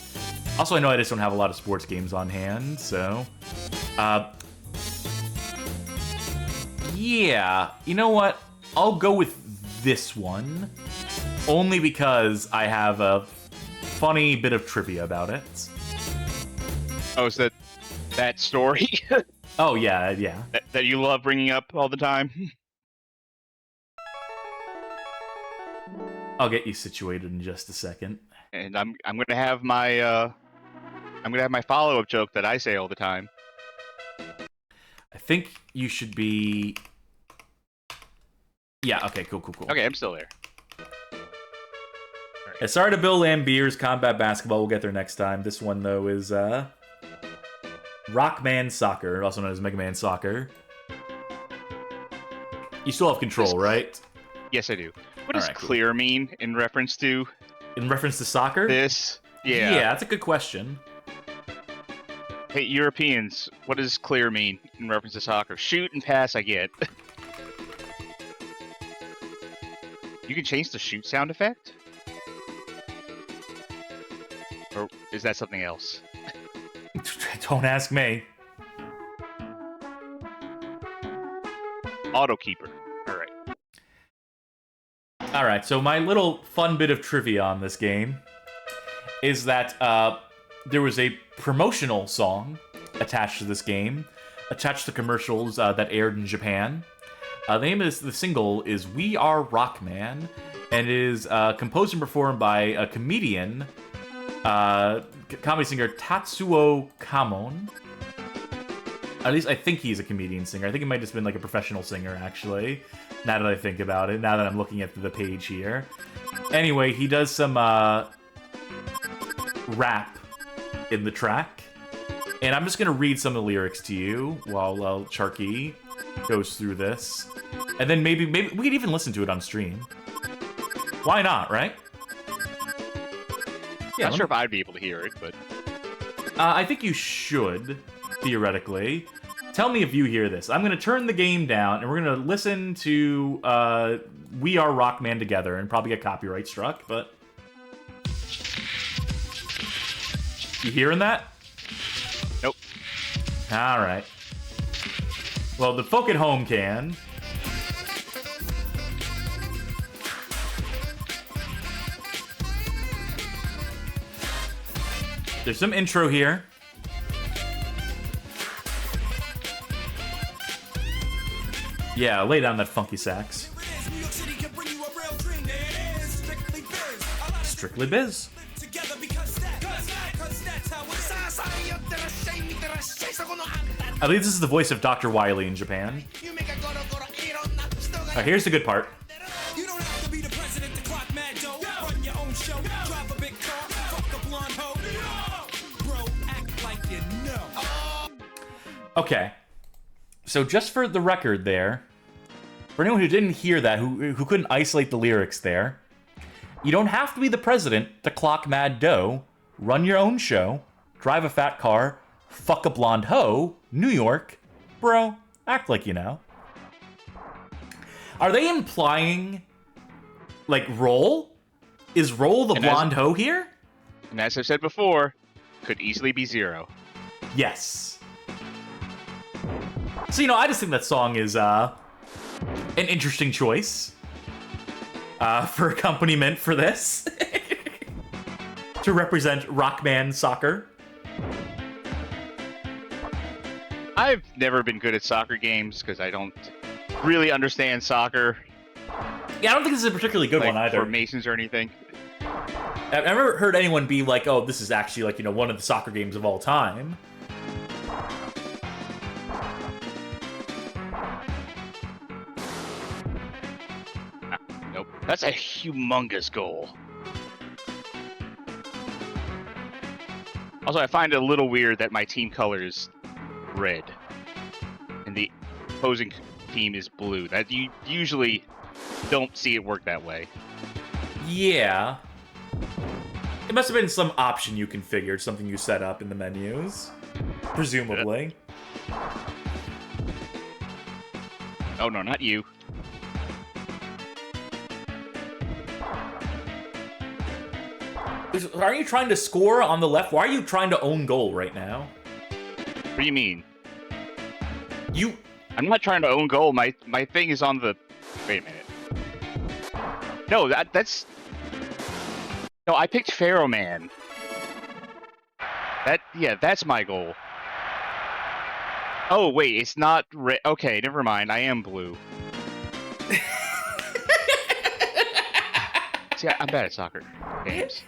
Also, I know I just don't have a lot of sports games on hand, so... yeah, you know what? I'll go with this one. Only because I have a funny bit of trivia about it. Oh, is that story? Oh, yeah. that you love bringing up all the time? I'll get you situated in just a second. And I'm gonna have my follow-up joke that I say all the time. I think you should be... Yeah, okay, cool. Okay, I'm still there. Yeah, sorry to Bill Lambier's Combat Basketball. We'll get there next time. This one, though, is Rockman Soccer, also known as Mega Man Soccer. You still have control, right? Yes, I do. What does clear mean in reference to? In reference to soccer? This? Yeah. Yeah, that's a good question. Hey, Europeans, what does clear mean in reference to soccer? Shoot and pass, I get. You can change the shoot sound effect? Or is that something else? Don't ask me. Auto keeper. Alright, so my little fun bit of trivia on this game is that there was a promotional song attached to this game, attached to commercials that aired in Japan. The name of the single is We Are Rockman, and it is composed and performed by a comedian, comedy singer Tatsuo Kamon. At least I think he's a comedian singer. I think he might have just been like a professional singer, actually, now that I think about it, now that I'm looking at the page here. Anyway, he does some rap in the track, and I'm just going to read some of the lyrics to you while Charkie goes through this. And then maybe we could even listen to it on stream. Why not, right? Yeah, not sure if I'd be able to hear it, but... I think you should, theoretically. Tell me if you hear this. I'm going to turn the game down, and we're going to listen to We Are Rockman together, and probably get copyright struck, but... You hearing that? Nope. Alright. Well, the folk at home can. There's some intro here. Yeah, lay down that funky sax. Strictly Biz. I believe this is the voice of Dr. Wily in Japan. Alright, here's the good part. You don't have to be the president to clock mad dough. Run your own show, drive a big car, fuck a blonde hoe. Bro, act like you know. Okay. So just for the record there, for anyone who didn't hear that, who couldn't isolate the lyrics there, you don't have to be the president to clock mad dough, run your own show, drive a fat car, fuck a blonde hoe, New York. Bro, act like you know. Are they implying, like, Roll? Is Roll the blonde hoe here? And as I've said before, could easily be Zero. Yes. So, you know, I just think that song is an interesting choice for accompaniment for this. To represent Rockman Soccer. I've never been good at soccer games because I don't really understand soccer. Yeah, I don't think this is a particularly good one either. Formations or anything. I've never heard anyone be like, oh, this is actually, like, you know, one of the soccer games of all time. Nope. That's a humongous goal. Also, I find it a little weird that my team color is red and the opposing team is blue. That you usually don't see it work that way. Yeah. It must have been some option you configured, something you set up in the menus. Presumably. Oh no, not you. Are you trying to score on the left? Why are you trying to own goal right now? What do you mean? You... I'm not trying to own goal. My thing is on the... Wait a minute. No, that's... No, I picked Pharaoh Man. Yeah, that's my goal. Oh, wait, it's not red. Okay, never mind. I am blue. See, I'm bad at soccer games.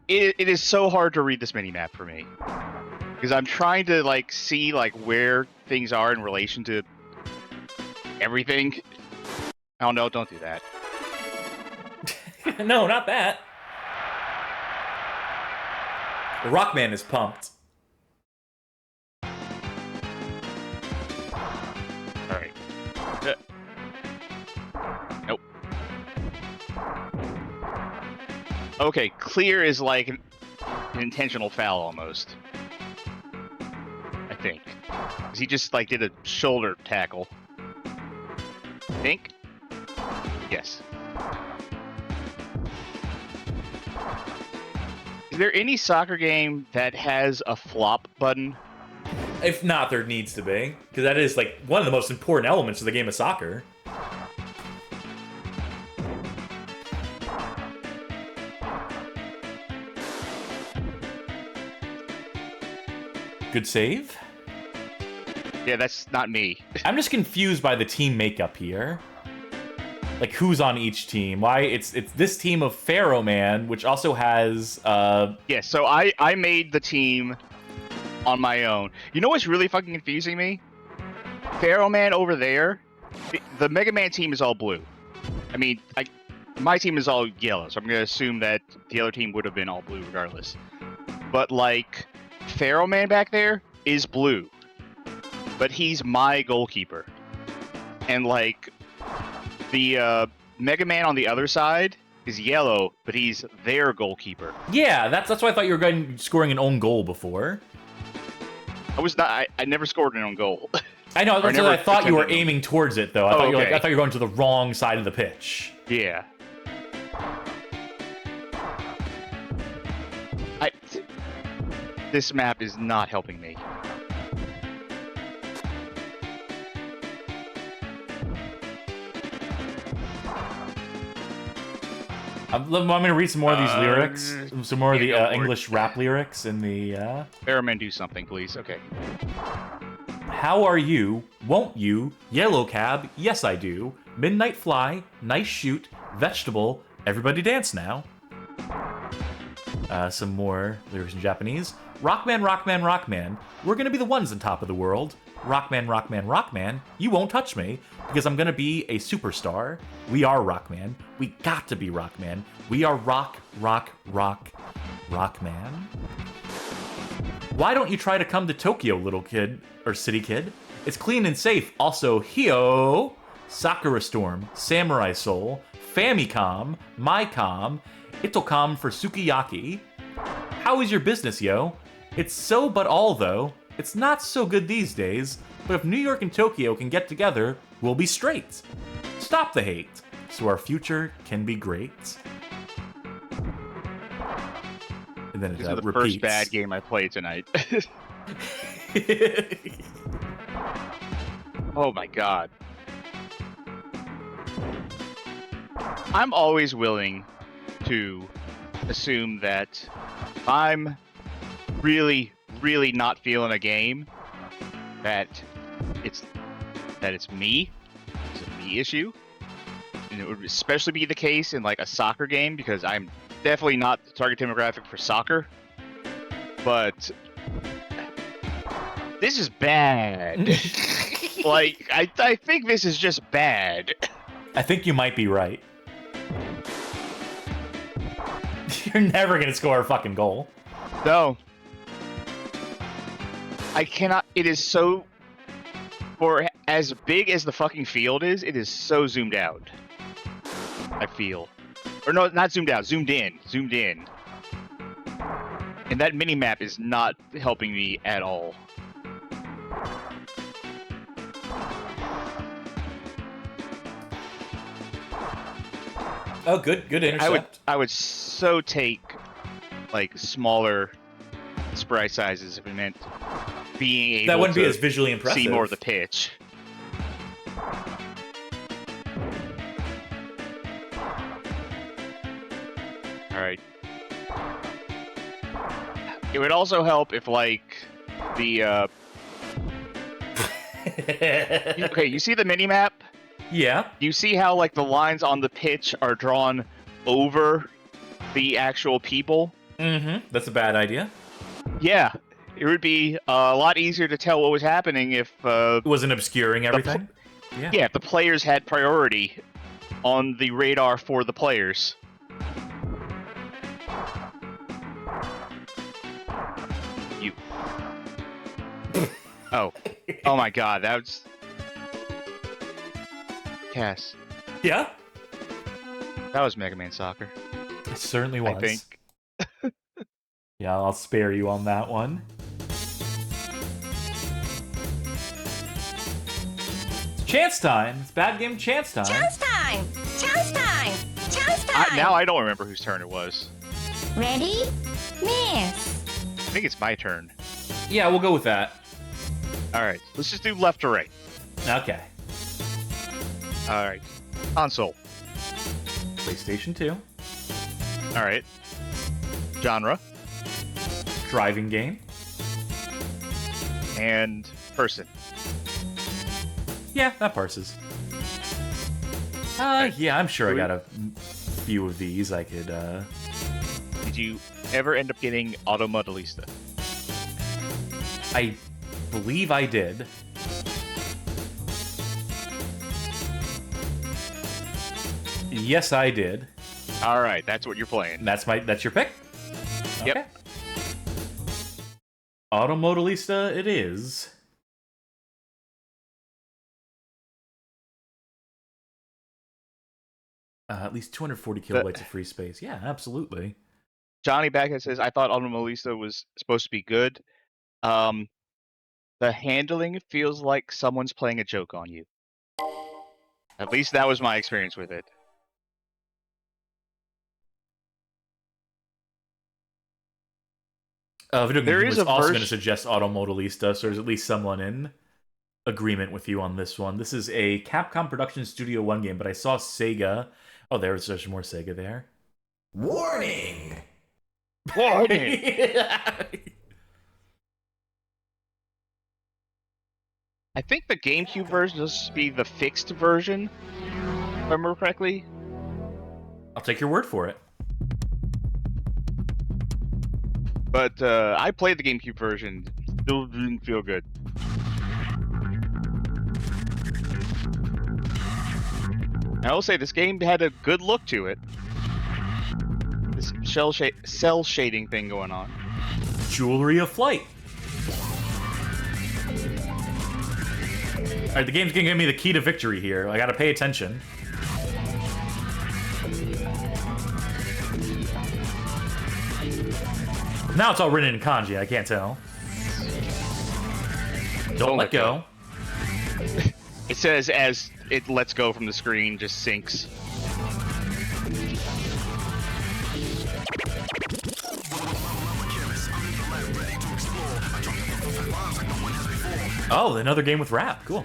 It is so hard to read this mini-map for me. Because I'm trying to, like, see, like, where things are in relation to everything. Oh, no, don't do that. No, not that. Rockman is pumped. Alright. Nope. Okay, clear is like an intentional foul almost. I think. 'Cause he just like did a shoulder tackle. Think? Yes. Is there any soccer game that has a flop button? If not, there needs to be. Because that is, like, one of the most important elements of the game of soccer. Good save? Yeah, that's not me. I'm just confused by the team makeup here. Like, who's on each team? Why? It's this team of Pharaoh Man, which also has... Yeah, so I made the team on my own. You know what's really fucking confusing me? Pharaoh Man over there, the Mega Man team is all blue. I mean, my team is all yellow, so I'm going to assume that the other team would have been all blue regardless. But, like, Pharaoh Man back there is blue. But he's my goalkeeper. And, like... The Mega Man on the other side is yellow, but he's their goalkeeper. Yeah, that's why I thought you were scoring an own goal before. I was not. I never scored an own goal. I know. That's what I thought you were aiming towards it, though. I thought I thought you were going to the wrong side of the pitch. Yeah. This map is not helping me. I'm going to read some more of these lyrics. Some more of the English rap lyrics in the... Airman, do something, please. Okay. How are you? Won't you? Yellow cab? Yes, I do. Midnight fly? Nice shoot. Vegetable? Everybody dance now. Some more lyrics in Japanese. Rockman, Rockman, Rockman. We're going to be the ones on top of the world. Rockman, Rockman, Rockman, you won't touch me, because I'm gonna be a superstar. We are Rockman. We got to be Rockman. We are Rockman. Why don't you try to come to Tokyo, little kid, or city kid? It's clean and safe. Also, Hio, Sakura Storm, Samurai Soul, Famicom, MyCom, Itocom for Sukiyaki. How is your business, yo? It's so but all, though. It's not so good these days, but if New York and Tokyo can get together, we'll be straight. Stop the hate, so our future can be great. And then it This is the repeats. first bad game I played tonight. Oh my god. I'm always willing to assume that I'm really not feeling a game, that it's me. It's a me issue. And it would especially be the case in like a soccer game, because I'm definitely not the target demographic for soccer. But this is bad. Like, I think this is just bad. I think you might be right. You're never gonna score a fucking goal. No. I cannot. It is so. For as big as the fucking field is, it is so zoomed out. I feel. Or no, not zoomed out, zoomed in. Zoomed in. And that mini-map is not helping me at all. Oh, good intercept. I would so take like smaller sprite sizes if it meant being able that wouldn't to be as visually impressive. see more of the pitch. All right. It would also help if like the okay, you see the mini map? Yeah. You see how like the lines on the pitch are drawn over the actual people? Mm-hmm. That's a bad idea. Yeah, it would be a lot easier to tell what was happening if It wasn't obscuring everything. yeah, if the players had priority on the radar for the players. You. Oh my God, that was. Cass, Yeah. that was Mega Man Soccer. It certainly was. I think. Yeah, I'll spare you on that one. Chance time. It's bad game chance time. Chance time! Chance time! Chance time! Now I don't remember whose turn it was. Ready? Miss. I think it's my turn. Yeah, we'll go with that. All right, let's just do left or right. Okay. All right, console. PlayStation 2. All right, genre Driving game. and person. Yeah, that parses. Yeah, I'm sure I got a few of these I could, Did you ever end up getting Auto Modellista? I believe I did. Yes, I did. All right, that's what you're playing. That's your pick? Yep. Okay. Auto Modellista it is. At least 240 kilobytes of free space. Yeah, absolutely. Johnny Backhead says, I thought Auto Modellista was supposed to be good. The handling feels like someone's playing a joke on you. At least that was my experience with it. Video There Game is was a also going to version- suggest Auto Modellista, so there's at least someone in agreement with you on this one. This is a Capcom Production Studio 1 game, but I saw Sega. Oh, there's more Sega there. Warning! Warning! I think the GameCube version is supposed to be the fixed version, if I remember correctly. I'll take your word for it. But I played the GameCube version. Still didn't feel good. I will say this game had a good look to it. This cell shading thing going on. Jewelry of Flight. Alright, the game's gonna give me the key to victory here. I gotta pay attention. Now it's all written in kanji, I can't tell. Don't let go. It says as it lets go from the screen, just sinks. Oh, another game with rap. Cool.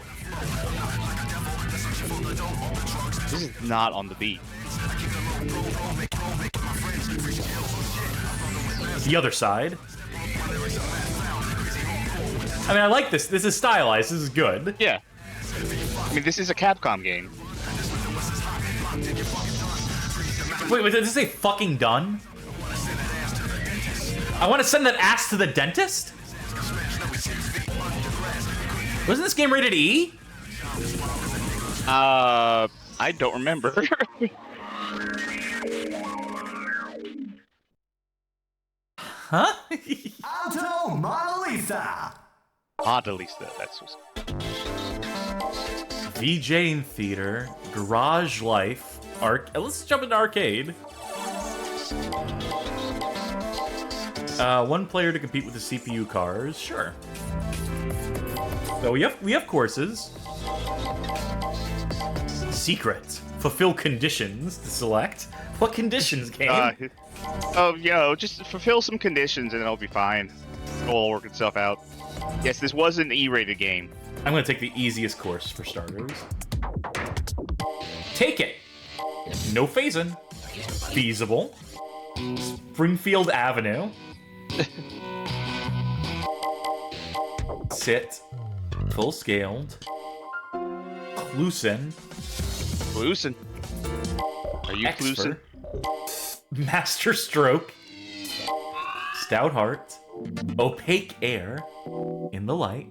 This is not on the beat. The other side. I mean, I like this. This is stylized. This is good. Yeah. I mean, this is a Capcom game. Wait, did this say fucking done? I want to send that ass to the dentist? Wasn't this game rated E? I don't remember. Huh? Auto Modellista! Modellista, that's what's... VJ in theater, Garage Life, let's jump into arcade. One player to compete with the CPU cars, sure. So we have courses. Secret. Fulfill conditions to select. What conditions, game? Just fulfill some conditions and it'll be fine. It'll all work itself out. Yes, this was an E-rated game. I'm gonna take the easiest course for starters. Take it. No phasing. Feasible. Springfield Avenue. Sit. Full scaled. Lucen. Lucen. Are you Expert. Lucen? Master Stroke. Stout Heart. Opaque Air. In the Light.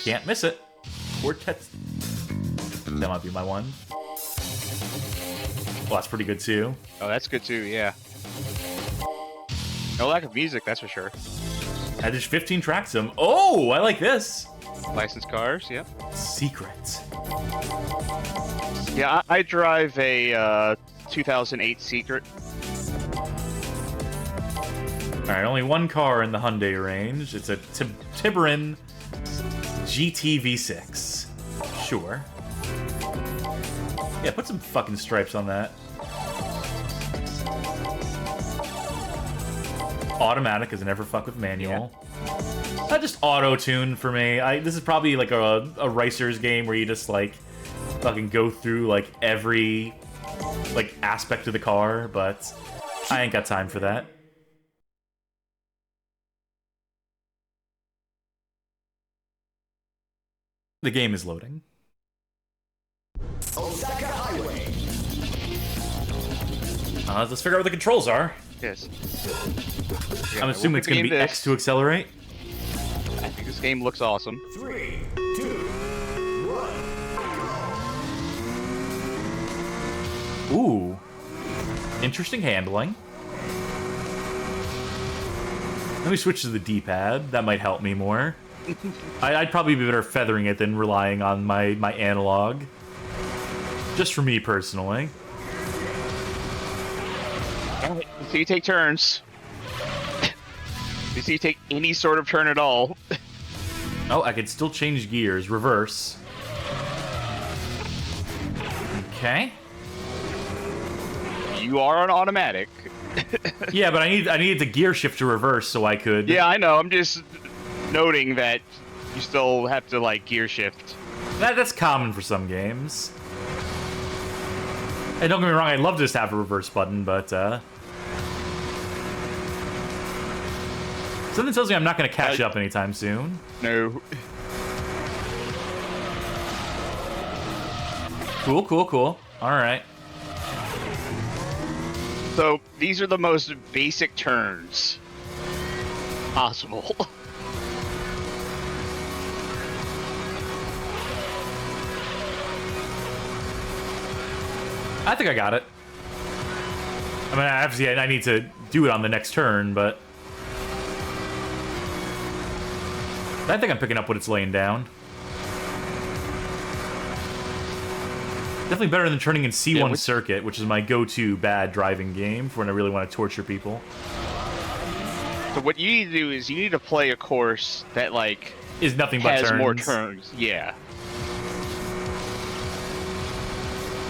Can't miss it. Quartet. That might be my one. Well, that's pretty good too. Oh, that's good too, yeah. No lack of music, that's for sure. I just 15 tracks them. Oh, I like this. Licensed cars, yeah. Secret. Yeah, I drive a 2008 Secret. Alright, only one car in the Hyundai range. It's a Tiburon GT V6. Sure. Yeah, put some fucking stripes on that. Automatic is never fuck with manual. Yeah. Not just auto-tune for me. This is probably like a Racers game where you just like fucking go through like every like aspect of the car, but I ain't got time for that. The game is loading. Osaka Highway. Let's figure out what the controls are. Yes. I'm assuming it's going to be X to accelerate. I think this game looks awesome. 3, 2, 1. Ooh. Interesting handling. Let me switch to the D-pad. That might help me more. I'd probably be better feathering it than relying on my analog. Just for me personally. So you take turns. So you take any sort of turn at all. Oh, I could still change gears. Reverse. Okay. You are on automatic. Yeah, but I needed the gear shift to reverse so I could... Yeah, I know. I'm just noting that you still have to, like, gear shift. That's common for some games. And don't get me wrong, I'd love to just have a reverse button, but, something tells me I'm not going to catch up anytime soon. No. Cool, cool, cool. Alright. So, these are the most basic turns possible. I think I got it. I mean, obviously, I need to do it on the next turn, but... I think I'm picking up what it's laying down. Definitely better than turning in C1 Circuit, which is my go-to bad driving game for when I really want to torture people. So what you need to do is you need to play a course that, like... Is nothing but has turns. More turns, yeah.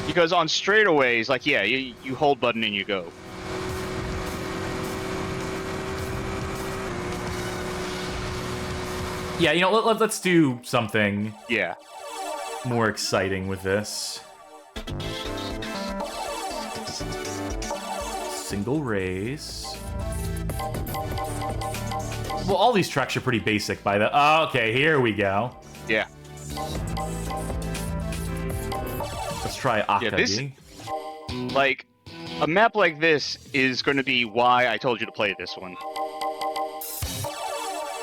Because on straightaways, like, yeah, you hold button and you go. Yeah, you know, let's do something Yeah. more exciting with this. Single race. Well, all these tracks are pretty basic by the... Oh, okay, here we go. Yeah. Let's try Akagi. Yeah, like, a map like this is going to be why I told you to play this one.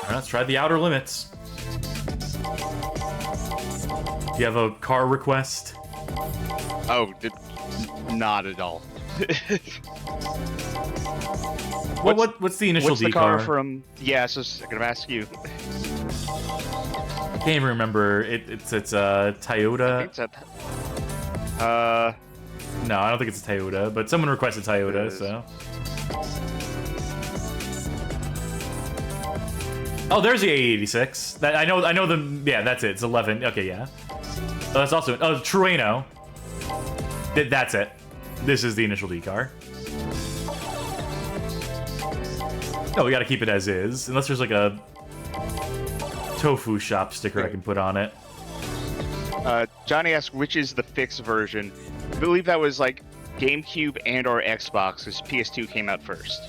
Alright, let's try the Outer Limits. Do you have a car request? Oh, not at all. What's the initial What's D the car car? from? Yeah, so I'm gonna ask you. I can't even remember. It's a Toyota. I think it's No, I don't think it's a Toyota, but someone requested Toyota, so. Oh, there's the A86. That I know them. Yeah, that's it. It's 11. Okay, yeah. Oh, that's also Trueno. That's it. This is the initial D car. No, we gotta keep it as is, unless there's like a tofu shop sticker I can put on it. Johnny asked which is the fixed version. I believe that was like GameCube and or Xbox, because PS2 came out first.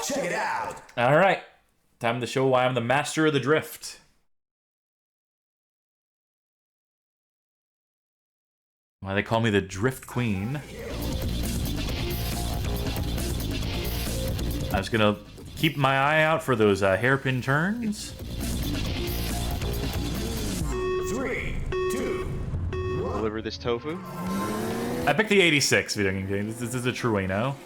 Check it out. All right, time to show why I'm the master of the drift. Why they call me the Drift Queen. I was gonna keep my eye out for those hairpin turns. 3, 2, 1. Deliver this tofu. I picked the 86 video game. This is a Trueno.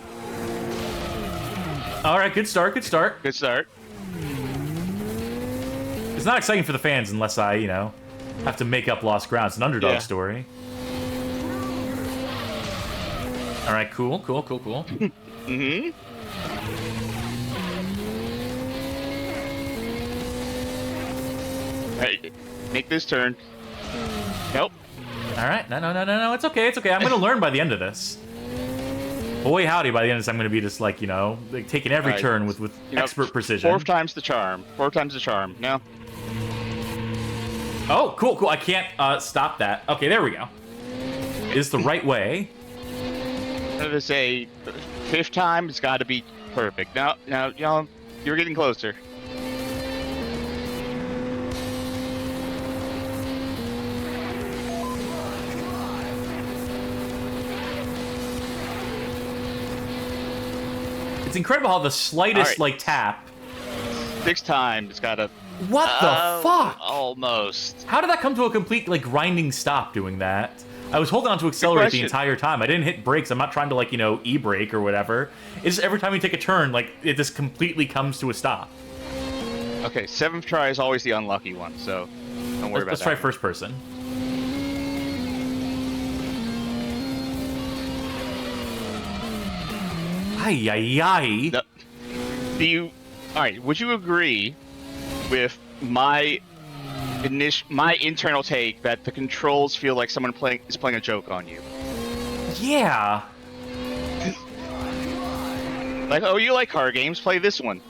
Alright, good start, good start. Good start. It's not exciting for the fans unless I, you know, have to make up lost ground. It's an underdog story. Alright, cool. Mm-hmm. Alright, make this turn. Nope. Alright, no, it's okay, I'm gonna learn by the end of this. Boy howdy, by the end of this I'm gonna be just like, you know, like taking every turn with expert precision. 4 times the charm. 4 times the charm. No. Oh, cool, I can't stop that. Okay, there we go. Is the right way. I'm gonna say 5th time, it's gotta be perfect. No, y'all, you're getting closer. It's incredible how the slightest, like, tap. 6th time, it's gotta... What the fuck? Almost. How did that come to a complete, like, grinding stop doing that? I was holding on to accelerate the entire time. I didn't hit brakes. I'm not trying to, like, you know, e-brake or whatever. It's just every time you take a turn, like, it just completely comes to a stop. Okay, 7th try is always the unlucky one, so don't worry about that. Let's try first person. Ay. No. Do you... Alright, would you agree with my internal take that the controls feel like someone is playing a joke on you? Yeah. Like, oh, you like car games? Play this one.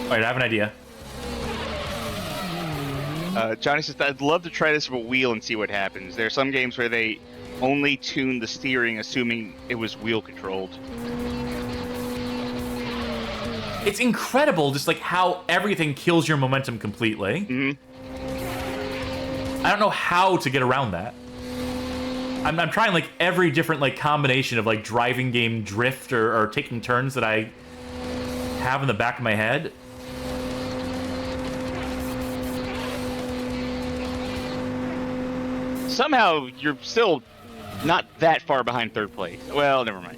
Alright, I have an idea. Johnny says, I'd love to try this with a wheel and see what happens. There are some games where they only tune the steering assuming it was wheel controlled. It's incredible just like how everything kills your momentum completely. Mm-hmm. I don't know how to get around that. I'm trying like every different like combination of like driving game drift or taking turns that I have in the back of my head. Somehow you're still not that far behind 3rd place. Well, never mind.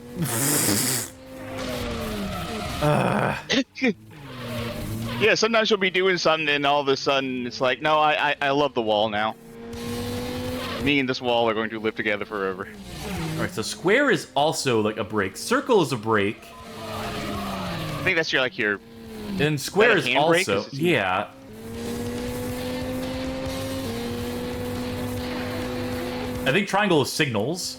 Yeah, sometimes you'll be doing something and all of a sudden it's like, no, I love the wall now. Me and this wall are going to live together forever. Alright, so square is also like a break. Circle is a break. I think that's your... And square is also... Is yeah. I think triangle is signals.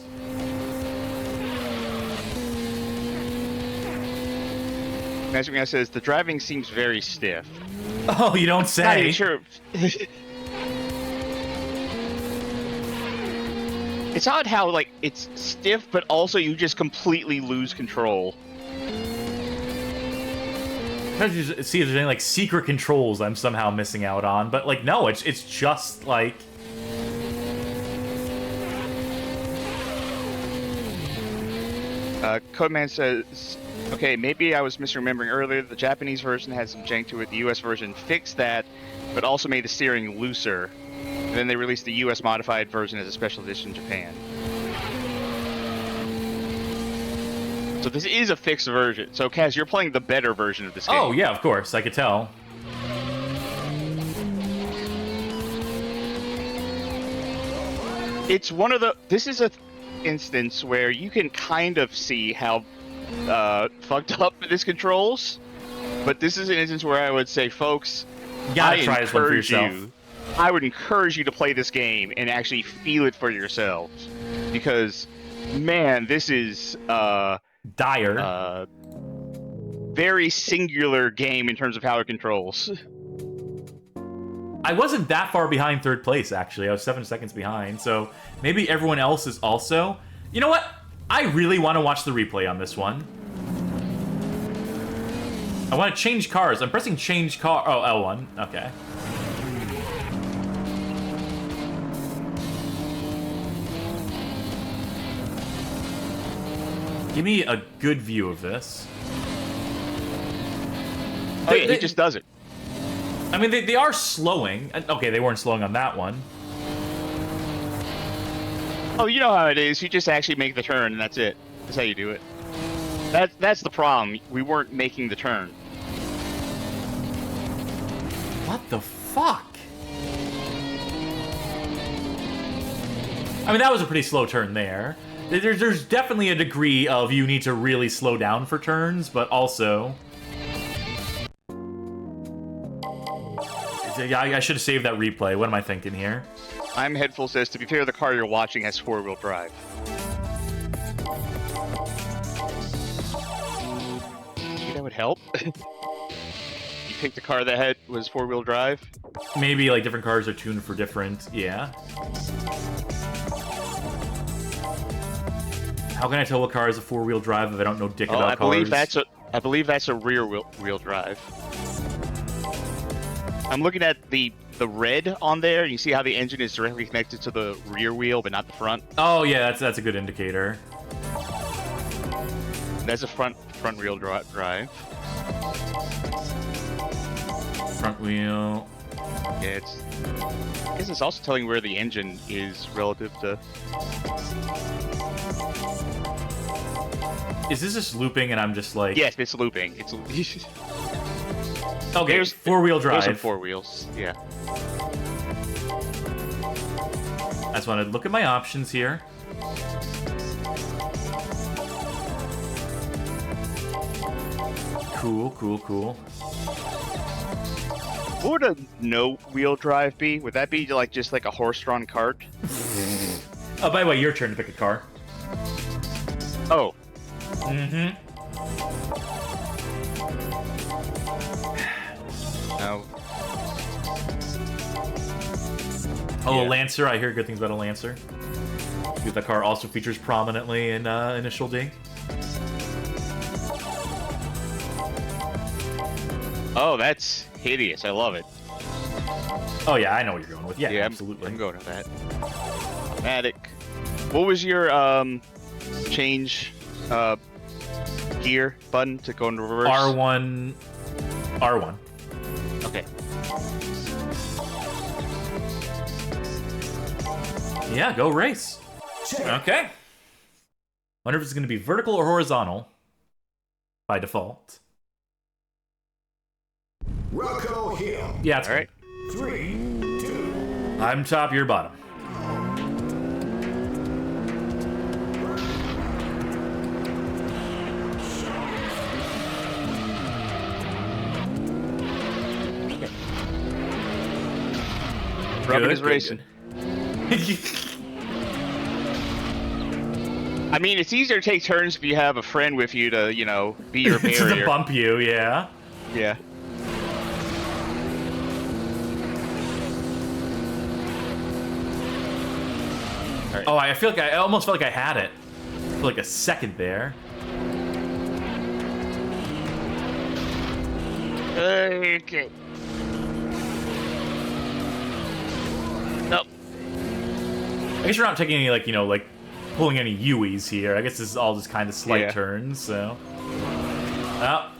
Magic Man says, the driving seems very stiff. Oh, you don't say. Not even sure. It's odd how, like, it's stiff, but also you just completely lose control. I'm trying to see if there's any, like, secret controls I'm somehow missing out on. But, like, no, it's just, like... Codeman says, okay, maybe I was misremembering earlier. The Japanese version had some jank to it. The US version fixed that, but also made the steering looser. And then they released the US modified version as a special edition in Japan. So this is a fixed version. So, Kaz, you're playing the better version of this game. Oh, yeah, of course. I could tell. It's one of the... This is a instance where you can kind of see how fucked up this controls, but this is an instance where I would say, folks, You gotta try this one for yourself. I would encourage you to play this game and actually feel it for yourselves, because, man, this is dire. Very singular game in terms of how it controls. I wasn't that far behind 3rd place, actually. I was 7 seconds behind, so maybe everyone else is also... You know what? I really want to watch the replay on this one. I want to change cars. I'm pressing change car... Oh, L1. Okay. Give me a good view of this. Oh, yeah, he just does it. I mean, they are slowing. Okay, they weren't slowing on that one. Oh, you know how it is. You just actually make the turn, and that's it. That's how you do it. That's the problem. We weren't making the turn. What the fuck? I mean, that was a pretty slow turn there. There's definitely a degree of you need to really slow down for turns, but also... I should have saved that replay. What am I thinking here? I'm Headful says, to be fair, the car you're watching has four-wheel drive. Maybe that would help? You picked the car that was four-wheel drive? Maybe, like, different cars are tuned for different... Yeah. How can I tell what car is a four-wheel drive if I don't know dick about cars? I believe that's a rear-wheel drive. I'm looking at the red on there. You see how the engine is directly connected to the rear wheel, but not the front? Oh, yeah, that's a good indicator. That's a front wheel drive. Front wheel. Yeah, I guess it's also telling where the engine is relative to... Is this just looping and I'm just like... Yes, it's looping. It's... Okay, four-wheel drive. There's some four wheels, yeah. I just want to look at my options here. Cool. What would a no-wheel drive be? Would that be like just like a horse-drawn cart? Oh, by the way, your turn to pick a car. Oh. Mm-hmm. No. Oh, Yeah. a Lancer. I hear good things about a Lancer. The car also features prominently in Initial D. Oh, that's hideous. I love it. Oh, yeah, I know what you're going with. Yeah, absolutely. I'm going with that. Automatic. What was your change gear button to go into reverse? R1. Okay. Yeah, go race. Okay. Wonder if it's going to be vertical or horizontal by default. Rocco Hill. Yeah, it's All right. 3, 2. I'm top, you're bottom. Rubbing is racing. I mean, it's easier to take turns if you have a friend with you to, you know, be your barrier. To bump you, yeah. Yeah. All right. Oh, I feel like I almost felt like I had it for like a second there. Okay. Nope. I guess you're not taking any, like, you know, like, pulling any Uis here. I guess this is all just kind of slight Yeah. turns, so... Oh.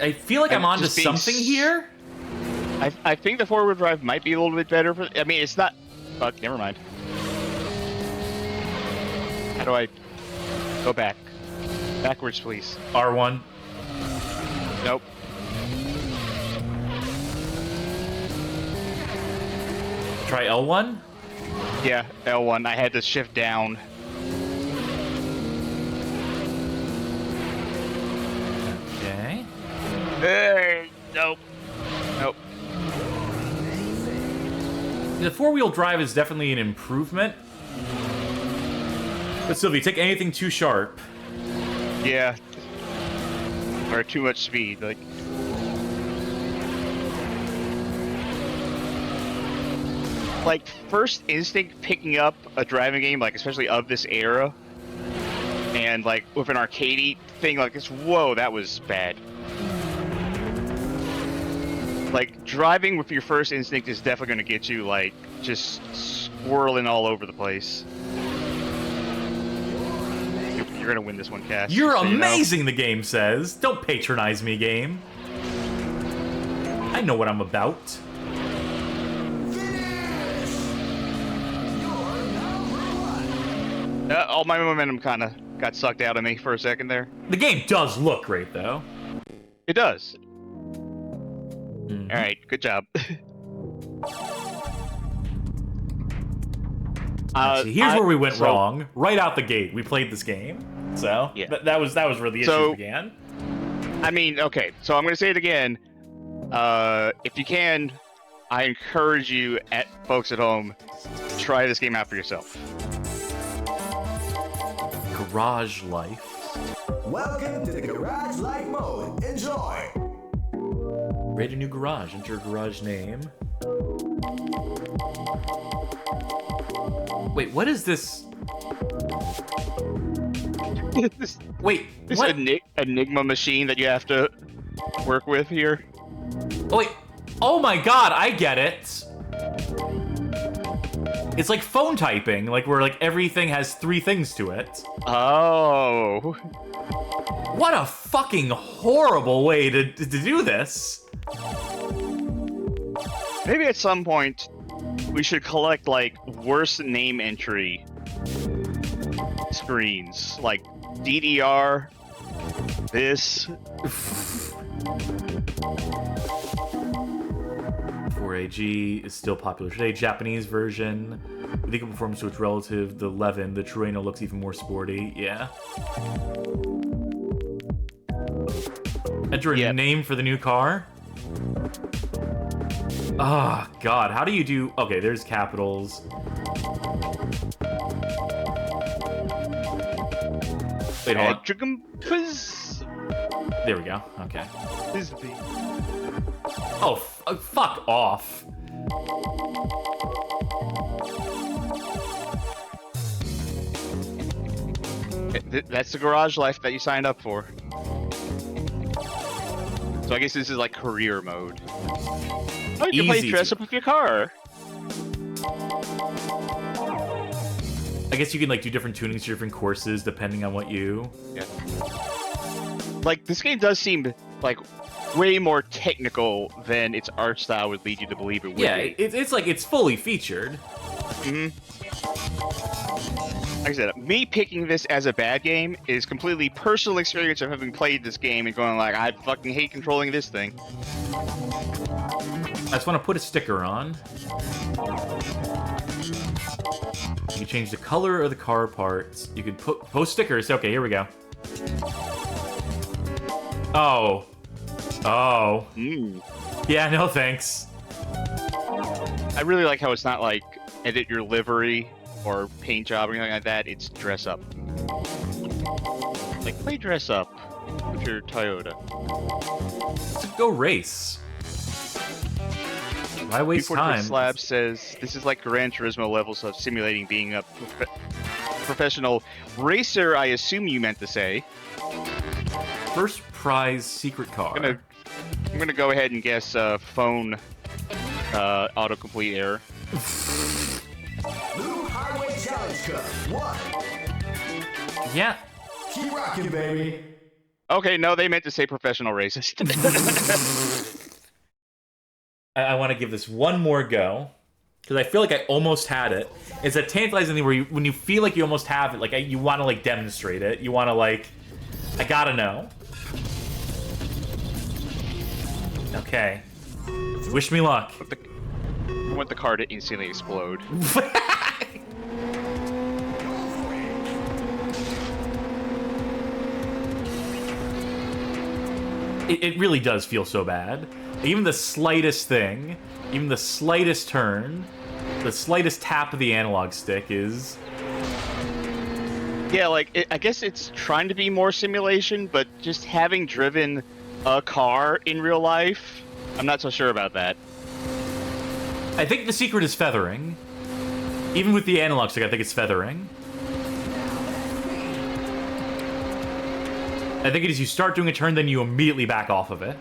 I feel like I'm onto just being something here. I think the forward drive might be a little bit better for... I mean, it's not... Fuck, never mind. How do I... Go back. Backwards, please. R1. Nope. Try L1? Yeah, L1. I had to shift down. Okay. Nope. Nope. The four-wheel drive is definitely an improvement. But still, if you take anything too sharp... Yeah. Or too much speed, like... Like, first instinct picking up a driving game, like, especially of this era, and, like, with an arcadey thing like this, whoa, that was bad. driving with your first instinct is definitely going to get you, like, just swirling all over the place. You're going to win this one, Cass. You're so amazing, the game says. Don't patronize me, game. I know what I'm about. All my momentum kind of got sucked out of me for a second there. The game does look great, though. It does. All right, good job. See, here's where we went wrong. Right out the gate, we played this game. So yeah. that was where the issue began. I mean, okay, so I'm going to say it again. If you can, I encourage you, folks at home, try this game out for yourself. Garage Life. Welcome to the Garage Life mode. Enjoy. Create a new garage. Enter your garage name. Wait, what is this? Wait, this what? Enigma machine that you have to work with here. Oh, wait. Oh my god, I get it. It's like phone typing, like where like everything has 3 things to it. Oh. What a fucking horrible way to do this. Maybe at some point we should collect like worst name entry screens, like DDR, this. 4AG is still popular today. Japanese version. With equal performance to its relative, the 11, the Terreno looks even more sporty. Yeah. Enter a name for the new car. Ah, oh, God. How do you do... Okay, there's capitals. Wait, hold on. There we go. Okay. Oh, fuck off. That's the Garage Life that you signed up for. So I guess this is like career mode. Oh, you can play dress up with your car. I guess you can like do different tunings to different courses depending on what you... Yeah. Like, this game does seem like way more technical than its art style would lead you to believe it would be. Yeah, it's like it's fully featured. Mm-hmm. Like I said, me picking this as a bad game is completely personal experience of having played this game and going like, I fucking hate controlling this thing. I just want to put a sticker on. You can change the color of the car parts. You can post stickers. Okay, here we go. Oh. Oh. Yeah, no thanks. I really like how it's not like edit your livery or paint job or anything like that. It's dress up. Like, play dress up with your Toyota. Go race. Why waste time? Slab says this is like Gran Turismo levels of simulating being a professional racer. I assume you meant to say. First prize secret car. I'm gonna go ahead and guess phone autocomplete error. New Highway Challenge Cup 1. Yeah. Keep rocking, baby. Okay, no, they meant to say professional racist. I want to give this one more go because I feel like I almost had it. It's a tantalizing thing where when you feel like you almost have it, like you want to like demonstrate it. You want to like, I gotta know. Okay. Wish me luck. I want the car to instantly explode. It really does feel so bad. Even the slightest thing, even the slightest turn, the slightest tap of the analog stick is... Yeah, like, I guess it's trying to be more simulation, but just having driven a car in real life, I'm not so sure about that. I think the secret is feathering. Even with the analog stick, I think it's feathering. I think it is you start doing a turn, then you immediately back off of it.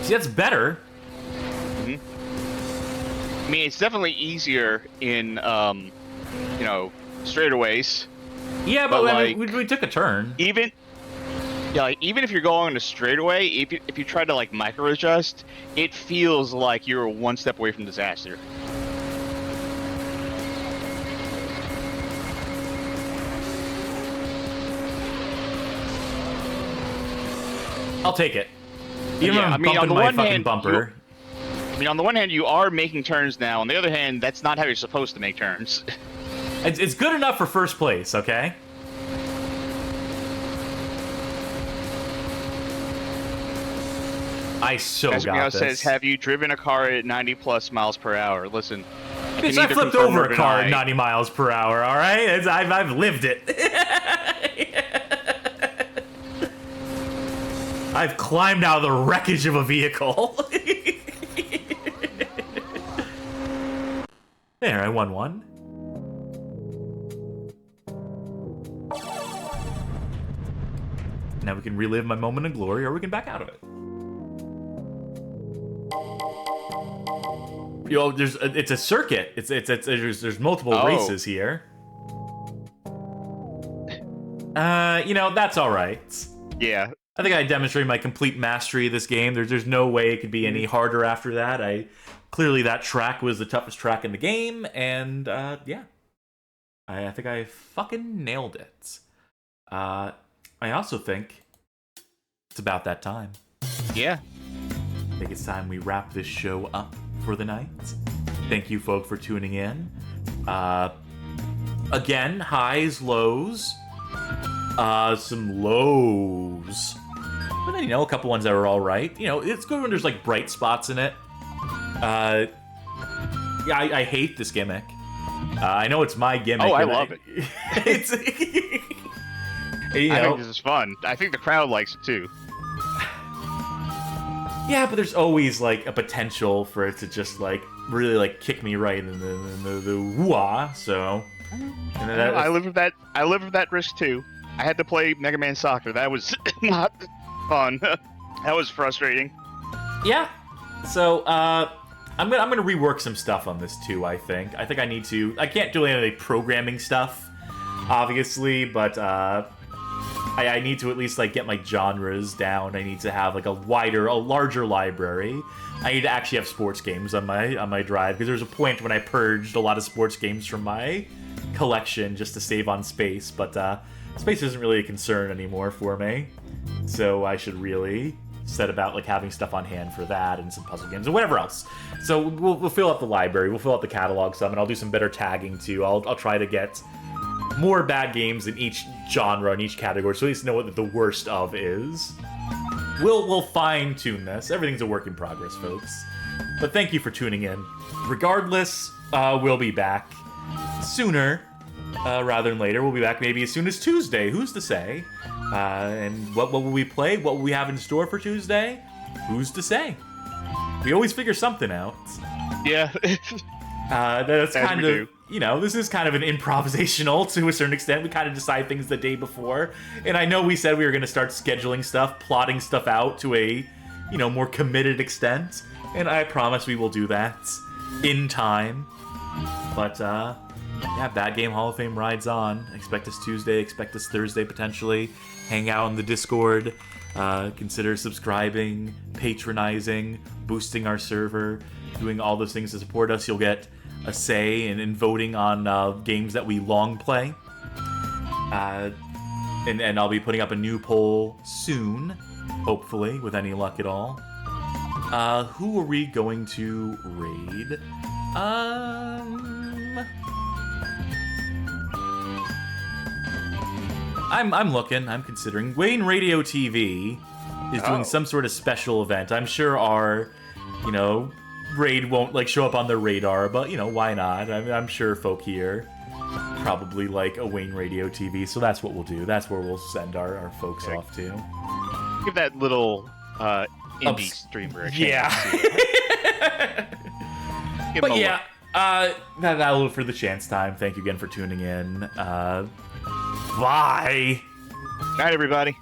See, that's better. I mean, it's definitely easier in, straightaways. Yeah, but I mean, we took a turn. Even if you're going on a straightaway, if you try to like micro adjust, it feels like you're one step away from disaster. I'll take it. Even when I'm bumping my fucking bumper. On the one hand, you are making turns now. On the other hand, that's not how you're supposed to make turns. It's good enough for first place, okay? I so got this. Says, have you driven a car at 90+ miles per hour? Listen, bitch, I flipped over a car at 90 miles per hour, all right? I've lived it. I've climbed out of the wreckage of a vehicle. There, I won one. Now we can relive my moment of glory, or we can back out of it. Yo, it's a circuit. There's multiple races here. That's all right. Yeah. I think I demonstrated my complete mastery of this game. There's no way it could be any harder after that. Clearly that track was the toughest track in the game, and yeah. I think I fucking nailed it. I also think it's about that time. Yeah. I think it's time we wrap this show up for the night. Thank you, folk, for tuning in. Again, highs, lows. Some lows. But then, a couple ones that were all right. It's good when there's, like, bright spots in it. Yeah, I hate this gimmick. I know it's my gimmick. Oh, I love it. It's... I think this is fun. I think the crowd likes it, too. Yeah, but there's always, like, a potential for it to just, like, really, like, kick me right in the woo-ah, so... I live with that risk, too. I had to play Mega Man Soccer. That was not fun. That was frustrating. Yeah. So, I'm gonna rework some stuff on this, too, I think. I think I need to... I can't do any of the programming stuff, obviously, but, I need to at least, like, get my genres down. I need to have, like, a larger library. I need to actually have sports games on my drive, because there's a point when I purged a lot of sports games from my collection just to save on space, but, space isn't really a concern anymore for me. So I should really set about, like, having stuff on hand for that and some puzzle games and whatever else. So we'll fill up the library, we'll fill up the catalog some, and I'll do some better tagging, too. I'll try to get more bad games in each genre, in each category, so at least know what the worst of is. We'll fine-tune this. Everything's a work in progress, folks. But thank you for tuning in. Regardless, we'll be back sooner rather than later. We'll be back maybe as soon as Tuesday. Who's to say? And what will we play? What will we have in store for Tuesday? Who's to say? We always figure something out. Yeah. That's kind of... this is kind of an improvisational to a certain extent. We kind of decide things the day before. And I know we said we were going to start scheduling stuff, plotting stuff out to a, more committed extent. And I promise we will do that in time. But, yeah, Bad Game Hall of Fame rides on. Expect us Tuesday, expect us Thursday potentially. Hang out in the Discord. Consider subscribing, patronizing, boosting our server, doing all those things to support us. You'll get a say in voting on games that we long play. And I'll be putting up a new poll soon, hopefully, with any luck at all. Who are we going to raid? I'm looking, I'm considering. Wayne Radio TV is doing some sort of special event. I'm sure our, raid won't, like, show up on their radar, but, why not? I'm sure folk here probably like a Wayne Radio TV, so that's what we'll do. That's where we'll send our folks off to. Give that little indie streamer a chance. Yeah. But yeah, that'll for the chance time. Thank you again for tuning in. Bye. Night, everybody.